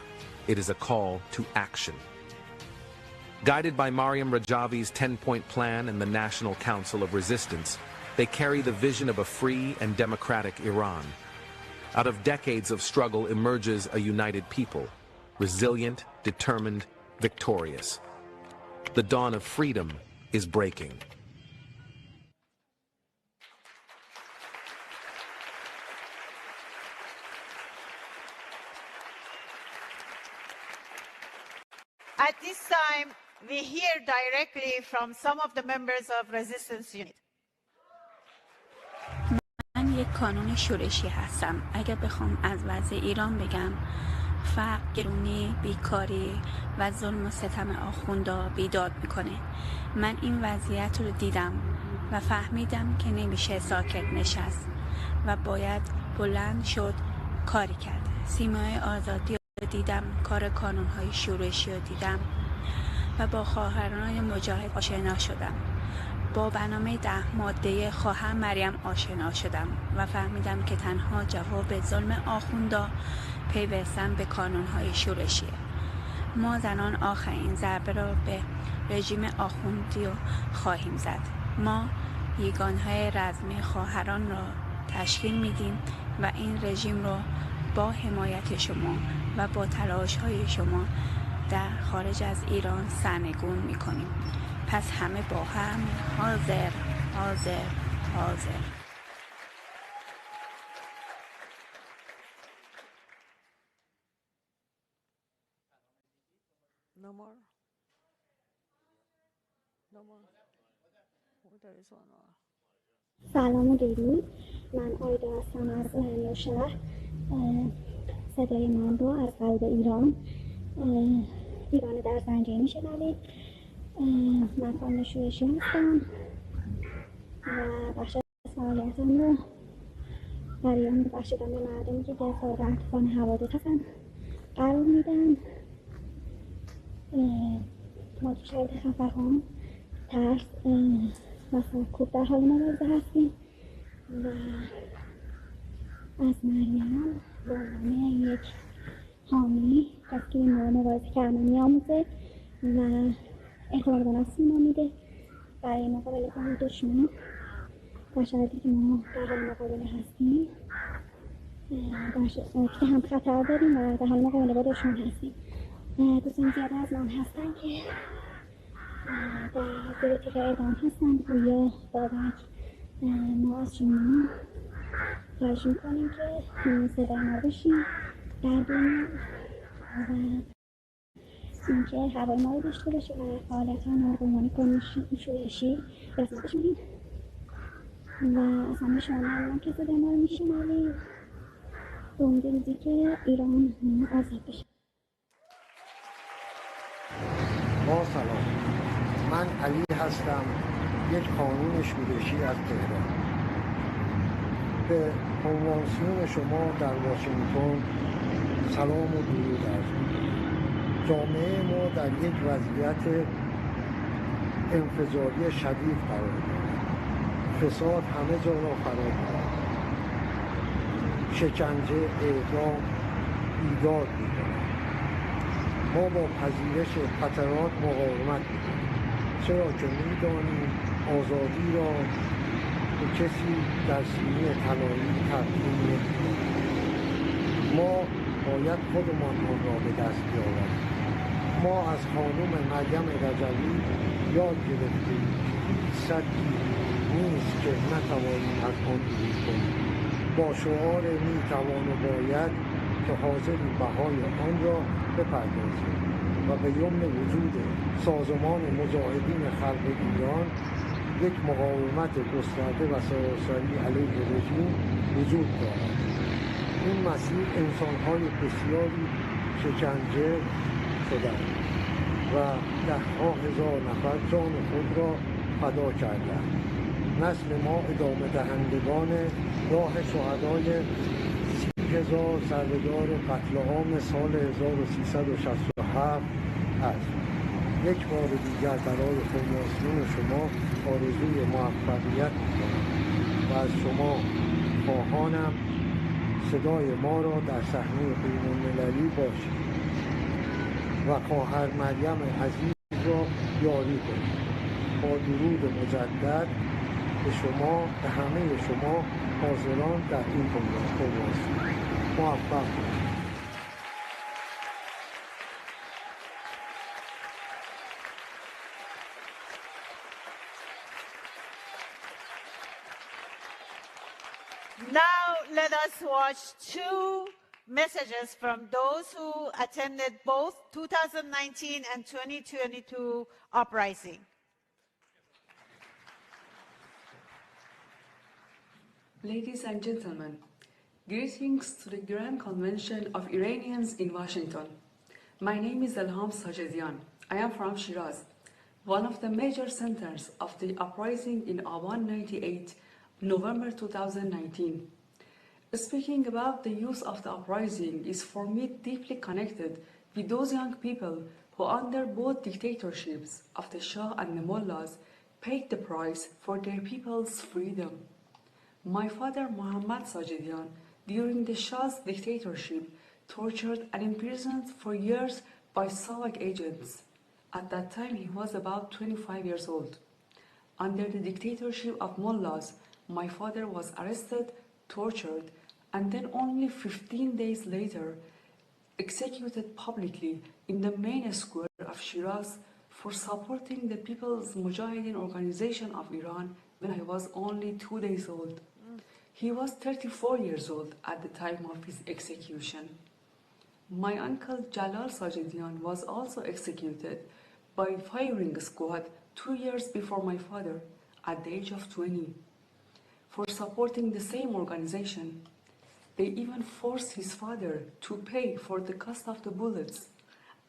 it is a call to action. Guided by Maryam Rajavi's 10-point plan and the National Council of Resistance, they carry the vision of a free and democratic Iran. Out of decades of struggle emerges a united people, resilient, determined, victorious. The dawn of freedom is breaking. At this time, we hear directly from some of the members of Resistance Unit. من یک کانون شورشی هستم. اگر بخوام از وضع ایران بگم، فقر، گرونی، بیکاری و ظلم و ستم آخوندا بیداد میکنه. من این وضعیت رو دیدم و فهمیدم که نمیشه ساکت نشست و باید بلند شد کاری کرد. سیمای آزادی رو دیدم، کار کانونهای شورشی رو دیدم و با خواهران مجاهد آشنا شدم. با برنامه 10 ماده خواهر مریم آشنا شدم و فهمیدم که تنها جواب ظلم آخوندا پیوستن به کانونهای شورشیه. ما زنان آخرین ضربه را به رژیم آخوندی خواهیم زد. ما یگانهای رزمی خواهران را تشکیل میدیم و این رژیم را با حمایت شما و با تلاش‌های شما در خارج از ایران سرنگون می‌کنیم. پس همه با هم حاضر حاضر حاضر. No more. No more. There is one more. سلام و درود. من آیدا هستم از نوشهر. صدای من رو از قلب ایران در زنجیر میشنوید. من کانون شورشی هستم و بخش فعالیتم رو برای بخشیدن به مردمی که دفاعن حوادث هستن قرار میدم. ما تو شرایط خفقان، ترس و سرکوب در حال مبارزه هستیم و از مریم به عنوان یک حامی کسی که این مبارزه کردن می‌آموزه و اعتماد به نفس ما میده برای مقابله با دشمن در شرایطی که ما در حال مقابله هستیم، که هم خطر داریم و در حال مقابله با دشمن هستیم. دوستان زیاده از من هستن که در زیر تیغ اعدام هستن. گویا بابک ما از شما خواهش میکنیم که صدای ما بشیم در دنیا و اینکه هوای ما رو داشته باشیم و فعالیت ما به عنوان شورشی رسمتش میدیم و از همه شما ممنونم که صدای ما رو میشنوید به امید روزی که ایران آزاد بشه. با سلام، من علی هستم، یک قانون شورشی از تهران. به کنوانسیون شما در واشنگتن سلام و درود عرض می‌کنم. جامعه ما در یک وضعیت انفجاری شدید قرار دارد. فساد همه جا را فرا گرفت. شکنجه، اعدام، ایجاد می‌کند. ما با پذیرش خطرات مقاومت می‌کنیم، چرا که می‌دانیم آزادی را به کسی در سینه طلایی تبدیل نمی‌کنیم. ما باید خودمان آن را به دست بیاوریم. ما از خانم مریم رجوی یاد گرفتیم که هیچ سدی نیست که نتوانیم از آن عبور کنیم. با شعار میتوان و باید که حاضریم بهای آن را بپردازیم و به یمن وجود سازمان مجاهدین خلق ایران یک مقاومت گسترده و سراسری علیه رژیم وجود دارد. این مسیر انسان‌های بسیاری شکنجه شدند و ده‌ها هزار نفر جان خود را فدا کردند. نسل ما ادامه دهندگان راه شهدای 30,000 سربدار قتل عام سال 1367 است. یک بار دیگر برای کنوانسیون شما آرزوی موفقیت می‌کنم و از شما خواهانم صدای ما را در صحنه بین‌المللی باشید و خواهر مریم عزیز را یاری کنید. با درود مجدد به شما، به همه شما حاضران در این کنوانسیون موفق باشید. Now let us watch two messages from those who attended both 2019 and 2022 uprising. Ladies and gentlemen, greetings to the Grand Convention of Iranians in Washington. My name is Elham Sajedian. I am from Shiraz, one of the major centers of the uprising in Awan 98, November 2019. Speaking about the youth of the uprising is for me deeply connected with those young people who under both dictatorships of the Shah and the Mullahs paid the price for their people's freedom. My father Muhammad Sajedian, during the Shah's dictatorship, tortured and imprisoned for years by Savak agents. At that time he was about 25 years old. Under the dictatorship of Mullahs, my father was arrested, tortured, and then only 15 days later executed publicly in the main square of Shiraz for supporting the People's Mujahideen Organization of Iran when I was only 2 days old. He was 34 years old at the time of his execution. My uncle Jalal Sajedian was also executed by firing squad 2 years before my father at the age of 20 for supporting the same organization. They even forced his father to pay for the cost of the bullets,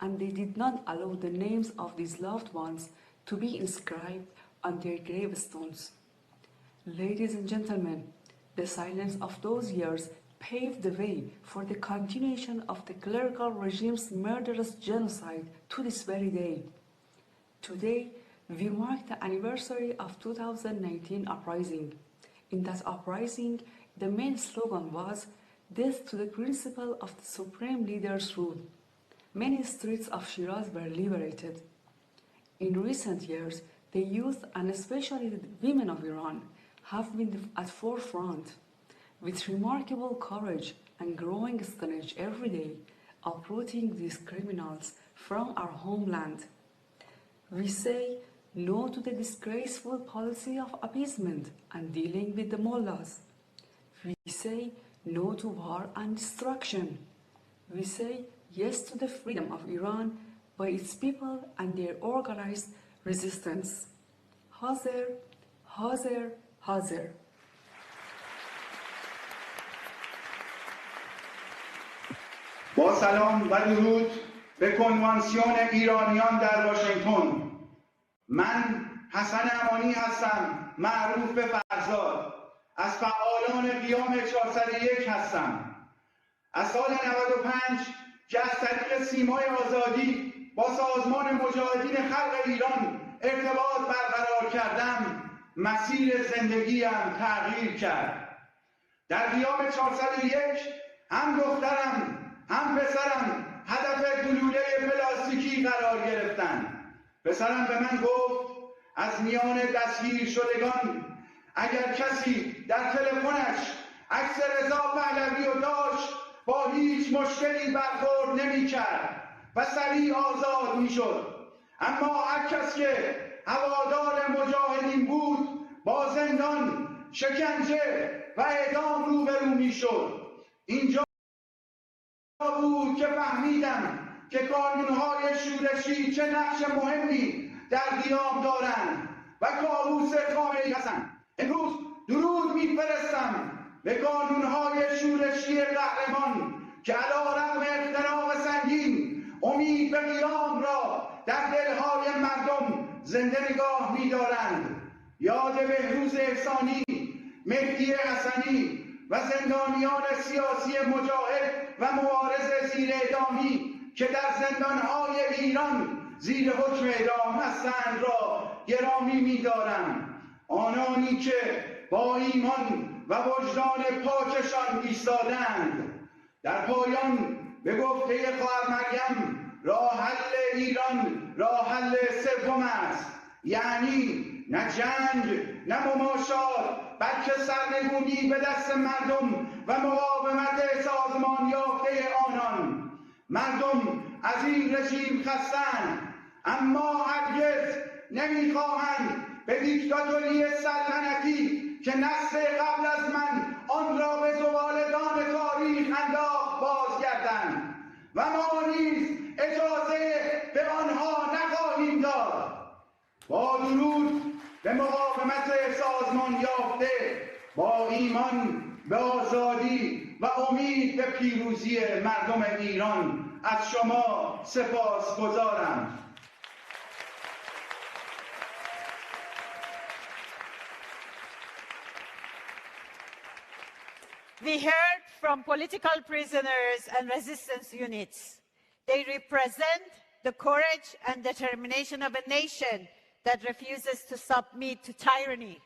and they did not allow the names of these loved ones to be inscribed on their gravestones. Ladies and gentlemen, the silence of those years paved the way for the continuation of the clerical regime's murderous genocide to this very day. Today, we mark the anniversary of 2019 uprising. In that uprising, the main slogan was "Death to the principle of the supreme leader's rule." Many streets of Shiraz were liberated. In recent years, the youth and especially the women of Iran have been at forefront with remarkable courage and growing courage every day, uprooting these criminals from our homeland. We say no to the disgraceful policy of appeasement and dealing with the mullahs. We say no to war and destruction. We say yes to the freedom of Iran by its people and their organized resistance. Hazir, Hazir, Hazir. با سلام و درود به کنوانسیون ایرانیان در واشنگتن. من حسن امانی هستم، معروف به فرزاد. از فعالان قیام 401 هستم. از سال 95 که از طریق سیمای آزادی با سازمان مجاهدین خلق ایران ارتباط برقرار کردم، مسیر زندگیم تغییر کرد. در قیام 401 هم دخترم هم پسرم هدف گلوله پلاستیکی قرار گرفتند. پسرم به من گفت از میان دستگیر شدگان اگر کسی در تلفنش عکس رضا پهلوی رو داشت با هیچ مشکلی برخورد نمی‌کرد و سریع آزاد می‌شد. اما هر کس که هوادار مجاهدین بود با زندان، شکنجه و اعدام روبرو می‌شد. اینجا بود که فهمیدم که کانون‌های شورشی چه نقش مهمی در قیام دارند و کابوس خامنه‌ای هستند. امروز درود می‌فرستم به کانون‌های شورشی قهرمان که علی‌رغم اختناق سنگین امید به قیام را در دل‌های مردم زنده نگاه می‌دارند. یاد بهروز احسانی، مهدی حسنی و زندانیان سیاسی مجاهد و مبارز زیر اعدامی که در زندان‌های ایران زیر حکم اعدام هستند را گرامی می‌دارم. آنانی که با ایمان و وجدان پاکشان ایستادند. در پایان به گفته خواهر مریم راه حل ایران راه حل سوم است، یعنی نه جنگ نه مماشات، بلکه سرنگونی به دست مردم و مقاومت سازمان یافته آنان. مردم از این رژیم خستند، اما هرگز نمیخواهند به دیکتاتوری سلطنتی که نسل قبل از من آن را به زباله‌دان تاریخ انداخت بازگردند و ما نیز اجازه به آنها نخواهیم داد. با درود به مقاومت سازمان یافته، با ایمان به آزادی و امید به پیروزی مردم ایران از شما سپاسگزارم. We heard from political prisoners and resistance units. They represent the courage and determination of a nation that refuses to submit to tyranny.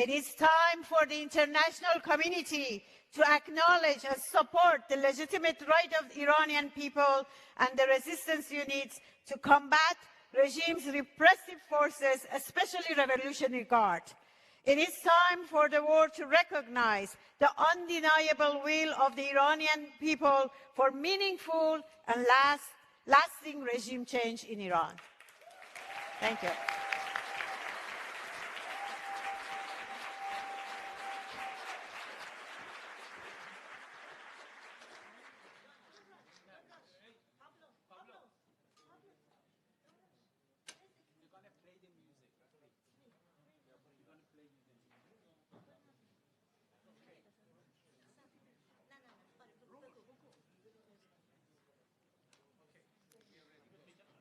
It is time for the international community to acknowledge and support the legitimate right of the Iranian people and the resistance units to combat regime's repressive forces, especially Revolutionary Guard. It is time for the world to recognize the undeniable will of the Iranian people for meaningful and lasting regime change in Iran. Thank you.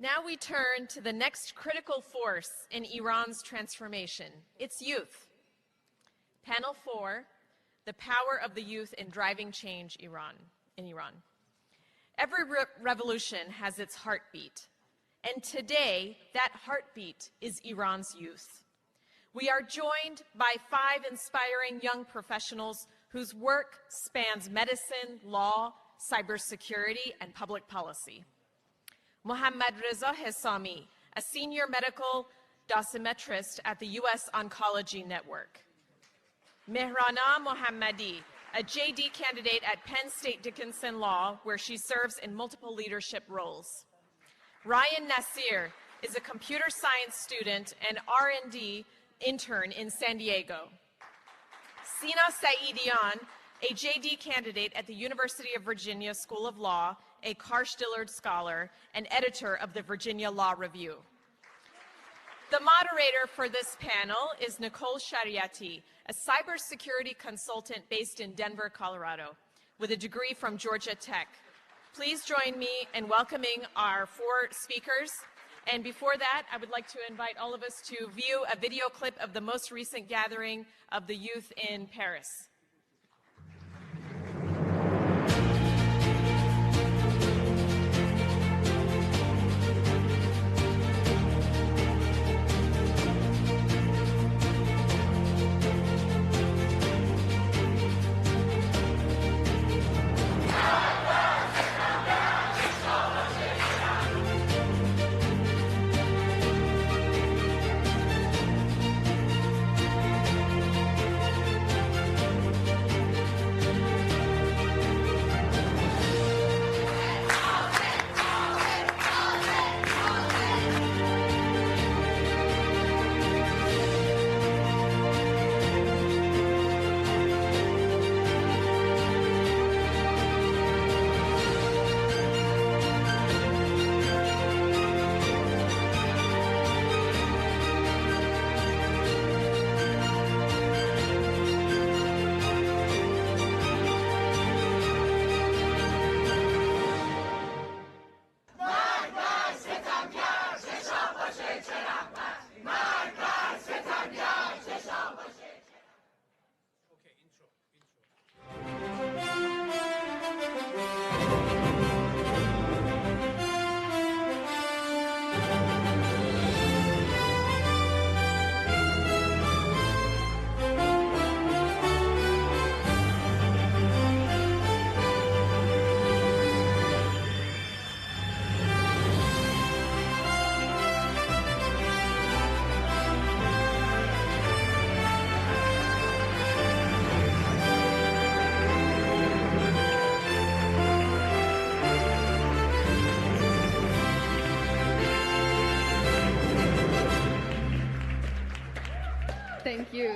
Now we turn to the next critical force in Iran's transformation, its youth. Panel 4, the power of the youth in driving change in Iran. Every revolution has its heartbeat. And today, that heartbeat is Iran's youth. We are joined by 5 inspiring young professionals whose work spans medicine, law, cybersecurity, and public policy. Mohammad Reza Hesami, a senior medical dosimetrist at the U.S. Oncology Network. Mehrana Mohammadi, a JD candidate at Penn State Dickinson Law, where she serves in multiple leadership roles. Ryan Nasir is a computer science student and R&D intern in San Diego. Sina Saidian, a JD candidate at the University of Virginia School of Law, a Karsh-Dillard scholar, and editor of the Virginia Law Review. The moderator for this panel is Nicole Shariati, a cybersecurity consultant based in Denver, Colorado, with a degree from Georgia Tech. Please join me in welcoming our 4 speakers. And before that, I would like to invite all of us to view a video clip of the most recent gathering of the youth in Paris.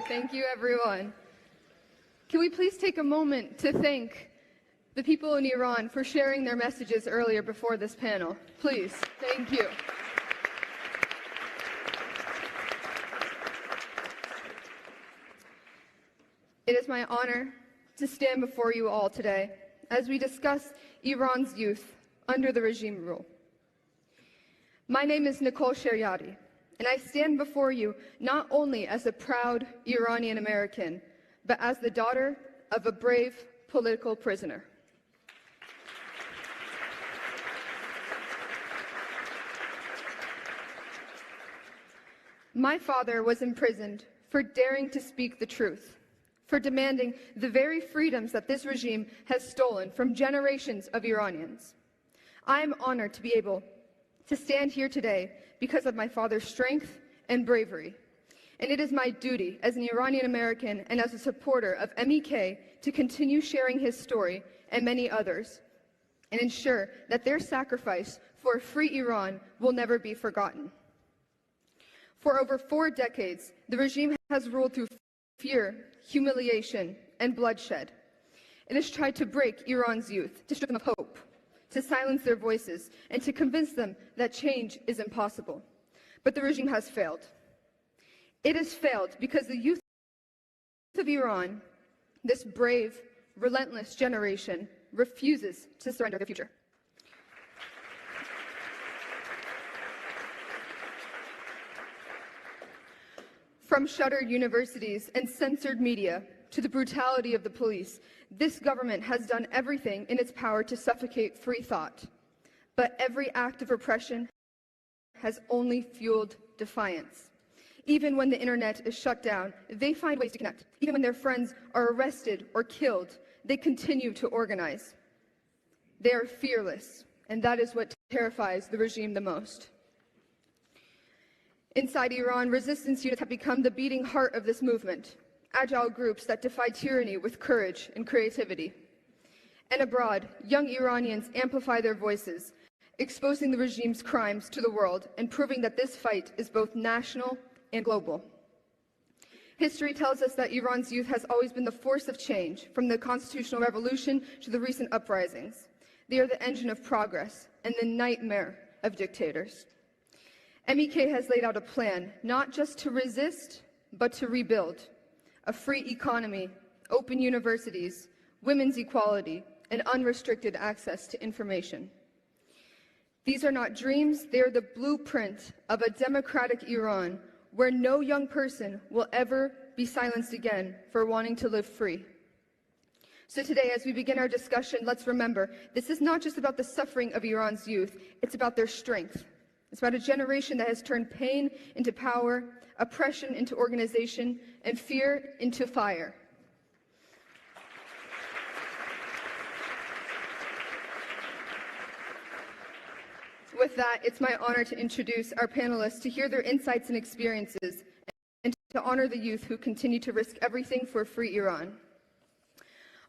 Thank you everyone. Can we please take a moment to thank the people in Iran for sharing their messages earlier before this panel? Please, thank you. It is my honor to stand before you all today as we discuss Iran's youth under the regime rule. My name is Nicole Shariati, and I stand before you not only as a proud Iranian American, but as the daughter of a brave political prisoner. My father was imprisoned for daring to speak the truth, for demanding the very freedoms that this regime has stolen from generations of Iranians. I am honored to be able to stand here today because of my father's strength and bravery. And it is my duty as an Iranian American and as a supporter of MEK to continue sharing his story and many others, and ensure that their sacrifice for a free Iran will never be forgotten. For over 4 decades, the regime has ruled through fear, humiliation, and bloodshed. It has tried to break Iran's youth, to strip them of hope, to silence their voices, and to convince them that change is impossible. But the regime has failed. It has failed because the youth of Iran, this brave, relentless generation, refuses to surrender their future. From shuttered universities and censored media to the brutality of the police, this government has done everything in its power to suffocate free thought. But every act of repression has only fueled defiance. Even when the internet is shut down, they find ways to connect. Even when their friends are arrested or killed, they continue to organize. They are fearless, and that is what terrifies the regime the most. Inside Iran, resistance units have become the beating heart of this movement, agile groups that defy tyranny with courage and creativity. And abroad, young Iranians amplify their voices, exposing the regime's crimes to the world and proving that this fight is both national and global. History tells us that Iran's youth has always been the force of change, from the constitutional revolution to the recent uprisings. They are the engine of progress and the nightmare of dictators. MEK has laid out a plan not just to resist, but to rebuild. A free economy, open universities, women's equality, and unrestricted access to information. These are not dreams, they are the blueprint of a democratic Iran where no young person will ever be silenced again for wanting to live free. So today, as we begin our discussion, let's remember, this is not just about the suffering of Iran's youth, it's about their strength. It's about a generation that has turned pain into power, oppression into organization, and fear into fire. With that, it's my honor to introduce our panelists to hear their insights and experiences and to honor the youth who continue to risk everything for a free Iran.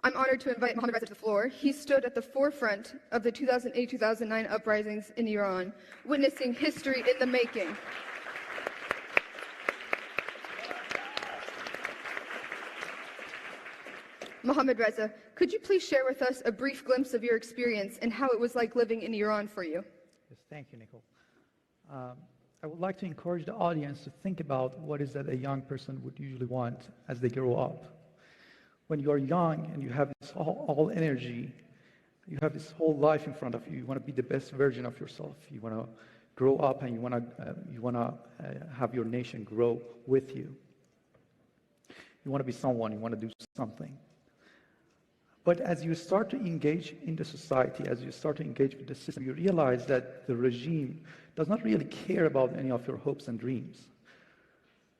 I'm honored to invite Mohammad Reza to the floor. He stood at the forefront of the 2008-2009 uprisings in Iran, witnessing history in the making. Mohammad Reza, could you please share with us a brief glimpse of your experience and how it was like living in Iran for you? Yes, thank you, Nicole. I would like to encourage the audience to think about what is that a young person would usually want as they grow up. When you are young and you have this all energy, you have this whole life in front of you. You want to be the best version of yourself. You want to grow up and you want to have your nation grow with you. You want to be someone. You want to do something. But as you start to engage in the society, as you start to engage with the system, you realize that the regime does not really care about any of your hopes and dreams.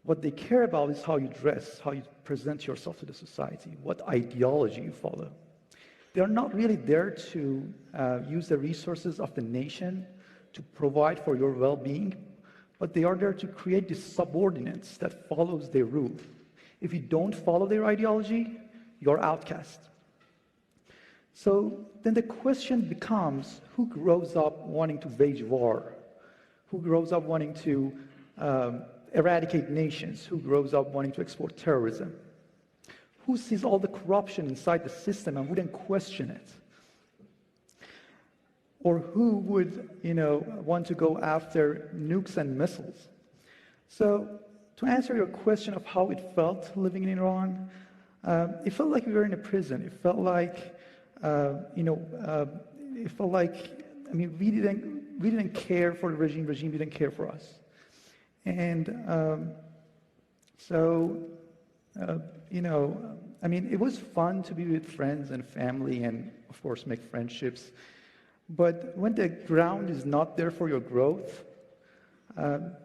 What they care about is how you dress, how you present yourself to the society, what ideology you follow. They are not really there to use the resources of the nation to provide for your well-being, but they are there to create these subordinates that follows their rule. If you don't follow their ideology, you're outcast. So then the question becomes, who grows up wanting to wage war? Who grows up wanting to eradicate nations? Who grows up wanting to export terrorism? Who sees all the corruption inside the system and wouldn't question it? Or who would, want to go after nukes and missiles? So to answer your question of how it felt living in Iran, it felt like we were in a prison. It felt like, we didn't care for the regime. Regime didn't care for us. And it was fun to be with friends and family and, of course, make friendships. But when the ground is not there for your growth,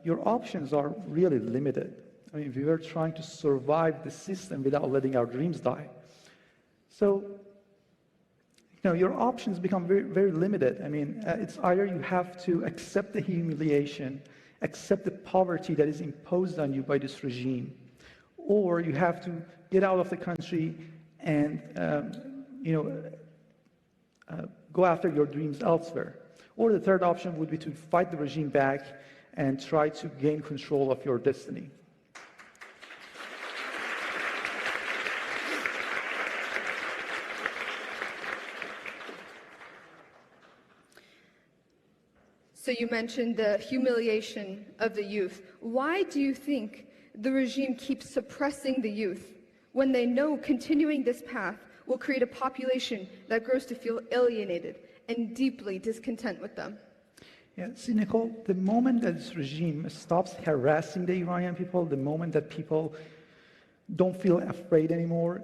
your options are really limited. We were trying to survive the system without letting our dreams die. So, your options become very, very limited. It's either you have to accept the humiliation, accept the poverty that is imposed on you by this regime, or you have to get out of the country and go after your dreams elsewhere. Or the third option would be to fight the regime back and try to gain control of your destiny. So you mentioned the humiliation of the youth. Why do you think the regime keeps suppressing the youth when they know continuing this path will create a population that grows to feel alienated and deeply discontent with them? Yeah, see, Nicole, the moment that this regime stops harassing the Iranian people, the moment that people don't feel afraid anymore,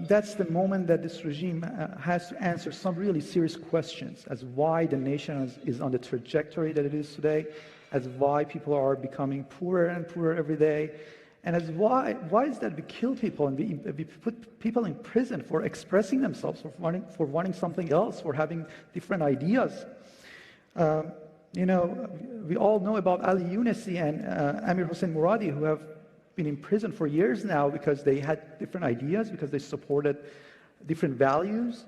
that's the moment that this regime has to answer some really serious questions as why the nation is on the trajectory that it is today, as why people are becoming poorer and poorer every day, and as why is that we kill people and we put people in prison for expressing themselves, for wanting something else, for having different ideas. You know, we all know about Ali Younisi and Amir Hossein Mouradi, who have been in prison for years now because they had different ideas, because they supported different values.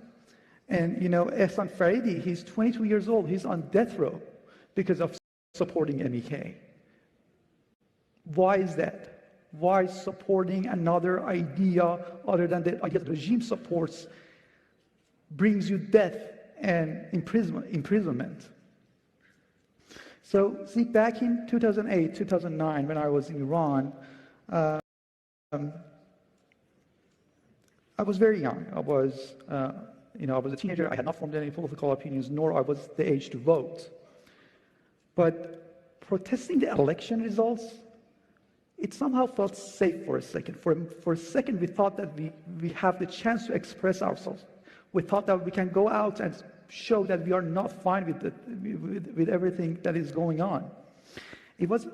And you know, Ehsan Faridi, he's 22 years old, he's on death row because of supporting MEK. Why is that? Why supporting another idea other than the idea the regime supports brings you death and imprisonment? So, see, back in 2008, 2009, when I was in Iran, I was very young. I was a teenager. I had not formed any political opinions, nor I was the age to vote. But protesting the election results, it somehow felt safe for a second. For a second, we thought that we have the chance to express ourselves. We thought that we can go out and show that we are not fine with everything that is going on. It was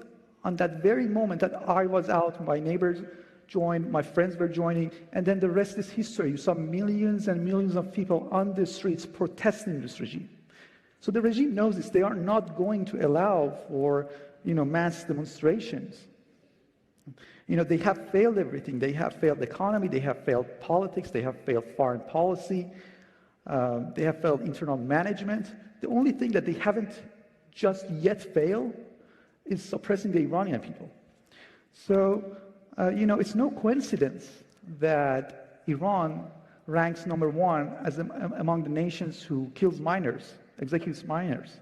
on that very moment that I was out, my neighbors joined, my friends were joining, and then the rest is history. You saw millions and millions of people on the streets protesting this regime. So the regime knows this. They are not going to allow for, mass demonstrations. They have failed everything. They have failed the economy, they have failed politics, they have failed foreign policy, they have failed internal management. The only thing that they haven't just yet failed is suppressing the Iranian people. So, it's no coincidence that Iran ranks number one among the nations who kills minors, executes minors.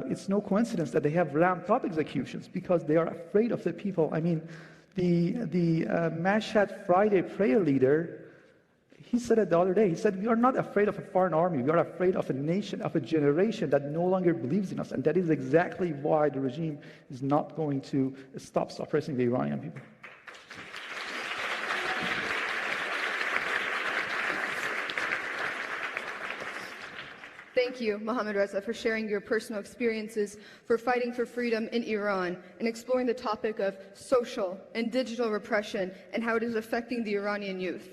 It's no coincidence that they have ramped up executions because they are afraid of the people. I mean, the Mashhad Friday prayer leader, he said it the other day. He said, we are not afraid of a foreign army. We are afraid of a nation, of a generation that no longer believes in us. And that is exactly why the regime is not going to stop suppressing the Iranian people. Thank you, Mohammad Reza, for sharing your personal experiences for fighting for freedom in Iran and exploring the topic of social and digital repression and how it is affecting the Iranian youth.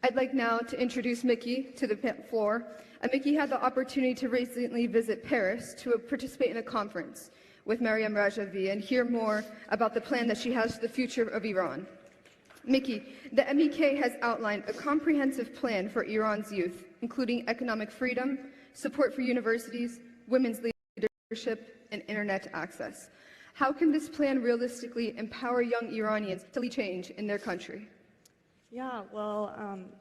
I'd like now to introduce Mickey to the floor. Mickey had the opportunity to recently visit Paris to participate in a conference with Maryam Rajavi and hear more about the plan that she has for the future of Iran. Mickey, the MEK has outlined a comprehensive plan for Iran's youth, including economic freedom, support for universities, women's leadership, and internet access. How can this plan realistically empower young Iranians to lead change in their country? Yeah, well,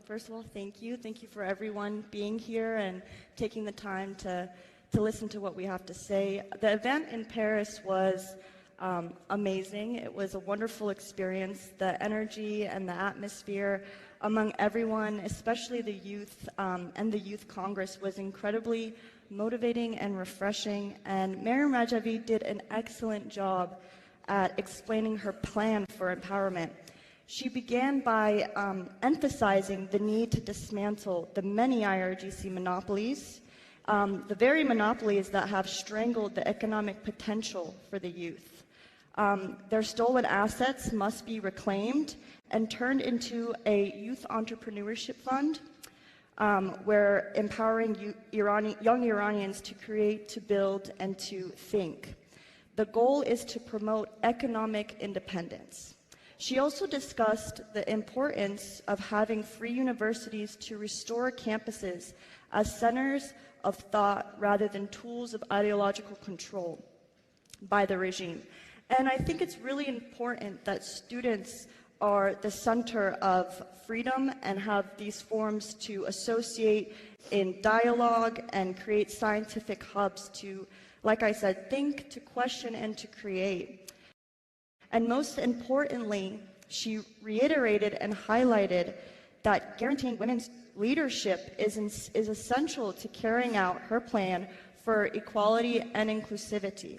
first of all, thank you. Thank you for everyone being here and taking the time to listen to what we have to say. The event in Paris was amazing. It was a wonderful experience. The energy and the atmosphere among everyone, especially the youth and the Youth Congress, was incredibly motivating and refreshing. And Maryam Rajavi did an excellent job at explaining her plan for empowerment. She began by emphasizing the need to dismantle the many IRGC monopolies, the very monopolies that have strangled the economic potential for the youth. Their stolen assets must be reclaimed and turned into a youth entrepreneurship fund where empowering young Iranians to create, to build, and to think. The goal is to promote economic independence. She also discussed the importance of having free universities to restore campuses as centers of thought rather than tools of ideological control by the regime. And I think it's really important that students are the center of freedom and have these forums to associate in dialogue and create scientific hubs to, like I said, think, to question, and to create. And most importantly, she reiterated and highlighted that guaranteeing women's leadership is essential to carrying out her plan for equality and inclusivity.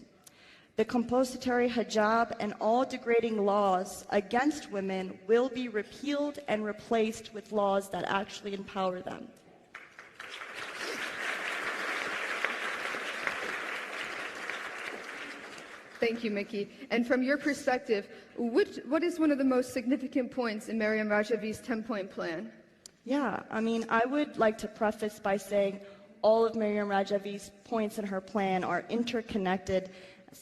The compulsory hijab and all degrading laws against women will be repealed and replaced with laws that actually empower them. Thank you, Mickey. And from your perspective, what is one of the most significant points in Maryam Rajavi's 10-point plan? Yeah, I mean, I would like to preface by saying all of Maryam Rajavi's points in her plan are interconnected,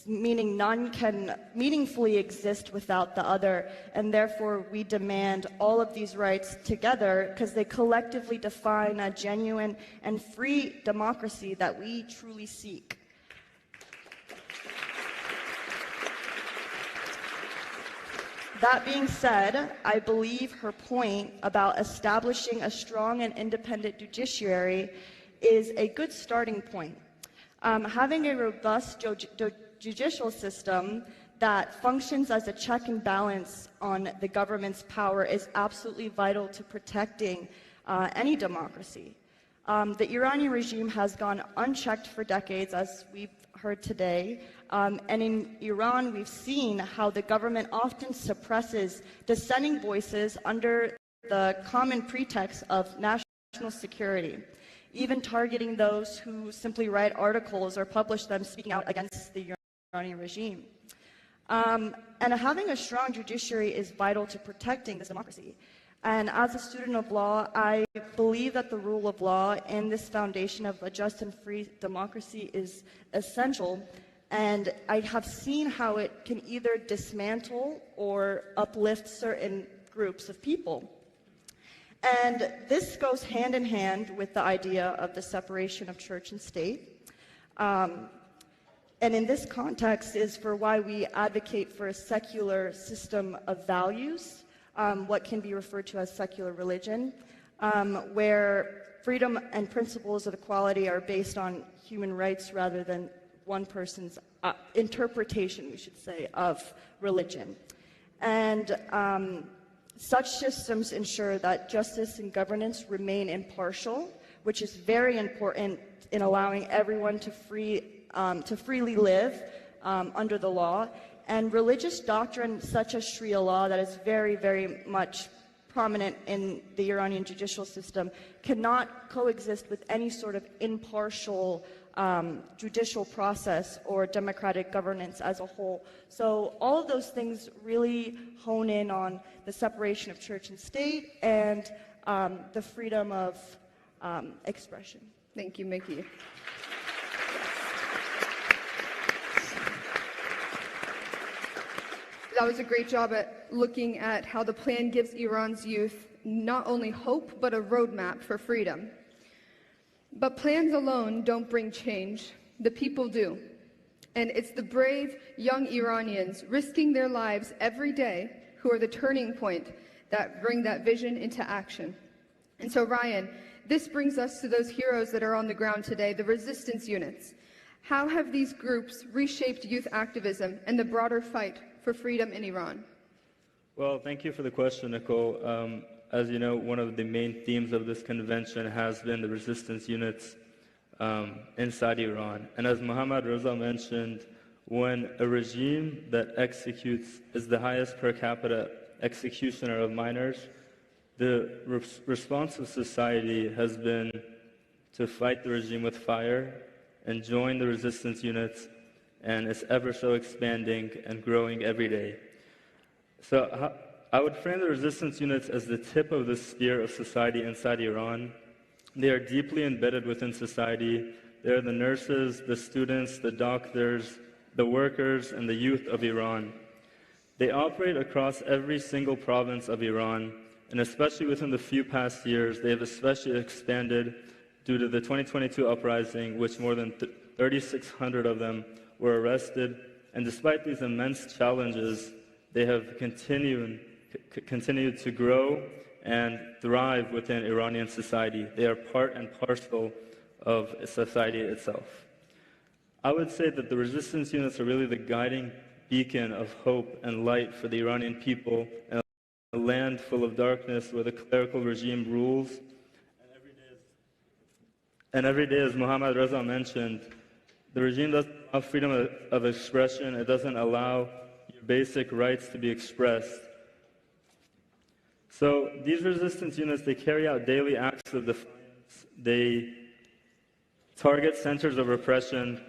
meaning none can meaningfully exist without the other, and therefore we demand all of these rights together because they collectively define a genuine and free democracy that we truly seek. That being said, I believe her point about establishing a strong and independent judiciary is a good starting point. Having a robust judicial system that functions as a check and balance on the government's power is absolutely vital to protecting any democracy. The Iranian regime has gone unchecked for decades, as we've heard today, and in Iran we've seen how the government often suppresses dissenting voices under the common pretext of national security, even targeting those who simply write articles or publish them speaking out against the Iranian regime. And having a strong judiciary is vital to protecting this democracy. And as a student of law, I believe that the rule of law and this foundation of a just and free democracy is essential. And I have seen how it can either dismantle or uplift certain groups of people. And this goes hand in hand with the idea of the separation of church and state. And in this context is for why we advocate for a secular system of values, what can be referred to as secular religion, where freedom and principles of equality are based on human rights rather than one person's interpretation, we should say, of religion. And such systems ensure that justice and governance remain impartial, which is very important in allowing everyone to freely live under the law. And religious doctrine such as Sharia law that is very, very much prominent in the Iranian judicial system cannot coexist with any sort of impartial judicial process or democratic governance as a whole. So all of those things really hone in on the separation of church and state and the freedom of expression. Thank you, Mickey. That was a great job at looking at how the plan gives Iran's youth not only hope, but a roadmap for freedom. But plans alone don't bring change. The people do. And it's the brave young Iranians risking their lives every day who are the turning point that bring that vision into action. And so, Ryan, this brings us to those heroes that are on the ground today, the resistance units. How have these groups reshaped youth activism and the broader fight for freedom in Iran? Well, thank you for the question, Nicole. As you know, one of the main themes of this convention has been the resistance units inside Iran. And as Mohammad Reza mentioned, when a regime that executes is the highest per capita executioner of minors, the response of society has been to fight the regime with fire and join the resistance units, and it's ever so expanding and growing every day. So I would frame the resistance units as the tip of the spear of society inside Iran. They are deeply embedded within society. They are the nurses, the students, the doctors, the workers, and the youth of Iran. They operate across every single province of Iran, and especially within the few past years, they have especially expanded due to the 2022 uprising, which more than 3,600 of them were arrested. And despite these immense challenges, they have continued to grow and thrive within Iranian society. They are part and parcel of society itself. I would say that the resistance units are really the guiding beacon of hope and light for the Iranian people in a land full of darkness where the clerical regime rules. And every day, as Mohammad Reza mentioned, the regime doesn't allow freedom of expression. It doesn't allow your basic rights to be expressed. So these resistance units, they carry out daily acts of defiance. They target centers of repression.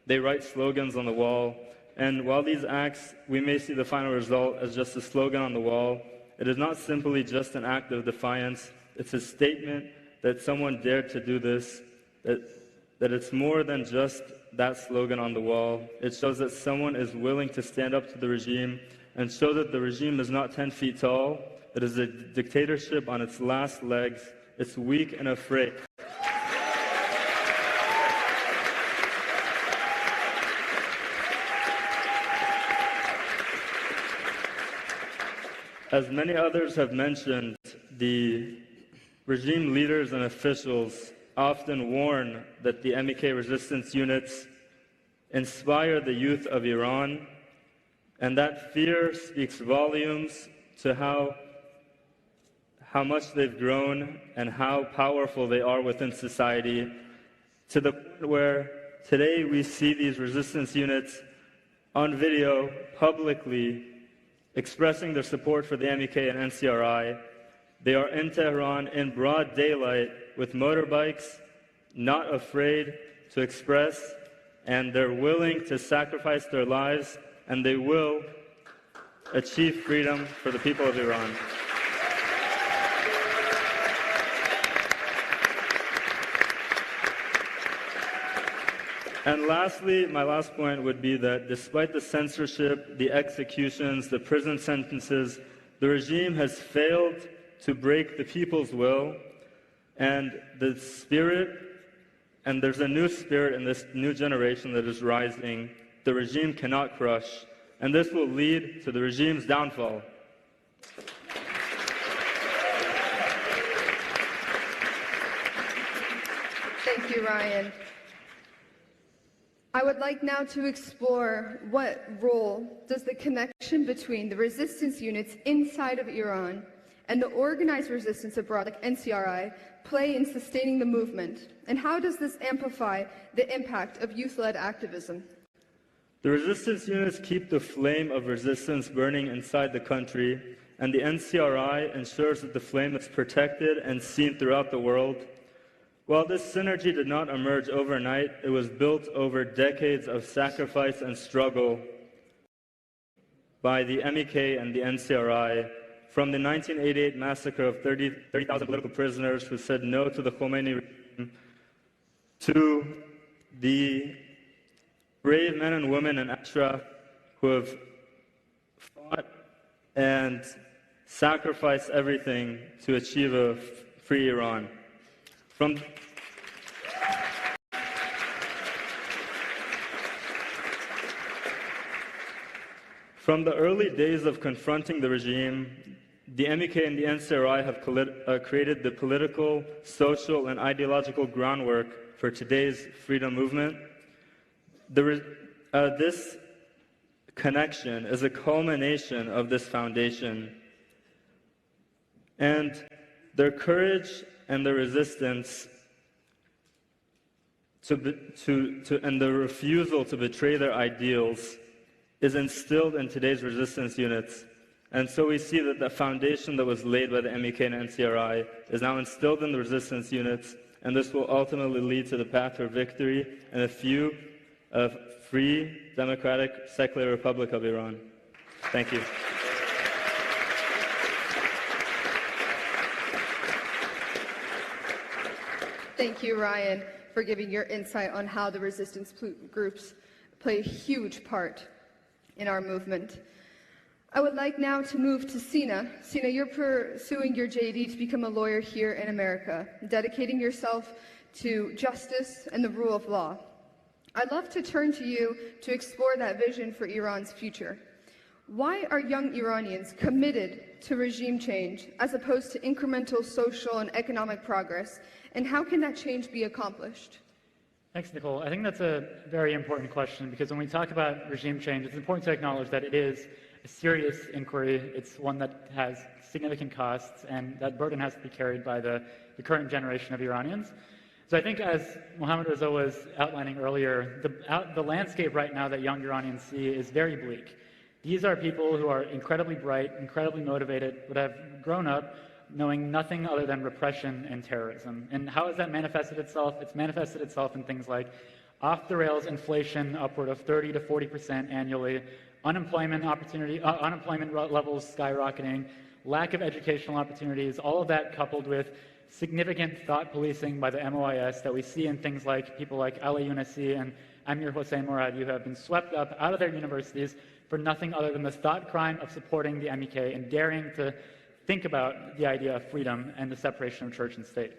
They write slogans on the wall. And while these acts, we may see the final result as just a slogan on the wall, it is not simply just an act of defiance. It's a statement that someone dared to do this, that it's more than just that slogan on the wall. It shows that someone is willing to stand up to the regime and show that the regime is not 10 feet tall. It is a dictatorship on its last legs. It's weak and afraid. As many others have mentioned, the regime leaders and officials often warn that the MEK resistance units inspire the youth of Iran, and that fear speaks volumes to how much they've grown and how powerful they are within society, to the point where today we see these resistance units on video publicly expressing their support for the MEK and NCRI. They are in Tehran in broad daylight with motorbikes, not afraid to express, and they're willing to sacrifice their lives, and they will achieve freedom for the people of Iran. And lastly, my last point would be that despite the censorship, the executions, the prison sentences, the regime has failed to break the people's will, and the spirit, and there's a new spirit in this new generation that is rising, the regime cannot crush, and this will lead to the regime's downfall. Thank you, Ryan. I would like now to explore what role does the connection between the resistance units inside of Iran and the organized resistance abroad, like NCRI, play in sustaining the movement? And how does this amplify the impact of youth-led activism? The resistance units keep the flame of resistance burning inside the country, and the NCRI ensures that the flame is protected and seen throughout the world. While this synergy did not emerge overnight, it was built over decades of sacrifice and struggle by the MEK and the NCRI, from the 1988 massacre of 30,000 political prisoners who said no to the Khomeini regime, to the brave men and women in Ashraf who have fought and sacrificed everything to achieve a free Iran. From the early days of confronting the regime, the MEK and the NCRI have created the political, social, and ideological groundwork for today's freedom movement. This connection is a culmination of this foundation, and their courage and their resistance and the refusal to betray their ideals is instilled in today's resistance units. And so we see that the foundation that was laid by the MEK and NCRI is now instilled in the resistance units, and this will ultimately lead to the path for victory and a free, democratic, secular Republic of Iran. Thank you. Thank you, Ryan, for giving your insight on how the resistance groups play a huge part in our movement. I would like now to move to Sina. Sina, you're pursuing your JD to become a lawyer here in America, dedicating yourself to justice and the rule of law. I'd love to turn to you to explore that vision for Iran's future. Why are young Iranians committed to regime change as opposed to incremental social and economic progress, and how can that change be accomplished? Thanks, Nicole. I think that's a very important question, because when we talk about regime change, it's important to acknowledge that it is a serious inquiry. It's one that has significant costs, and that burden has to be carried by the current generation of Iranians. So I think, as Mohammad Reza was outlining earlier, the landscape right now that young Iranians see is very bleak. These are people who are incredibly bright, incredibly motivated, but have grown up knowing nothing other than repression and terrorism. And how has that manifested itself? It's manifested itself in things like off-the-rails inflation upward of 30 to 40% annually, unemployment levels skyrocketing, lack of educational opportunities, all of that coupled with significant thought policing by the MOIS that we see in things like people like Ali Younesi and Amir Hossein Moradi, who have been swept up out of their universities for nothing other than the thought crime of supporting the MEK and daring to think about the idea of freedom and the separation of church and state.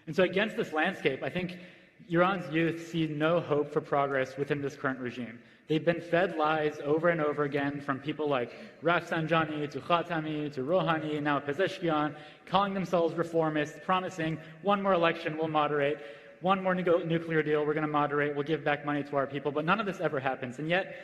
And so against this landscape, I think Iran's youth see no hope for progress within this current regime. They've been fed lies over and over again from people like Rafsanjani to Khatami to Rouhani, now Pezeshkian, calling themselves reformists, promising one more election we'll moderate, one more nuclear deal we're going to moderate, we'll give back money to our people, but none of this ever happens. And yet,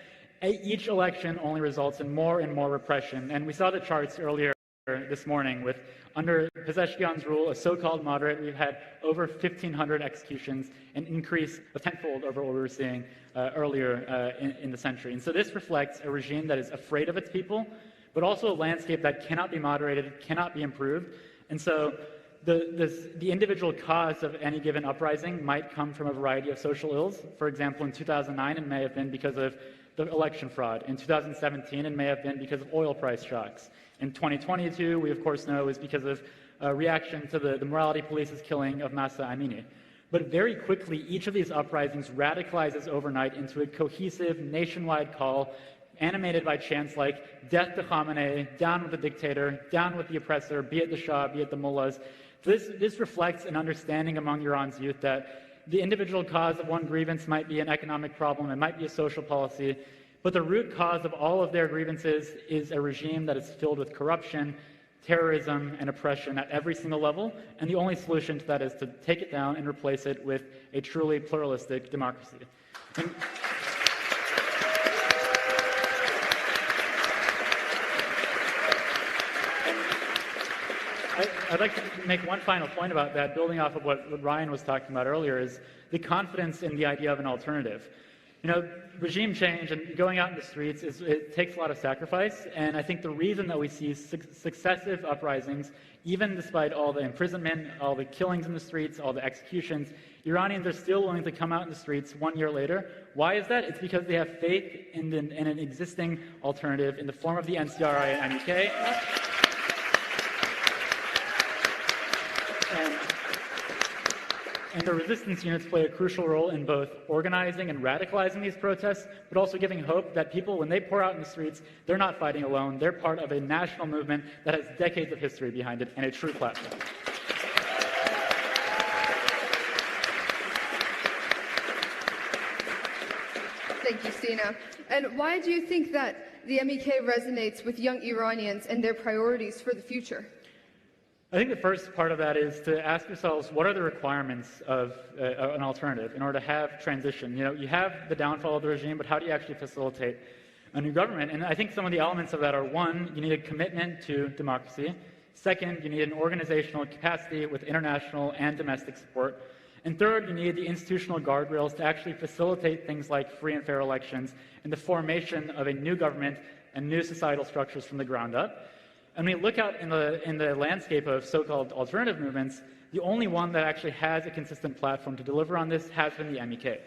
each election only results in more and more repression. And we saw the charts earlier this morning with, under Pezeshkian's rule, a so-called moderate, we've had over 1,500 executions, an increase of tenfold over what we were seeing earlier in the century. And so this reflects a regime that is afraid of its people, but also a landscape that cannot be moderated, cannot be improved. And so the individual cause of any given uprising might come from a variety of social ills. For example, in 2009, it may have been because of the election fraud. In 2017, it may have been because of oil price shocks. In 2022, we of course know is because of reaction to the morality police's killing of Mahsa Amini. But very quickly, each of these uprisings radicalizes overnight into a cohesive nationwide call animated by chants like death to Khamenei, down with the dictator, down with the oppressor, be it the Shah, be it the mullahs. This reflects an understanding among Iran's youth that the individual cause of one grievance might be an economic problem, it might be a social policy, but the root cause of all of their grievances is a regime that is filled with corruption, terrorism, and oppression at every single level, and the only solution to that is to take it down and replace it with a truly pluralistic democracy. I'd like to make one final point about that, building off of what Ryan was talking about earlier, is the confidence in the idea of an alternative. You know, regime change and going out in the streets, it takes a lot of sacrifice, and I think the reason that we see successive uprisings, even despite all the imprisonment, all the killings in the streets, all the executions, Iranians are still willing to come out in the streets 1 year later. Why is that? It's because they have faith in an existing alternative in the form of the NCRI and MEK. And the resistance units play a crucial role in both organizing and radicalizing these protests, but also giving hope that people, when they pour out in the streets, they're not fighting alone. They're part of a national movement that has decades of history behind it and a true platform. Thank you, Sina. And why do you think that the MEK resonates with young Iranians and their priorities for the future? I think the first part of that is to ask yourselves, what are the requirements of an alternative in order to have transition? You know, you have the downfall of the regime, but how do you actually facilitate a new government? And I think some of the elements of that are, one, you need a commitment to democracy. Second, you need an organizational capacity with international and domestic support. And third, you need the institutional guardrails to actually facilitate things like free and fair elections and the formation of a new government and new societal structures from the ground up. And when we look out in the landscape of so-called alternative movements, the only one that actually has a consistent platform to deliver on this has been the MEK.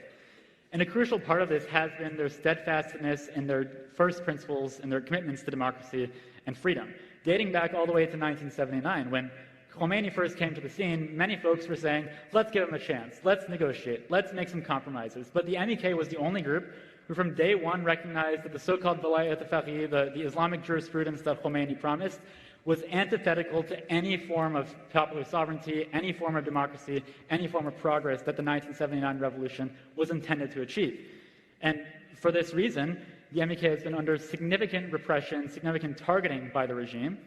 And a crucial part of this has been their steadfastness in their first principles and their commitments to democracy and freedom. Dating back all the way to 1979, when Khomeini first came to the scene, many folks were saying, let's give him a chance, let's negotiate, let's make some compromises. But the MEK was the only group who from day one recognized that the so-called Vilayat al-Faqih, the Islamic jurisprudence that Khomeini promised, was antithetical to any form of popular sovereignty, any form of democracy, any form of progress that the 1979 revolution was intended to achieve. And for this reason, the MEK has been under significant repression, significant targeting by the regime.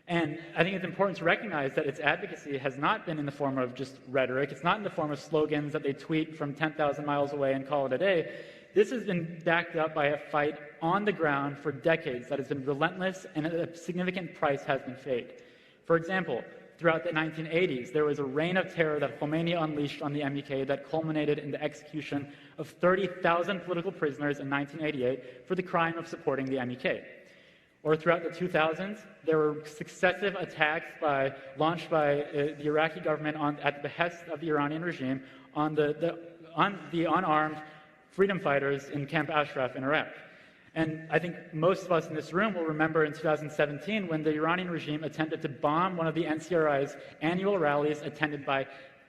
And I think it's important to recognize that its advocacy has not been in the form of just rhetoric. It's not in the form of slogans that they tweet from 10,000 miles away and call it a day. This has been backed up by a fight on the ground for decades that has been relentless, and a significant price has been paid. For example, throughout the 1980s, there was a reign of terror that Khomeini unleashed on the MEK that culminated in the execution of 30,000 political prisoners in 1988 for the crime of supporting the MEK. Or throughout the 2000s, there were successive attacks launched by the Iraqi government at the behest of the Iranian regime on the the unarmed freedom fighters in Camp Ashraf in Iraq. And I think most of us in this room will remember in 2017 when the Iranian regime attempted to bomb one of the NCRI's annual rallies attended by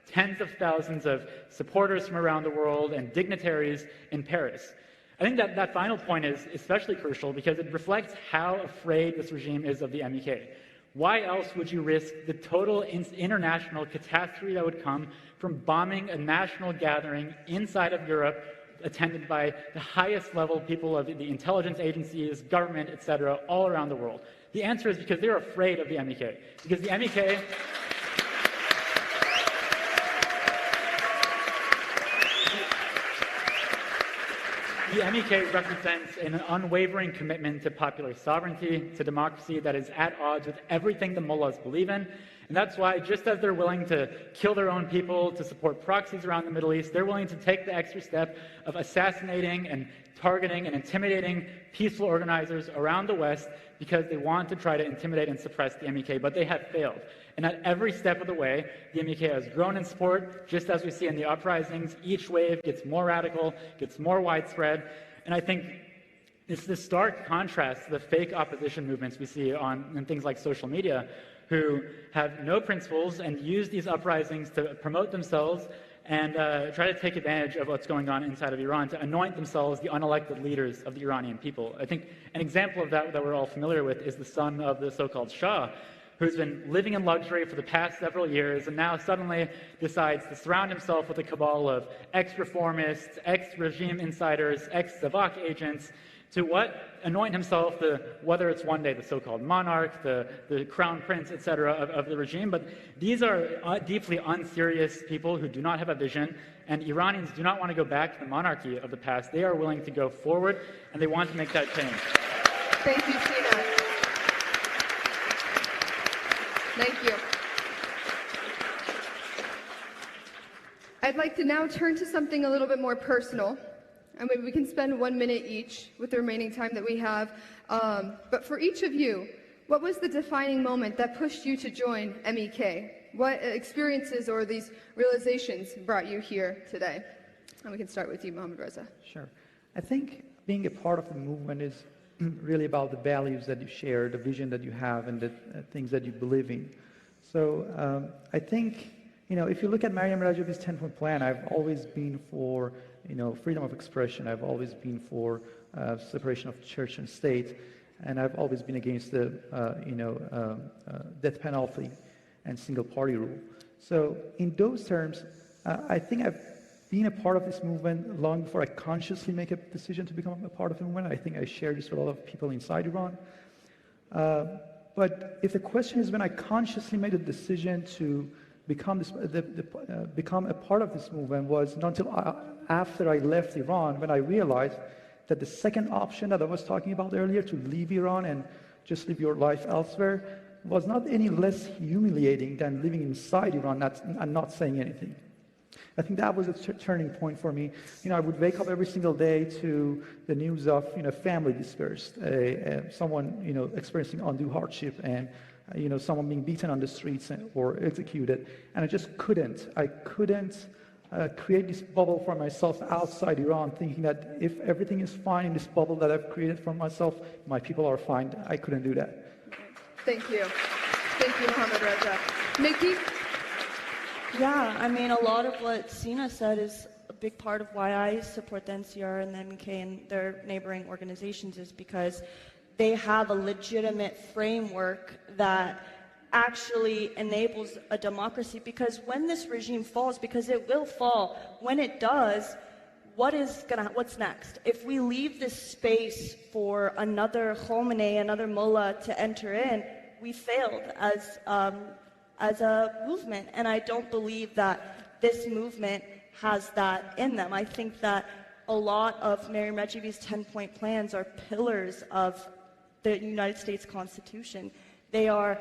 tens of thousands of supporters from around the world and dignitaries in Paris. I think that final point is especially crucial because it reflects how afraid this regime is of the MEK. Why else would you risk the total international catastrophe that would come from bombing a national gathering inside of Europe attended by the highest level people of the intelligence agencies, government, etc., all around the world? The answer is because they're afraid of the MEK. Because the MEK... The MEK represents an unwavering commitment to popular sovereignty, to democracy that is at odds with everything the mullahs believe in. And that's why, just as they're willing to kill their own people to support proxies around the Middle East, they're willing to take the extra step of assassinating and targeting and intimidating peaceful organizers around the West because they want to try to intimidate and suppress the MEK, but they have failed. And at every step of the way, the MEK has grown in support, just as we see in the uprisings. Each wave gets more radical, gets more widespread, and I think it's this stark contrast to the fake opposition movements we see in things like social media, who have no principles and use these uprisings to promote themselves and try to take advantage of what's going on inside of Iran to anoint themselves the unelected leaders of the Iranian people. I think an example of that we're all familiar with is the son of the so-called Shah, who's been living in luxury for the past several years and now suddenly decides to surround himself with a cabal of ex-reformists, ex-regime insiders, ex-Savak agents, to anoint himself whether it's one day the so-called monarch, the crown prince, etc., of the regime. But these are deeply unserious people who do not have a vision, and Iranians do not want to go back to the monarchy of the past. They are willing to go forward, and they want to make that change. Thank you, Sina. Thank you. I'd like to now turn to something a little bit more personal. And maybe we can spend 1 minute each with the remaining time that we have. But for each of you, what was the defining moment that pushed you to join MEK? What experiences or these realizations brought you here today? And we can start with you, Mohammad Reza. Sure. I think being a part of the movement is really about the values that you share, the vision that you have, and the things that you believe in. So I think, if you look at Maryam Rajabi's 10-point plan, I've always been for freedom of expression. I've always been for separation of church and state, and I've always been against the death penalty and single-party rule. So in those terms, I think I've been a part of this movement long before I consciously make a decision to become a part of the movement. I think I share this with a lot of people inside Iran. But if the question is when I consciously made a decision to become a part of this movement was not until after I left Iran, when I realized that the second option that I was talking about earlier, to leave Iran and just live your life elsewhere, was not any less humiliating than living inside Iran and not saying anything. I think that was a turning point for me. I would wake up every single day to the news of family dispersed, someone experiencing undue hardship, and someone being beaten on the streets or executed, and I just couldn't. I couldn't create this bubble for myself outside Iran, thinking that if everything is fine in this bubble that I've created for myself, my people are fine. I couldn't do that. Thank you. Thank you, Mohammad Reza. Nikki? Yeah, I mean, a lot of what Sina said is a big part of why I support the NCR and the MEK and their neighboring organizations, is because they have a legitimate framework that actually enables a democracy. Because when this regime falls, because it will fall, when it does, what's next? If we leave this space for another Khomeini, another mullah to enter in, we failed as a movement. And I don't believe that this movement has that in them. I think that a lot of Maryam Rajabi's 10-point plans are pillars of the United States Constitution. They are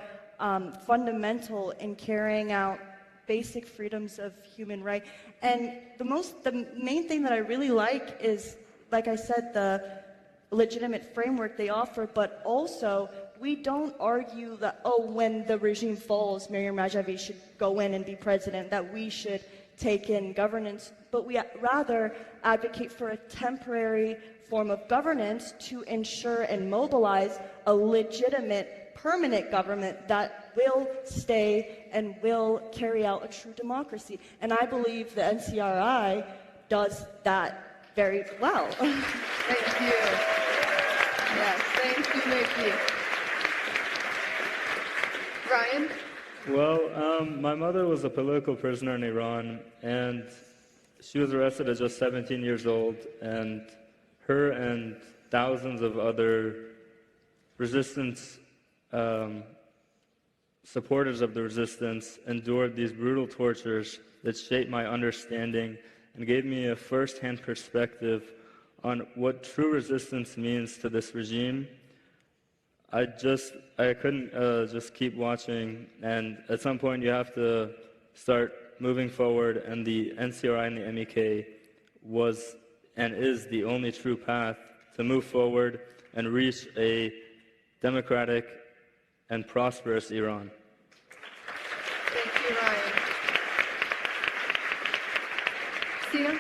fundamental in carrying out basic freedoms of human right. And the main thing that I really like is, like I said, the legitimate framework they offer, but also we don't argue that, oh, when the regime falls, Miriam Rajavi should go in and be president, that we should take in governance, but we rather advocate for a temporary form of governance to ensure and mobilize a legitimate, permanent government that will stay and will carry out a true democracy. And I believe the NCRI does that very well. Thank you. Yes, thank you, Nikki. Ryan? Well, my mother was a political prisoner in Iran, and she was arrested at just 17 years old, and her and thousands of other resistance supporters of the resistance endured these brutal tortures that shaped my understanding and gave me a first-hand perspective on what true resistance means to this regime. I couldn't just keep watching, and at some point you have to start moving forward, and the NCRI and the MEK was and is the only true path to move forward and reach a democratic and prosperous Iran. Thank you, Ryan. Sina?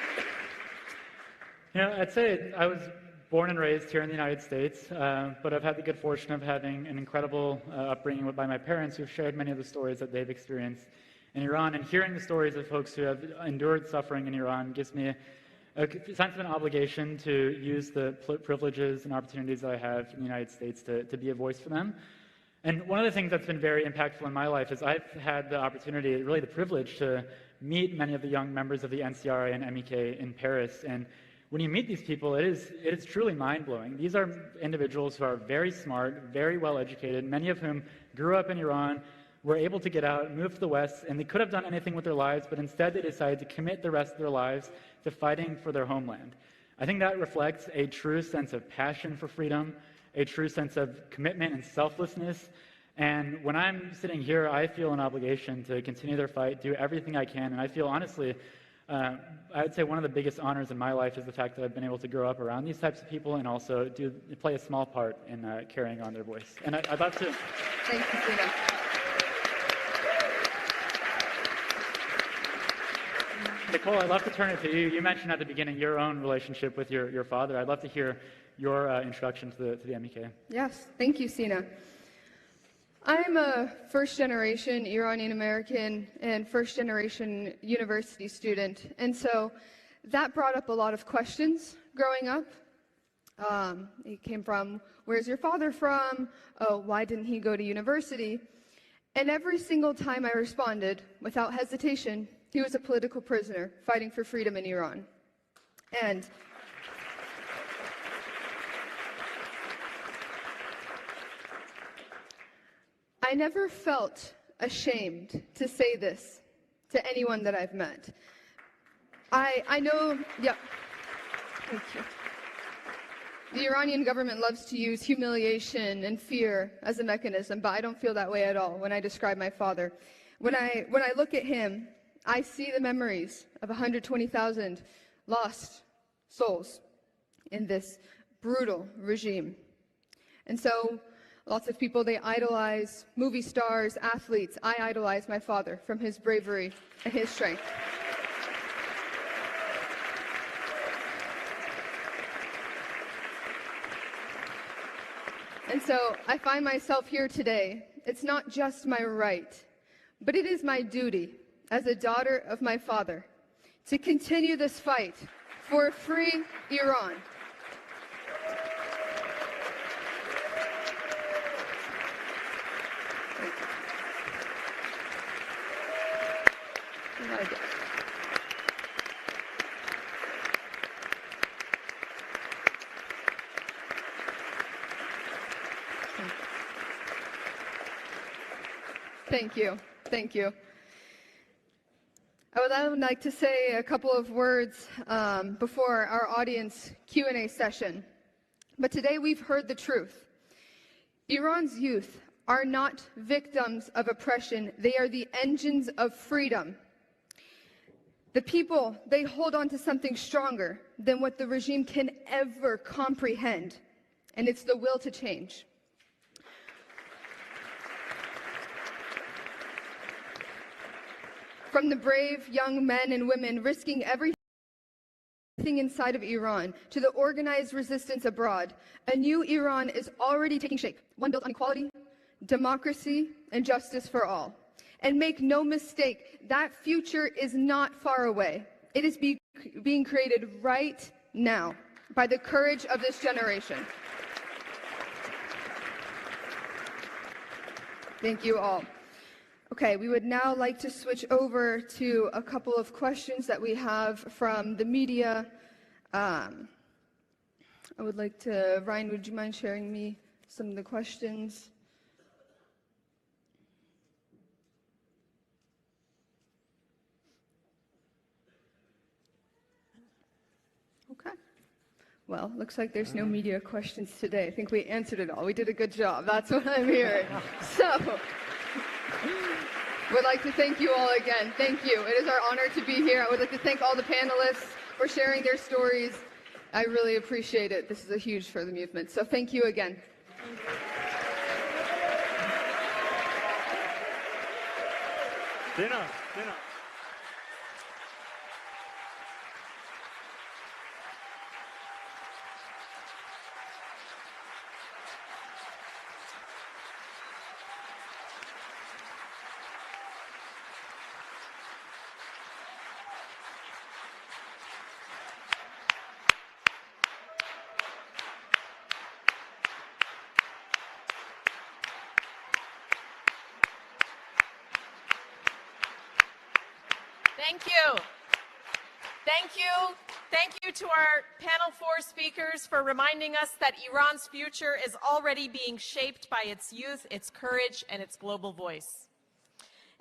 You know, I'd say I was born and raised here in the United States, but I've had the good fortune of having an incredible upbringing by my parents who've shared many of the stories that they've experienced in Iran. And hearing the stories of folks who have endured suffering in Iran gives me a sense of an obligation to use the privileges and opportunities that I have in the United States to be a voice for them. And one of the things that's been very impactful in my life is I've had the opportunity, really the privilege, to meet many of the young members of the NCRI and MEK in Paris. And when you meet these people, it is truly mind-blowing. These are individuals who are very smart, very well-educated, many of whom grew up in Iran, were able to get out, move to the West, and they could have done anything with their lives, but instead they decided to commit the rest of their lives to fighting for their homeland. I think that reflects a true sense of passion for freedom, a true sense of commitment and selflessness. And when I'm sitting here, I feel an obligation to continue their fight, do everything I can, and I feel honestly, I would say one of the biggest honors in my life is the fact that I've been able to grow up around these types of people and also play a small part in carrying on their voice. And I'd love to... Thank you, Sina. Nicole, I'd love to turn it to you. You mentioned at the beginning your own relationship with your father. I'd love to hear your introduction to the MEK. Yes, thank you, Sina. I'm a first-generation Iranian American and first-generation university student, and so that brought up a lot of questions growing up. It came from, where's your father from? Oh, why didn't he go to university? And every single time I responded, without hesitation, he was a political prisoner fighting for freedom in Iran. And I never felt ashamed to say this to anyone that I've met. I know, yeah, thank you. The Iranian government loves to use humiliation and fear as a mechanism, but I don't feel that way at all when I describe my father. When I look at him, I see the memories of 120,000 lost souls in this brutal regime. And so lots of people, they idolize movie stars, athletes. I idolize my father from his bravery and his strength. And so I find myself here today. It's not just my right, but it is my duty as a daughter of my father to continue this fight for a free Iran. Thank you. Thank you. I would like to say a couple of words before our audience Q&A session. But today we've heard the truth. Iran's youth are not victims of oppression. They are the engines of freedom. The people, they hold on to something stronger than what the regime can ever comprehend, and it's the will to change. from the brave young men and women risking everything inside of Iran to the organized resistance abroad, a new Iran is already taking shape, one built on equality, democracy, and justice for all. And make no mistake, that future is not far away. It is being created right now by the courage of this generation. Thank you all. Okay, we would now like to switch over to a couple of questions that we have from the media. I would like to, Ryan, would you mind sharing me some of the questions? Okay. Well, looks like there's no media questions today. I think we answered it all. We did a good job. That's what I'm hearing. So, would like to thank you all again. Thank you. It is our honor to be here. I would like to thank all the panelists for sharing their stories. I really appreciate it. This is a huge for the movement. So thank you again. Dinner. Thank you. Thank you. Thank you to our panel 4 speakers for reminding us that Iran's future is already being shaped by its youth, its courage, and its global voice.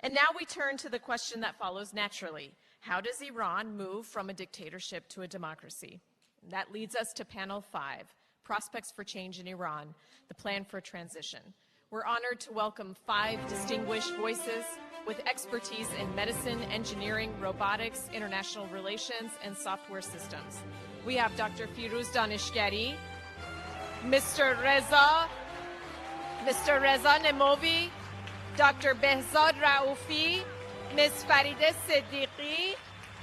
And now we turn to the question that follows naturally. How does Iran move from a dictatorship to a democracy? And that leads us to panel 5, Prospects for Change in Iran, the Plan for Transition. We're honored to welcome 5 distinguished voices with expertise in medicine, engineering, robotics, international relations, and software systems. We have Dr. Firuz Danishgari, Mr. Reza Nemovi, Dr. Behzad Raoufi, Ms. Farideh Siddiqui,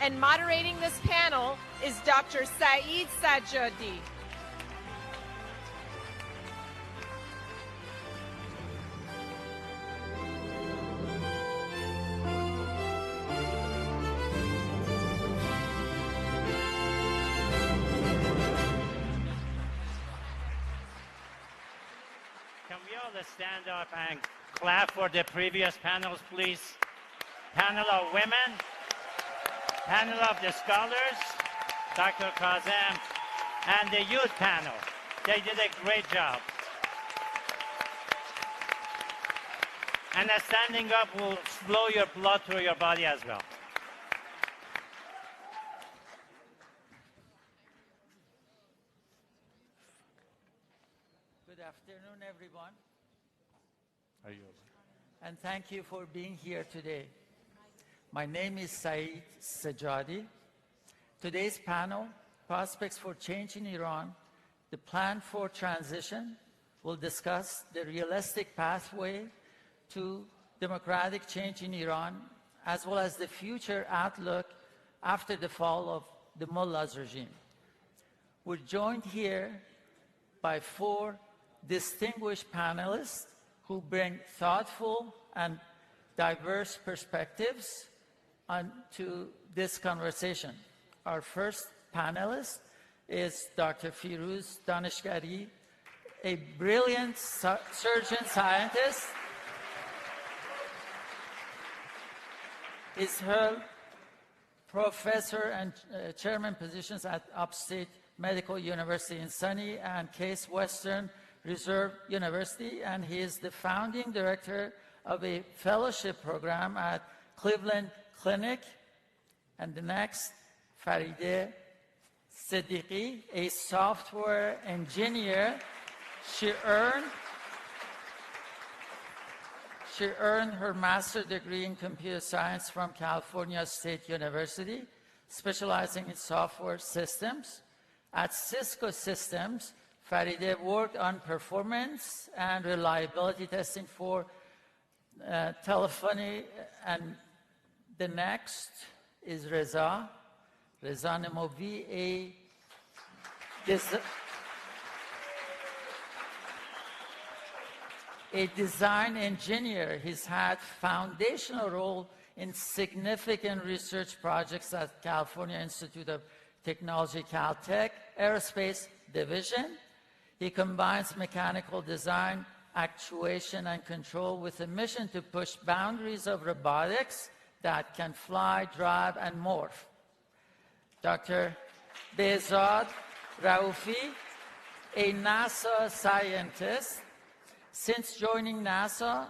and moderating this panel is Dr. Saeed Sajjadi. Can we all stand up and clap for the previous panels, please? Panel of women, panel of the scholars, Dr. Kazem, and the youth panel. They did a great job. And standing up will flow your blood through your body as well. Good afternoon, everyone. Are you? And thank you for being here today. My name is Saeed Sajjadi. Today's panel, Prospects for Change in Iran, the Plan for Transition, will discuss the realistic pathway to democratic change in Iran, as well as the future outlook after the fall of the mullah's regime. We're joined here by 4 distinguished panelists who bring thoughtful and diverse perspectives onto this conversation. Our first panelist is Dr. Firuz Danishgari, a brilliant surgeon scientist. He's held professor and chairman positions at Upstate Medical University in Sunny and Case Western Reserve University, and he is the founding director of a fellowship program at Cleveland Clinic. And the next, Farideh Siddiqui, a software engineer. She earned her master's degree in computer science from California State University, specializing in software systems. At Cisco Systems, Farideh worked on performance and reliability testing for telephony and The next is Reza Nemovi, a design engineer. He's had foundational role in significant research projects at California Institute of Technology, Caltech, Aerospace Division. He combines mechanical design, actuation, and control with a mission to push boundaries of robotics that can fly, drive, and morph. Dr. Behzad Raoufi, a NASA scientist. Since joining NASA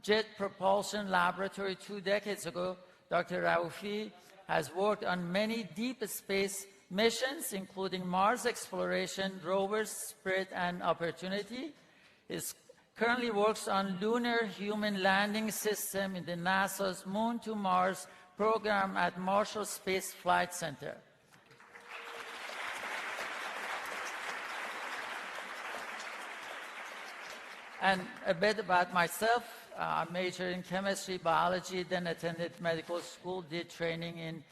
Jet Propulsion Laboratory 2 decades ago, Dr. Raoufi has worked on many deep space missions, including Mars exploration, rovers Spirit and Opportunity. He currently works on lunar human landing system in the NASA's Moon to Mars program at Marshall Space Flight Center. And a bit about myself. I majored in chemistry, biology, then attended medical school, did training in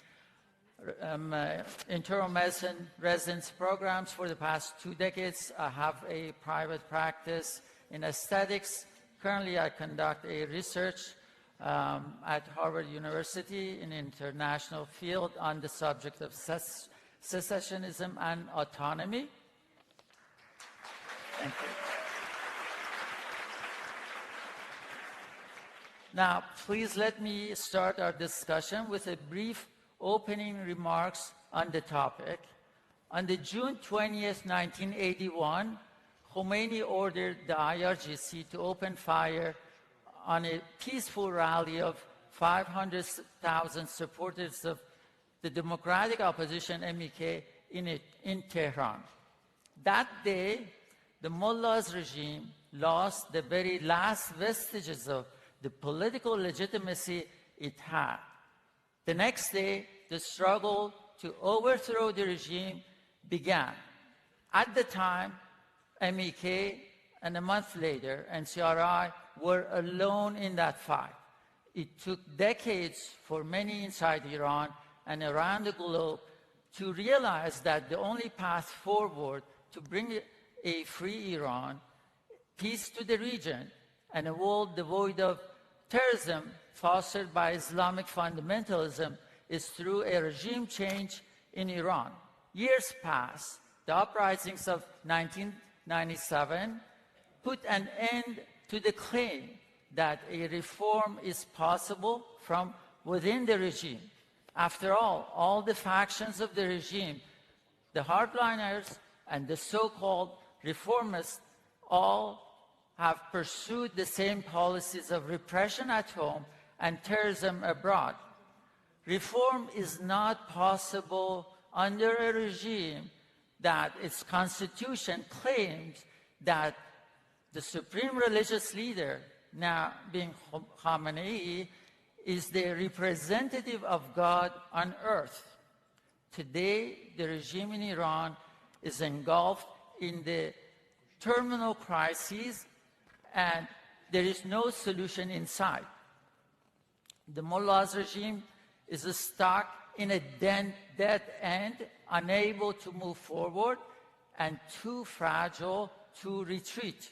internal medicine residence programs for the past 2 decades. I have a private practice in aesthetics. Currently, I conduct a research at Harvard University in international field on the subject of secessionism and autonomy. Thank you. Now, please let me start our discussion with a brief opening remarks on the topic. On the June 20th, 1981, Khomeini ordered the IRGC to open fire on a peaceful rally of 500,000 supporters of the democratic opposition MEK in Tehran. That day, the mullah's regime lost the very last vestiges of the political legitimacy it had. The next day, the struggle to overthrow the regime began. At the time, MEK and a month later, NCRI were alone in that fight. It took decades for many inside Iran and around the globe to realize that the only path forward to bring a free Iran, peace to the region, and a world devoid of terrorism fostered by Islamic fundamentalism is through a regime change in Iran. Years passed. The uprisings of 1997 put an end to the claim that a reform is possible from within the regime. After all the factions of the regime, the hardliners and the so-called reformists, all have pursued the same policies of repression at home and terrorism abroad. Reform is not possible under a regime that its constitution claims that the supreme religious leader, now being Khamenei, is the representative of God on earth. Today, the regime in Iran is engulfed in the terminal crises, and there is no solution in sight. The mullah's regime is stuck in a dead end, unable to move forward, and too fragile to retreat.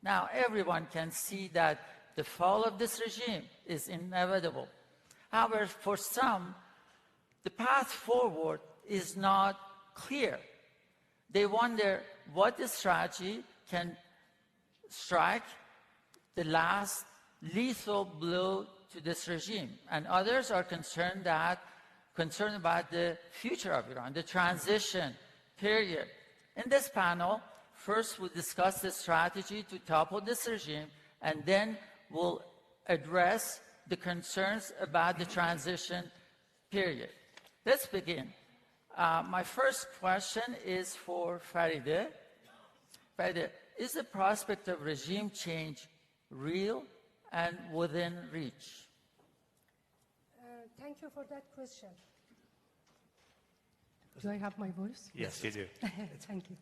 Now, everyone can see that the fall of this regime is inevitable. However, for some, the path forward is not clear. They wonder what strategy can strike the last lethal blow to this regime. And others are concerned about the future of Iran, the transition period. In this panel, first we'll discuss the strategy to topple this regime, and then we'll address the concerns about the transition period. Let's begin. My first question is for Farideh. Farideh, is the prospect of regime change real and within reach? Thank you for that question. Do I have my voice? Yes, you do. Thank you.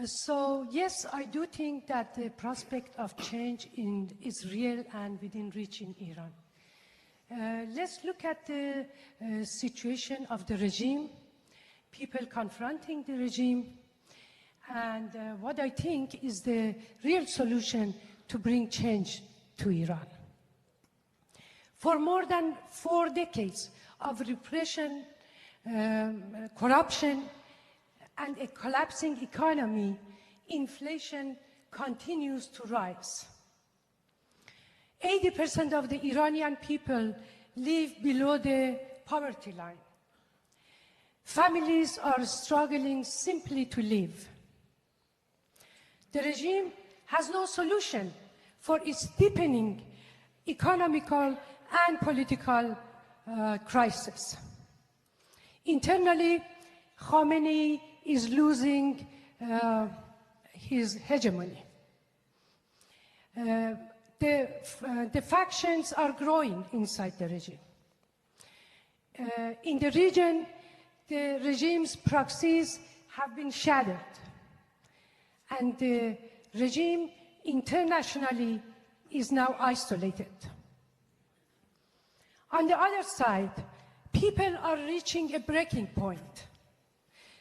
So, yes, I do think that the prospect of change is real and within reach in Iran. Let's look at the situation of the regime, people confronting the regime, and what I think is the real solution to bring change to Iran. For more than 4 decades of repression, corruption, and a collapsing economy, inflation continues to rise. 80% of the Iranian people live below the poverty line. Families are struggling simply to live. The regime has no solution for its deepening economical and political crisis. Internally, Khamenei is losing his hegemony. The factions are growing inside the regime. In the region, the regime's proxies have been shattered, and the regime internationally is now isolated. On the other side, people are reaching a breaking point.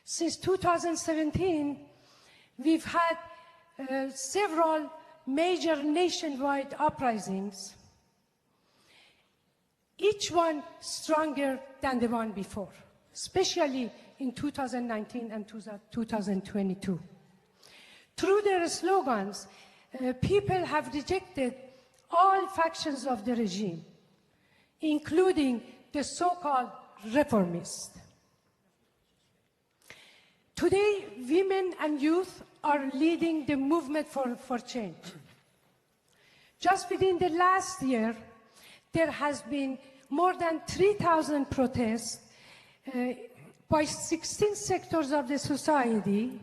Since 2017, we've had several major nationwide uprisings, each one stronger than the one before, especially in 2019 and 2022. Through their slogans, people have rejected all factions of the regime, including the so-called reformists. Today, women and youth are leading the movement for change. Just within the last year, there has been more than 3,000 protests by 16 sectors of the society,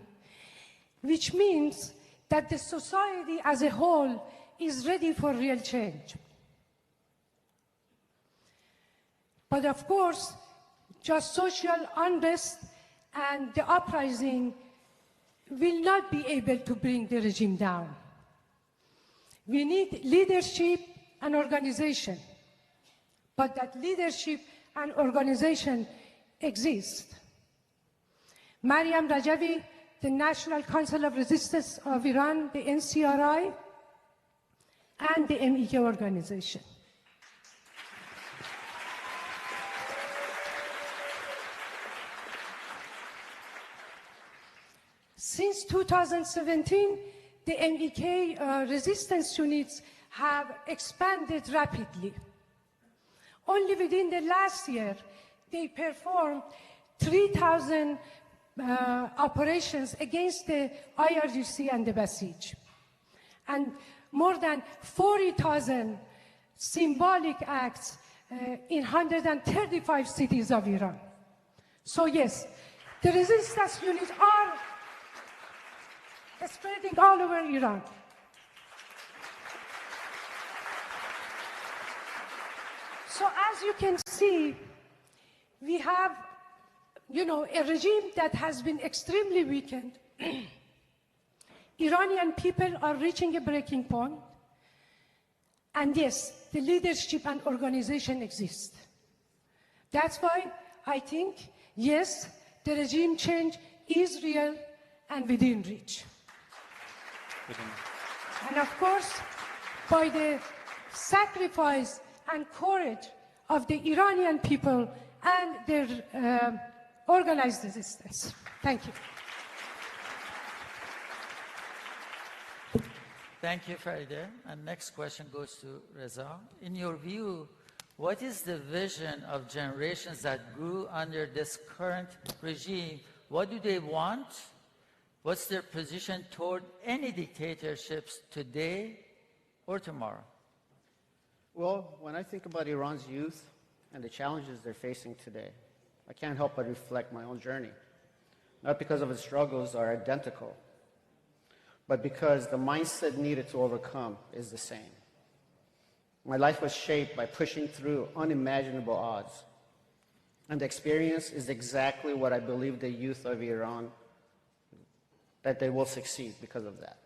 which means that the society as a whole is ready for real change. But of course, just social unrest and the uprising will not be able to bring the regime down. We need leadership and organization, but that leadership and organization exist. Mariam Rajavi, the National Council of Resistance of Iran, the NCRI, and the MEK organization. Since 2017, the MEK resistance units have expanded rapidly. Only within the last year, they performed 3,000 operations against the IRGC and the Basij, and more than 40,000 symbolic acts in 135 cities of Iran. So yes, the resistance units are spreading all over Iran. So as you can see, we have, a regime that has been extremely weakened. Iranian people are reaching a breaking point. And yes, the leadership and organization exist. That's why I think, yes, the regime change is real and within reach. And of course, by the sacrifice and courage of the Iranian people and their organized resistance. Thank you. Thank you, Faride. And next question goes to Reza. In your view, what is the vision of generations that grew under this current regime? What do they want? What's their position toward any dictatorships today or tomorrow? Well, when I think about Iran's youth and the challenges they're facing today, I can't help but reflect my own journey. Not because of its struggles are identical, but because the mindset needed to overcome is the same. My life was shaped by pushing through unimaginable odds. And the experience is exactly what I believe the youth of Iran, that they will succeed because of that.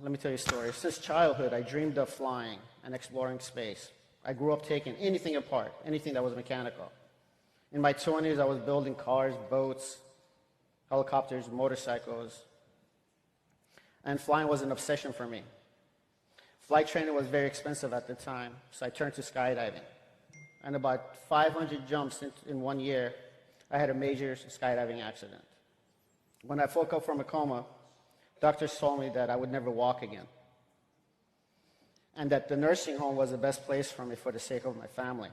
let me tell you a story. Since childhood, I dreamed of flying and exploring space. I grew up taking anything apart, anything that was mechanical. In my 20s, I was building cars, boats, helicopters, motorcycles, and flying was an obsession for me. Flight training was very expensive at the time, so I turned to skydiving. And about 500 jumps in 1 year, I had a major skydiving accident. When I woke up from a coma, doctors told me that I would never walk again, and that the nursing home was the best place for me for the sake of my family.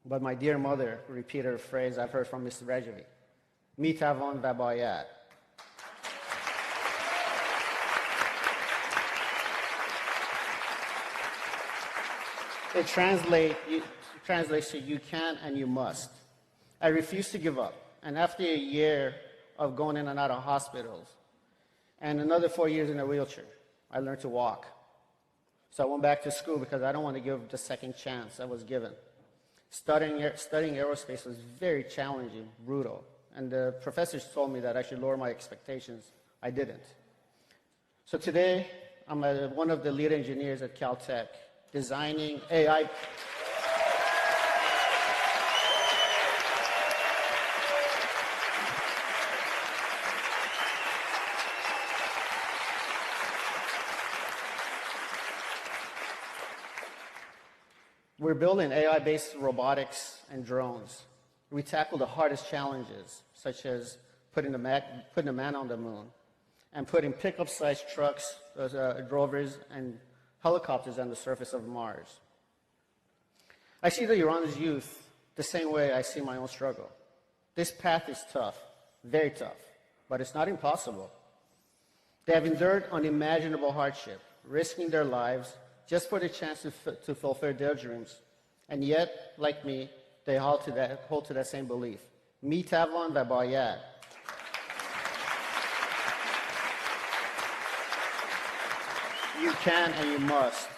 But my dear mother repeated a phrase I've heard from Mr. Rajavi, "Mi tavan va bayad." It translates to you can and you must. I refused to give up, and after a year of going in and out of hospitals, and another 4 years in a wheelchair, I learned to walk. So I went back to school because I don't want to give the second chance I was given. Studying aerospace was very challenging, brutal, and the professors told me that I should lower my expectations. I didn't. So today, I'm one of the lead engineers at Caltech, designing AI. We're building AI-based robotics and drones. We tackle the hardest challenges, such as putting a man on the moon and putting pickup-sized trucks, rovers, and helicopters on the surface of Mars. I see the Iran's youth the same way I see my own struggle. This path is tough, very tough, but it's not impossible. They have endured unimaginable hardship, risking their lives just for the chance to fulfill their dreams. And yet, like me, they hold to that same belief. Mi tavan va bayad. You can and you must.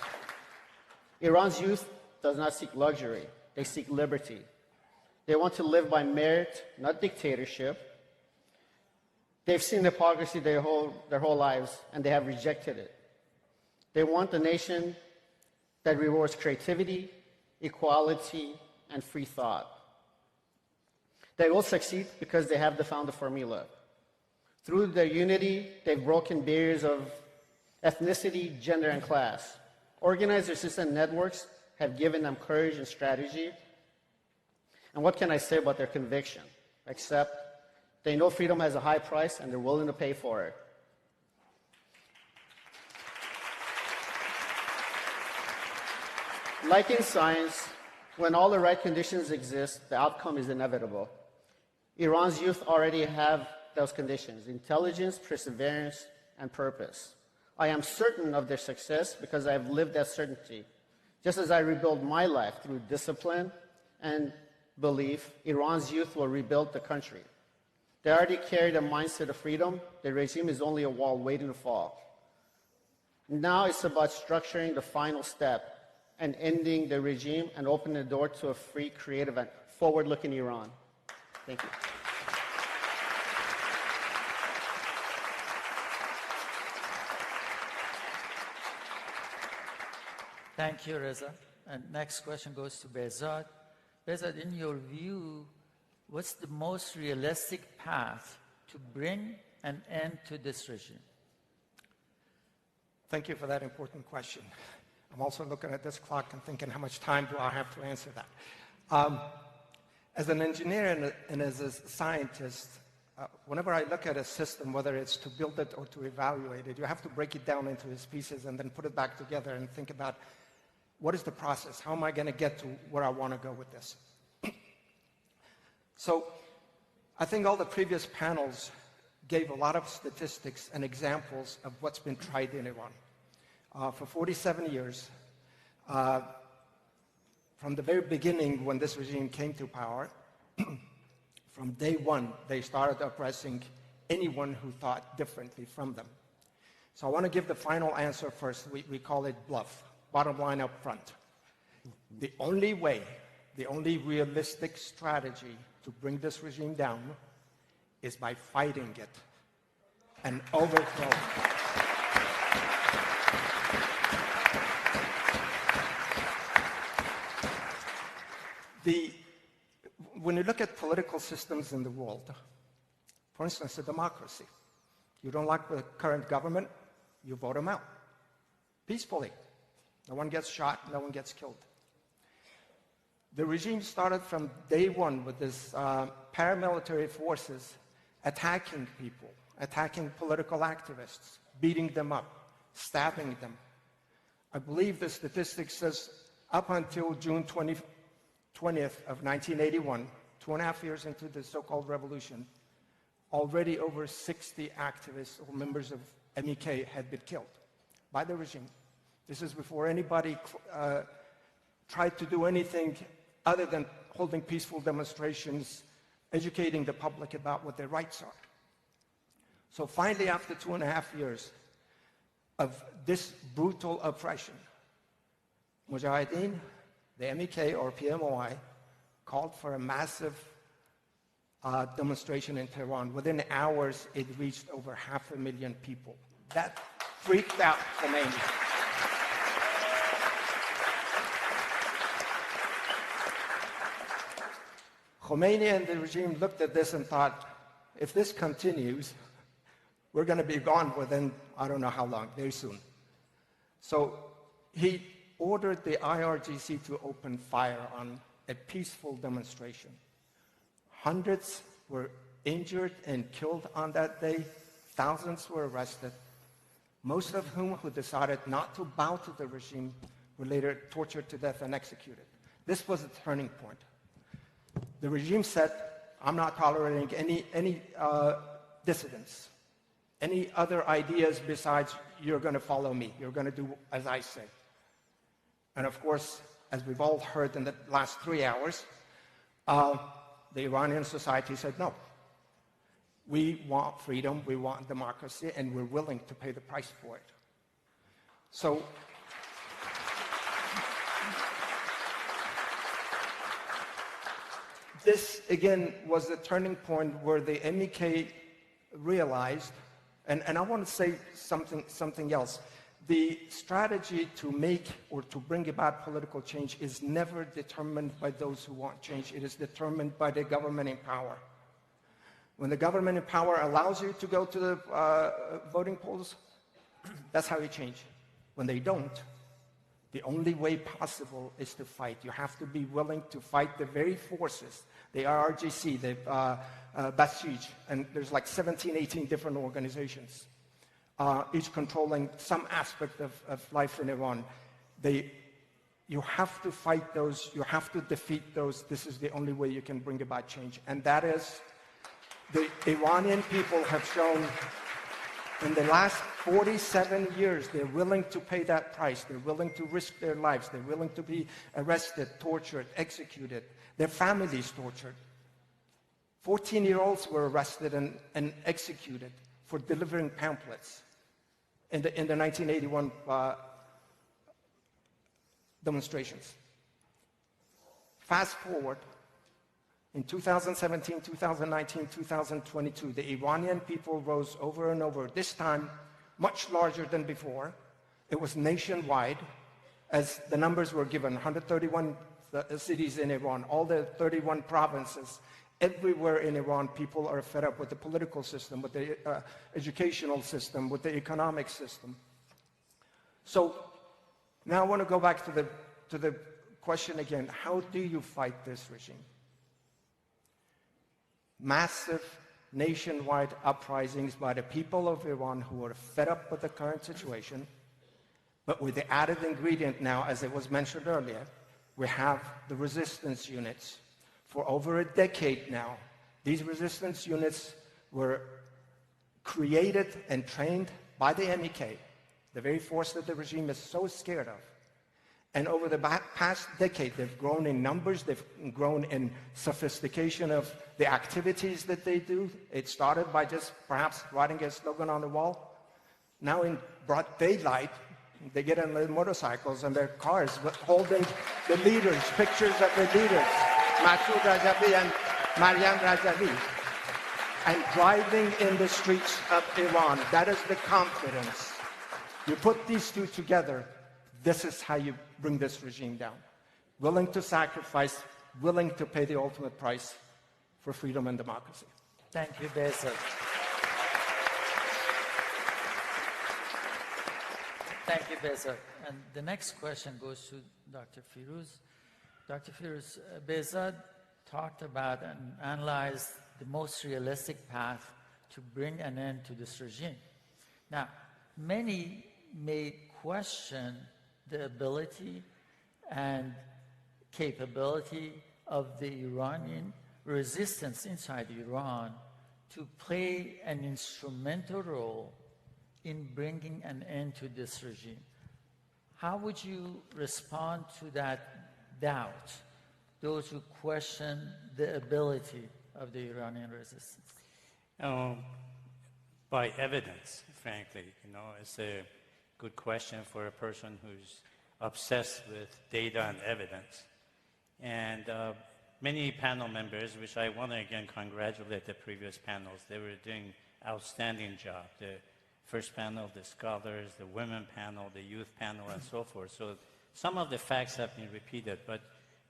Iran's youth does not seek luxury. They seek liberty. They want to live by merit, not dictatorship. They've seen hypocrisy their whole lives, and they have rejected it. They want a nation that rewards creativity, equality, and free thought. They will succeed because they have found the formula. Through their unity, they've broken barriers of ethnicity, gender, and class. Organized resistance networks have given them courage and strategy. And what can I say about their conviction? Except they know freedom has a high price and they're willing to pay for it. Like in science, when all the right conditions exist, the outcome is inevitable. Iran's youth already have those conditions: intelligence, perseverance, and purpose. I am certain of their success because I have lived that certainty. Just as I rebuild my life through discipline and belief, Iran's youth will rebuild the country. They already carry the mindset of freedom. The regime is only a wall waiting to fall. Now it's about structuring the final step and ending the regime and opening the door to a free, creative, and forward-looking Iran. Thank you. Thank you, Reza. And next question goes to Behzad. Behzad, in your view, what's the most realistic path to bring an end to this regime? Thank you for that important question. I'm also looking at this clock and thinking, how much time do I have to answer that? As an engineer and as a scientist, whenever I look at a system, whether it's to build it or to evaluate it, you have to break it down into its pieces and then put it back together and think about what is the process? How am I going to get to where I want to go with this? So I think all the previous panels gave a lot of statistics and examples of what's been tried in Iran. For 47 years, from the very beginning when this regime came to power, from day one, they started oppressing anyone who thought differently from them. So I want to give the final answer first. We call it bluff, bottom line up front. The only way, the only realistic strategy to bring this regime down is by fighting it and overthrowing it. When you look at political systems in the world, for instance, a democracy, you don't like the current government, you vote them out peacefully. No one gets shot, no one gets killed. The regime started from day one with this paramilitary forces attacking people, attacking political activists, beating them up, stabbing them. I believe the statistic says up until June 20th of 1981, 2.5 years into the so-called revolution, already over 60 activists or members of MEK had been killed by the regime. This is before anybody tried to do anything other than holding peaceful demonstrations, educating the public about what their rights are. So finally, after 2.5 years of this brutal oppression, Mujahideen, the MEK or PMOI, called for a massive demonstration in Tehran. Within hours, it reached over 500,000 people. That freaked out Khomeini. Khomeini and the regime looked at this and thought, if this continues, we're going to be gone within, I don't know how long, very soon. So he ordered the IRGC to open fire on a peaceful demonstration. Hundreds were injured and killed on that day. Thousands were arrested, most of whom who decided not to bow to the regime were later tortured to death and executed. This was a turning point. The regime said, I'm not tolerating any dissidents, any other ideas besides you're going to follow me, you're going to do as I say. And of course, as we've all heard in the last 3 hours, the Iranian society said, no, we want freedom, we want democracy, and we're willing to pay the price for it. So, this, again, was the turning point where the MEK realized, and I want to say something else. The strategy to make or to bring about political change is never determined by those who want change. It is determined by the government in power. When the government in power allows you to go to the voting polls, that's how you change. When they don't, the only way possible is to fight. You have to be willing to fight the very forces, the IRGC, the Basij, and there's like 17, 18 different organizations, each controlling some aspect of life in Iran. You have to fight those, you have to defeat those. This is the only way you can bring about change. And that is, the Iranian people have shown in the last 47 years, they're willing to pay that price. They're willing to risk their lives. They're willing to be arrested, tortured, executed. Their families tortured. 14-year-olds were arrested and executed for delivering pamphlets in the 1981 demonstrations. Fast forward, in 2017, 2019, 2022, the Iranian people rose over and over, this time much larger than before. It was nationwide, as the numbers were given, 131 cities in Iran, all the 31 provinces. Everywhere in Iran, people are fed up with the political system, with the educational system, with the economic system. So now I want to go back to the question again. How do you fight this regime? Massive nationwide uprisings by the people of Iran who are fed up with the current situation, but with the added ingredient now, as it was mentioned earlier, we have the resistance units. For over a decade now, these resistance units were created and trained by the MEK, the very force that the regime is so scared of. And over the past decade, they've grown in numbers, they've grown in sophistication of the activities that they do. It started by just perhaps writing a slogan on the wall. Now in broad daylight, they get on their motorcycles and their cars holding the leaders, pictures of the leaders, Masoud Rajavi and Maryam Rajavi, and driving in the streets of Iran. That is the confidence. You put these two together, this is how you bring this regime down. Willing to sacrifice willing to pay the ultimate price for freedom and democracy. Thank you, Behzad. Thank you, Behzad. And the next question goes to Dr. Firuz. Dr. Firuz, Behzad talked about and analyzed the most realistic path to bring an end to this regime. Now, many may question the ability and capability of the Iranian resistance inside Iran to play an instrumental role in bringing an end to this regime. How would you respond to that doubt, those who question the ability of the Iranian resistance? By evidence, frankly. It's a good question for a person who's obsessed with data and evidence. And many panel members, which I want to again congratulate the previous panels, they were doing outstanding job. The first panel, the scholars, the women panel, the youth panel, and so forth. So some of the facts have been repeated, but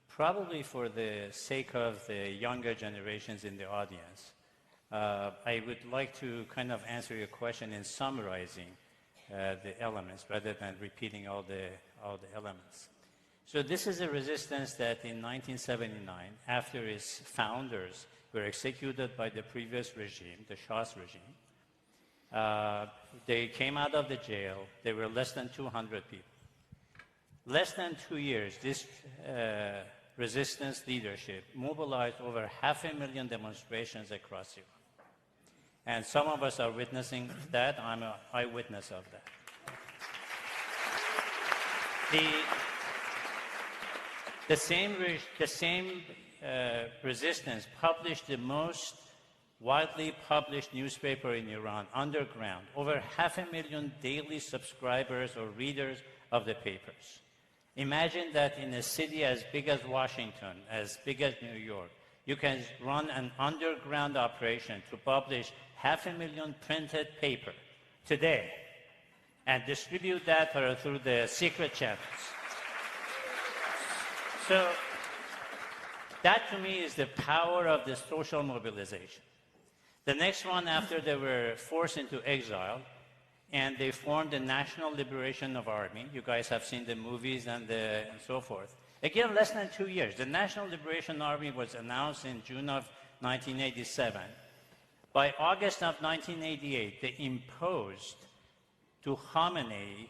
probably for the sake of the younger generations in the audience, I would like to kind of answer your question in summarizing the elements rather than repeating all the elements. So this is a resistance that in 1979, after its founders were executed by the previous regime, the Shah's regime, they came out of the jail. They were less than 200 people. Less than 2 years, this resistance leadership mobilized over 500,000 demonstrations across Iran. And some of us are witnessing that. I'm an eyewitness of that. The same resistance published the most widely published newspaper in Iran, Underground, over 500,000 daily subscribers or readers of the papers. Imagine that in a city as big as Washington, as big as New York, you can run an underground operation to publish 500,000 printed paper today and distribute that through the secret channels. So that to me is the power of the social mobilization. The next one, after they were forced into exile, and they formed the National Liberation Army. You guys have seen the movies and so forth. Again, less than 2 years. The National Liberation Army was announced in June of 1987. By August of 1988, they imposed to Khomeini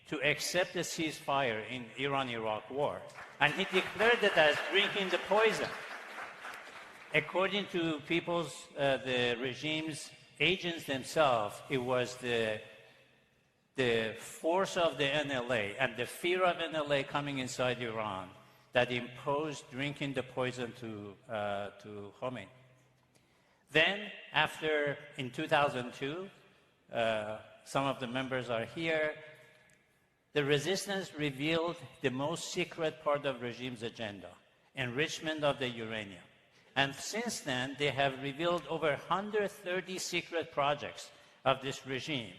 to accept the ceasefire in Iran-Iraq war. And he declared it as drinking the poison. According to the regime's agents themselves, it was the force of the NLA and the fear of NLA coming inside Iran that imposed drinking the poison to Khomeini. Then, in 2002, some of the members are here, the resistance revealed the most secret part of the regime's agenda, enrichment of the uranium. And since then, they have revealed over 130 secret projects of this regime,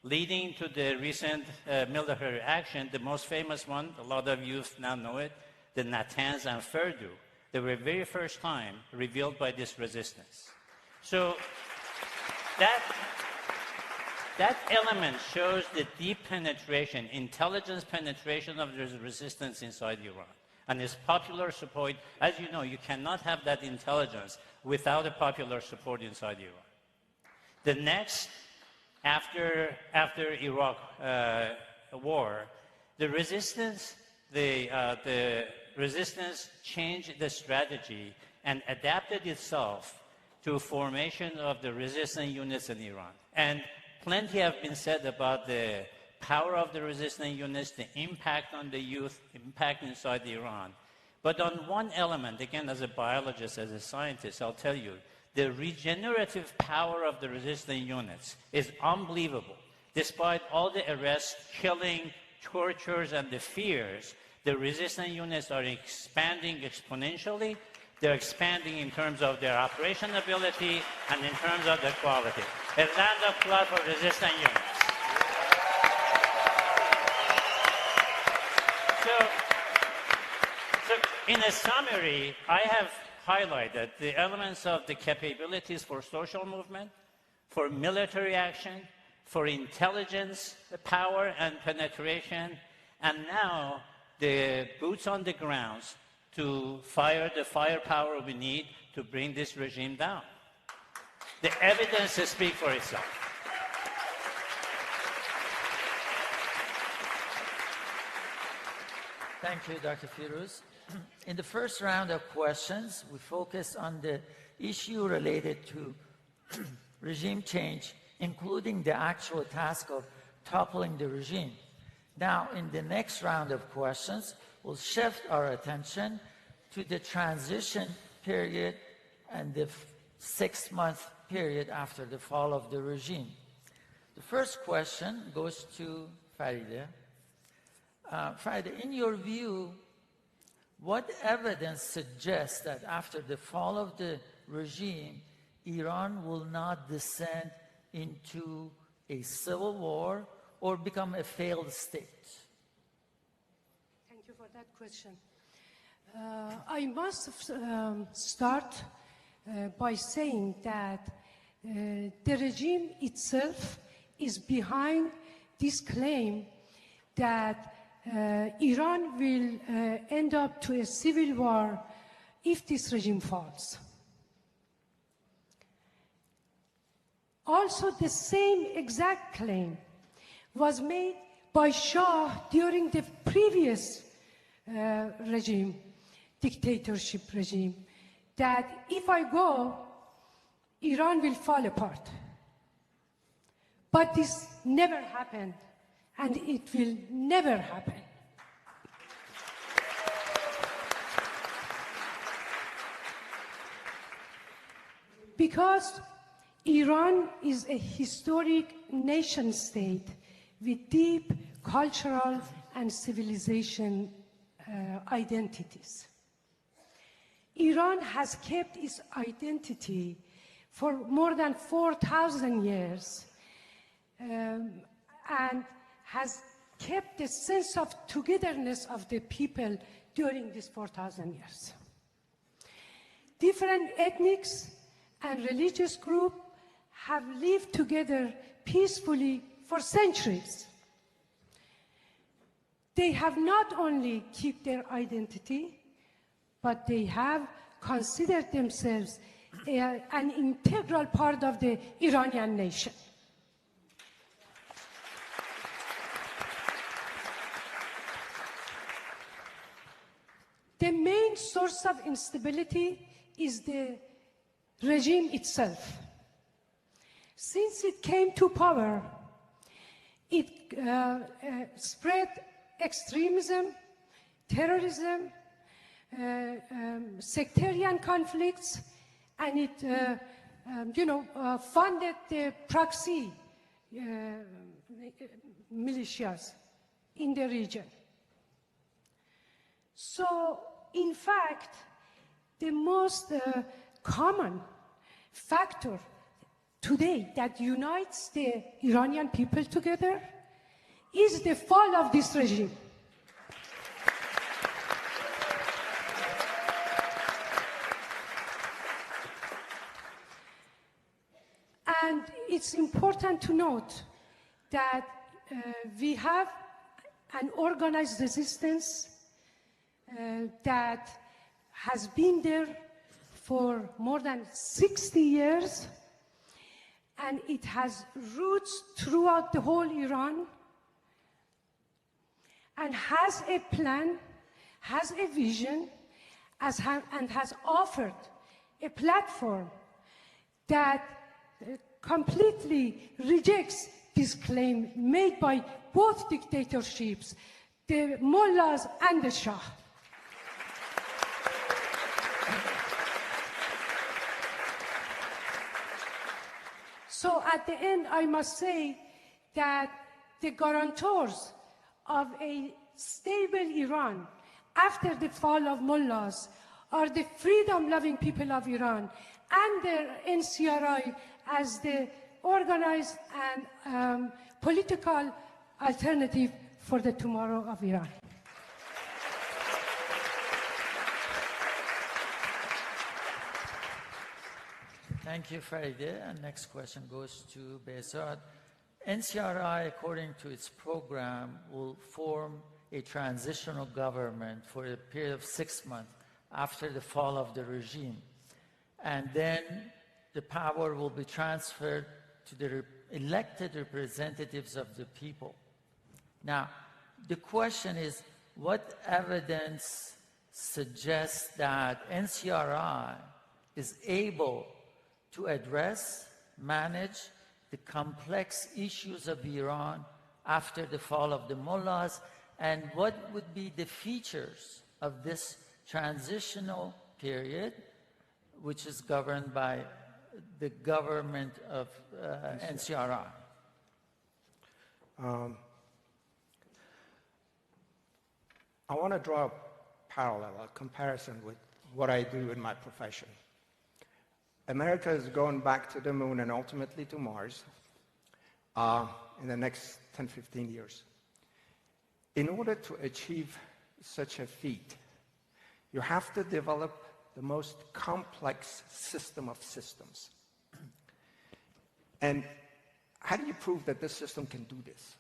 leading to the recent military action. The most famous one, a lot of youth now know it, the Natanz and Fordo. They were very first time revealed by this resistance. So that element shows the deep penetration, intelligence penetration of the resistance inside Iran. And its popular support, as you know, you cannot have that intelligence without a popular support inside Iran. The next, after Iraq war, the resistance changed the strategy and adapted itself to formation of the resistance units in Iran. And plenty have been said about the power of the resistance units, the impact on the youth, impact inside Iran. But on one element, again, as a biologist, as a scientist, I'll tell you, the regenerative power of the resistance units is unbelievable. Despite all the arrests, killing, tortures, and the fears, the resistance units are expanding exponentially. They're expanding in terms of their operation ability and in terms of their quality. A round of applause for resistance units. In a summary, I have highlighted the elements of the capabilities for social movement, for military action, for intelligence, power and penetration, and now the boots on the grounds to fire the firepower we need to bring this regime down. The evidence speaks for itself. Thank you, Dr. Firuz. In the first round of questions, we focused on the issue related to regime change, including the actual task of toppling the regime. Now, in the next round of questions, we'll shift our attention to the transition period and the 6-month period after the fall of the regime. The first question goes to Faride. Faride, in your view, what evidence suggests that after the fall of the regime, Iran will not descend into a civil war or become a failed state? Thank you for that question. I must start by saying that the regime itself is behind this claim that Iran will end up to a civil war if this regime falls. Also, the same exact claim was made by Shah during the previous regime, dictatorship regime, that if I go, Iran will fall apart. But this never happened, and it will never happen. Because Iran is a historic nation state with deep cultural and civilization identities. Iran has kept its identity for more than 4,000 years and has kept the sense of togetherness of the people during these 4,000 years. Different ethnics and religious groups have lived together peacefully for centuries. They have not only kept their identity, but they have considered themselves an integral part of the Iranian nation. The main source of instability is the regime itself. Since it came to power, it spread extremism, terrorism, sectarian conflicts, and it funded the proxy militias in the region. So, in fact, the most common factor today that unites the Iranian people together is the fall of this regime. And it's important to note that we have an organized resistance that has been there for more than 60 years, and it has roots throughout the whole Iran, and has a plan, has a vision, and has offered a platform that completely rejects this claim made by both dictatorships, the mullahs and the Shah. So at the end, I must say that the guarantors of a stable Iran after the fall of mullahs are the freedom-loving people of Iran and the NCRI as the organized and political alternative for the tomorrow of Iran. Thank you, Farideh. And next question goes to Behzad. NCRI, according to its program, will form a transitional government for a period of 6 months after the fall of the regime. And then the power will be transferred to the elected representatives of the people. Now, the question is, what evidence suggests that NCRI is able to address, manage the complex issues of Iran after the fall of the mullahs, and what would be the features of this transitional period, which is governed by the government of NCRI? I want to draw a parallel, a comparison with what I do in my profession. America is going back to the moon and ultimately to Mars in the next 10, 15 years. In order to achieve such a feat, you have to develop the most complex system of systems. And how do you prove that this system can do this?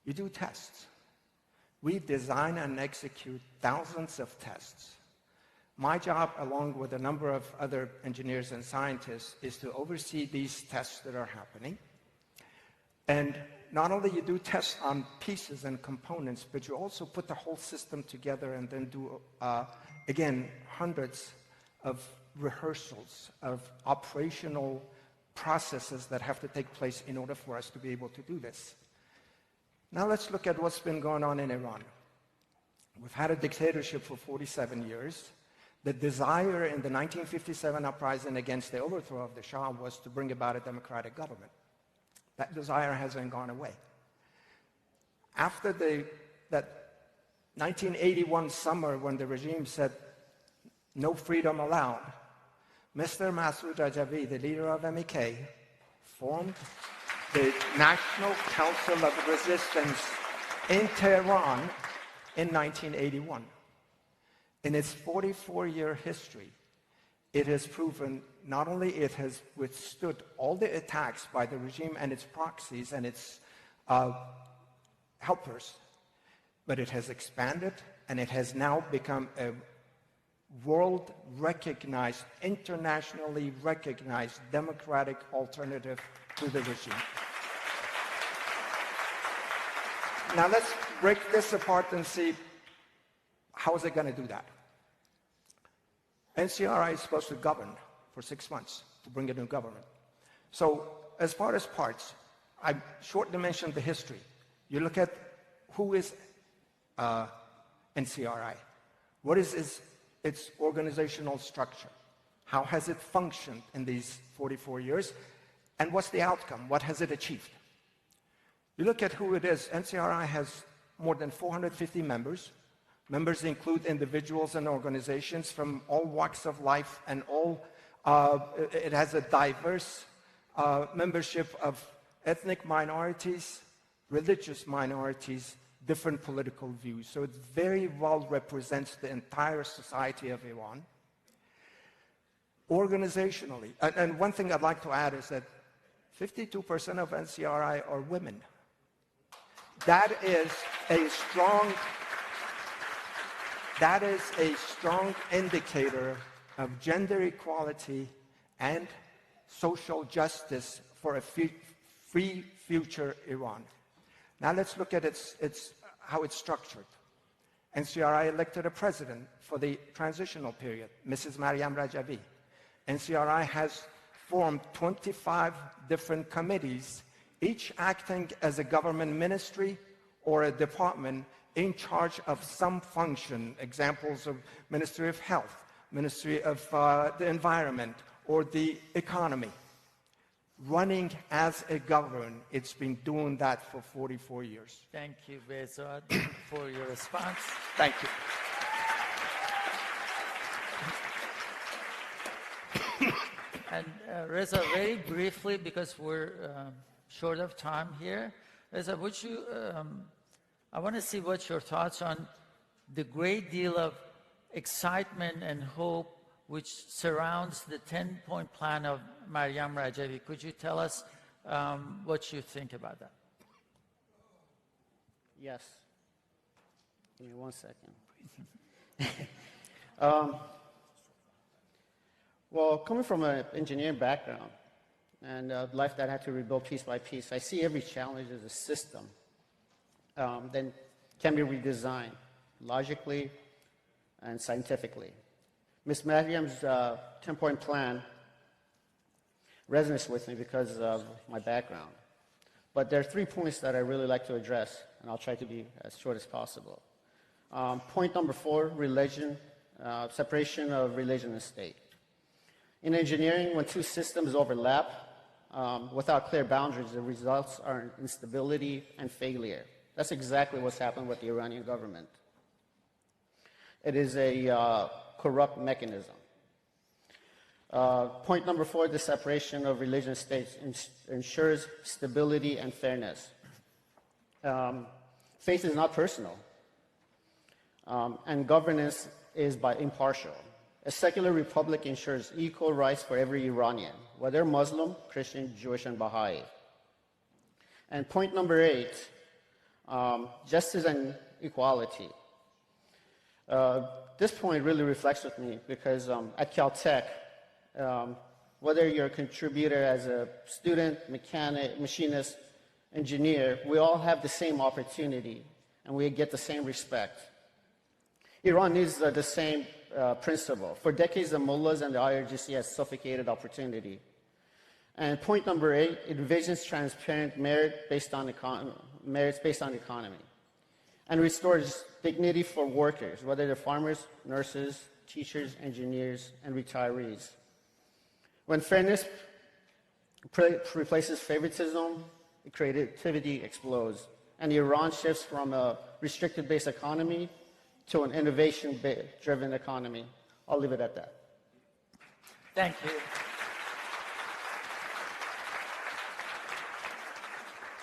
You do tests. We design and execute thousands of tests. My job, along with a number of other engineers and scientists, is to oversee these tests that are happening. And not only you do tests on pieces and components, but you also put the whole system together and then do, again, hundreds of rehearsals of operational processes that have to take place in order for us to be able to do this. Now let's look at what's been going on in Iran. We've had a dictatorship for 47 years. The desire in the 1957 uprising against the overthrow of the Shah was to bring about a democratic government. That desire hasn't gone away. After that 1981 summer when the regime said, no freedom allowed, Mr. Masoud Rajavi, the leader of MEK, formed the National Council of Resistance in Tehran in 1981. In its 44-year history, it has proven not only it has withstood all the attacks by the regime and its proxies and its helpers, but it has expanded and it has now become a world-recognized, internationally recognized democratic alternative to the regime. Now let's break this apart and see how is it going to do that. NCRI is supposed to govern for 6 months to bring a new government. So as far as parts, I shortly mentioned the history. You look at who is NCRI. What is its organizational structure? How has it functioned in these 44 years? And what's the outcome? What has it achieved? You look at who it is. NCRI has more than 450 members. Members include individuals and organizations from all walks of life and all, it has a diverse membership of ethnic minorities, religious minorities, different political views. So it very well represents the entire society of Iran. Organizationally, and one thing I'd like to add is that 52% of NCRI are women. That is a strong indicator of gender equality and social justice for a free future Iran. Now let's look at how it's structured. NCRI elected a president for the transitional period, Mrs. Maryam Rajavi. NCRI has formed 25 different committees, each acting as a government ministry or a department in charge of some function. Examples of Ministry of Health, Ministry of the Environment, or the Economy. Running as a government, it's been doing that for 44 years. Thank you, Behzad, for your response. Thank you. And Reza, very briefly, because we're short of time here, Reza, would you, I want to see what your thoughts on the great deal of excitement and hope which surrounds the 10-point plan of Maryam Rajavi. Could you tell us what you think about that? Yes. Give me 1 second. Well, coming from an engineering background and a life that I had to rebuild piece by piece, I see every challenge as a system that can be redesigned logically and scientifically. Ms. Maryam's 10-point plan resonates with me because of my background. But there are 3 points that I really like to address, and I'll try to be as short as possible. Point number 4, religion, separation of religion and state. In engineering, when 2 systems overlap without clear boundaries, the results are instability and failure. That's exactly what's happened with the Iranian government. It is a corrupt mechanism. Point number 4, the separation of religion and states ensures stability and fairness. Faith is not personal, and governance is impartial. A secular republic ensures equal rights for every Iranian, whether Muslim, Christian, Jewish, and Baha'i. And point number 8, justice and equality. This point really reflects with me because at Caltech, whether you're a contributor as a student, mechanic, machinist, engineer, we all have the same opportunity and we get the same respect. Iran needs the same principle. For decades, the mullahs and the IRGC has suffocated opportunity. And point number 8, it envisions transparent merits based on economy, and restores dignity for workers, whether they're farmers, nurses, teachers, engineers, and retirees. When fairness replaces favoritism, creativity explodes, and Iran shifts from a restricted-based economy to an innovation-driven economy. I'll leave it at that. Thank you.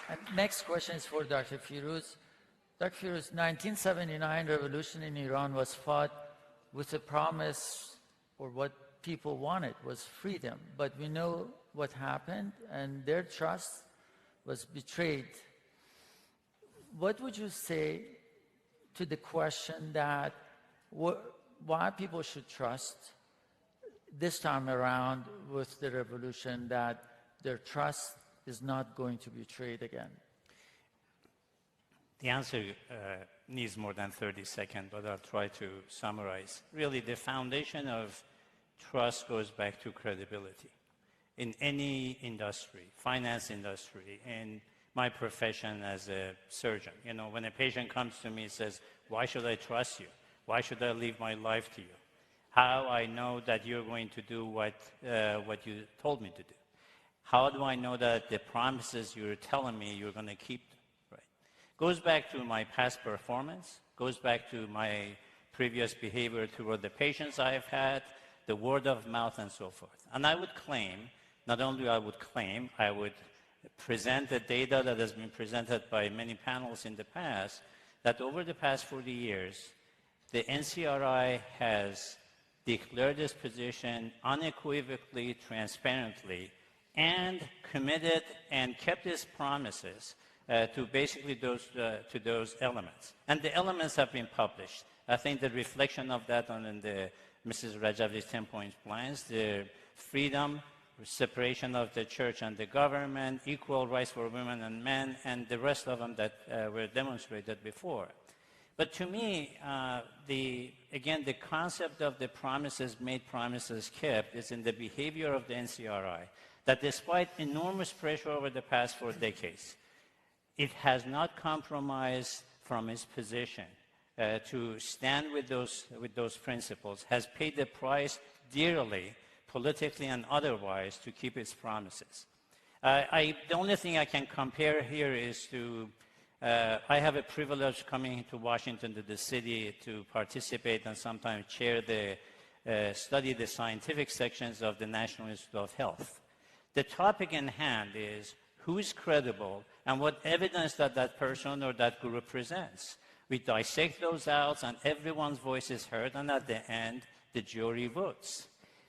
And next question is for Dr. Firuz. Dr. Firuz, 1979 revolution in Iran was fought with a promise, or what people wanted was freedom. But we know what happened, and their trust was betrayed. What would you say to the question that why people should trust this time around with the revolution, that their trust is not going to be betrayed again? The answer needs more than 30 seconds, but I'll try to summarize. Really, the foundation of trust goes back to credibility. In any industry, finance industry, in my profession as a surgeon, you know, when a patient comes to me and says, why should I trust you? Why should I leave my life to you? How I know that you're going to do what you told me to do? How do I know that the promises you're telling me you're going to keep them? Right? Goes back to my past performance, goes back to my previous behavior toward the patients I've had, the word of mouth, and so forth. And I would claim, not only I would claim, I would present the data that has been presented by many panels in the past, that over the past 40 years, the NCRI has declared this position unequivocally, transparently, and committed and kept its promises to basically those elements. And the elements have been published. I think the reflection of that on the Mrs. Rajavi's 10-point plans, the freedom, separation of the church and the government, equal rights for women and men, and the rest of them that were demonstrated before. But to me, again, the concept of the promises made, promises kept is in the behavior of the NCRI, that despite enormous pressure over the past 4 decades, it has not compromised from its position to stand with those principles, has paid the price dearly, politically and otherwise, to keep its promises. The only thing I can compare here is to, I have a privilege coming to Washington, to the city, to participate and sometimes chair study the scientific sections of the National Institute of Health. The topic in hand is who is credible and what evidence that person or that group presents. We dissect those out and everyone's voice is heard, and at the end, the jury votes.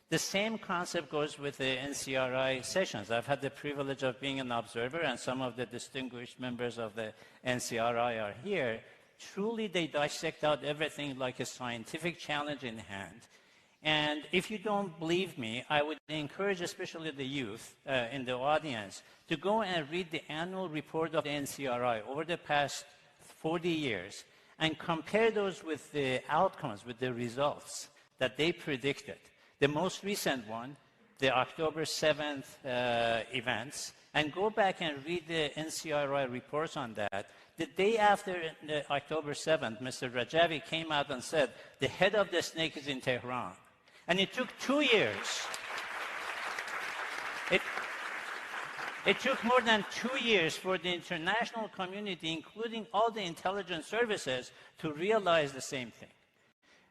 The same concept goes with the NCRI sessions. I've had the privilege of being an observer, and some of the distinguished members of the NCRI are here. Truly, they dissect out everything like a scientific challenge in hand. And if you don't believe me, I would encourage especially the youth in the audience to go and read the annual report of the NCRI over the past 40 years and compare those with the outcomes, with the results that they predicted. The most recent one, the October 7th events, and go back and read the NCRI reports on that. The day after October 7th, Mr. Rajavi came out and said, the head of the snake is in Tehran. And it took 2 years. It took more than 2 years for the international community, including all the intelligence services, to realize the same thing.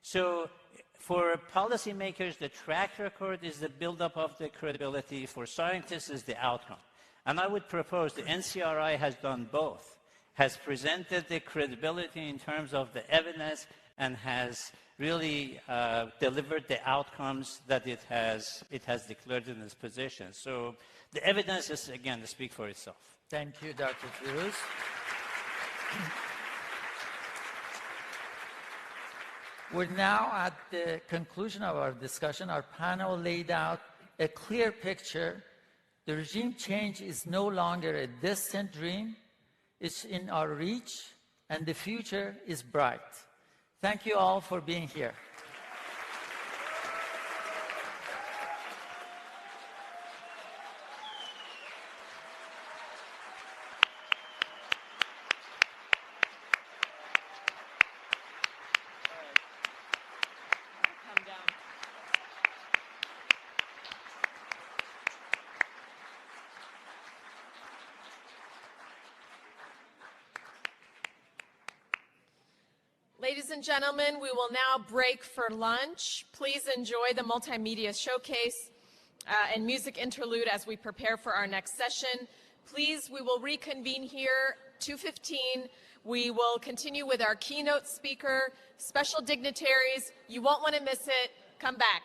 So for policymakers, the track record is the buildup of the credibility. For scientists, is the outcome. And I would propose the NCRI has done both, has presented the credibility in terms of the evidence, and has really delivered the outcomes that it has declared in its position. So the evidence is, again, to speak for itself. Thank you, Dr. Firuz. We're now at the conclusion of our discussion. Our panel laid out a clear picture. The regime change is no longer a distant dream. It's in our reach, and the future is bright. Thank you all for being here. Ladies and gentlemen, we will now break for lunch. Please enjoy the multimedia showcase and music interlude as we prepare for our next session. Please, we will reconvene here 2:15. We will continue with our keynote speaker, special dignitaries. You won't want to miss it. Come back.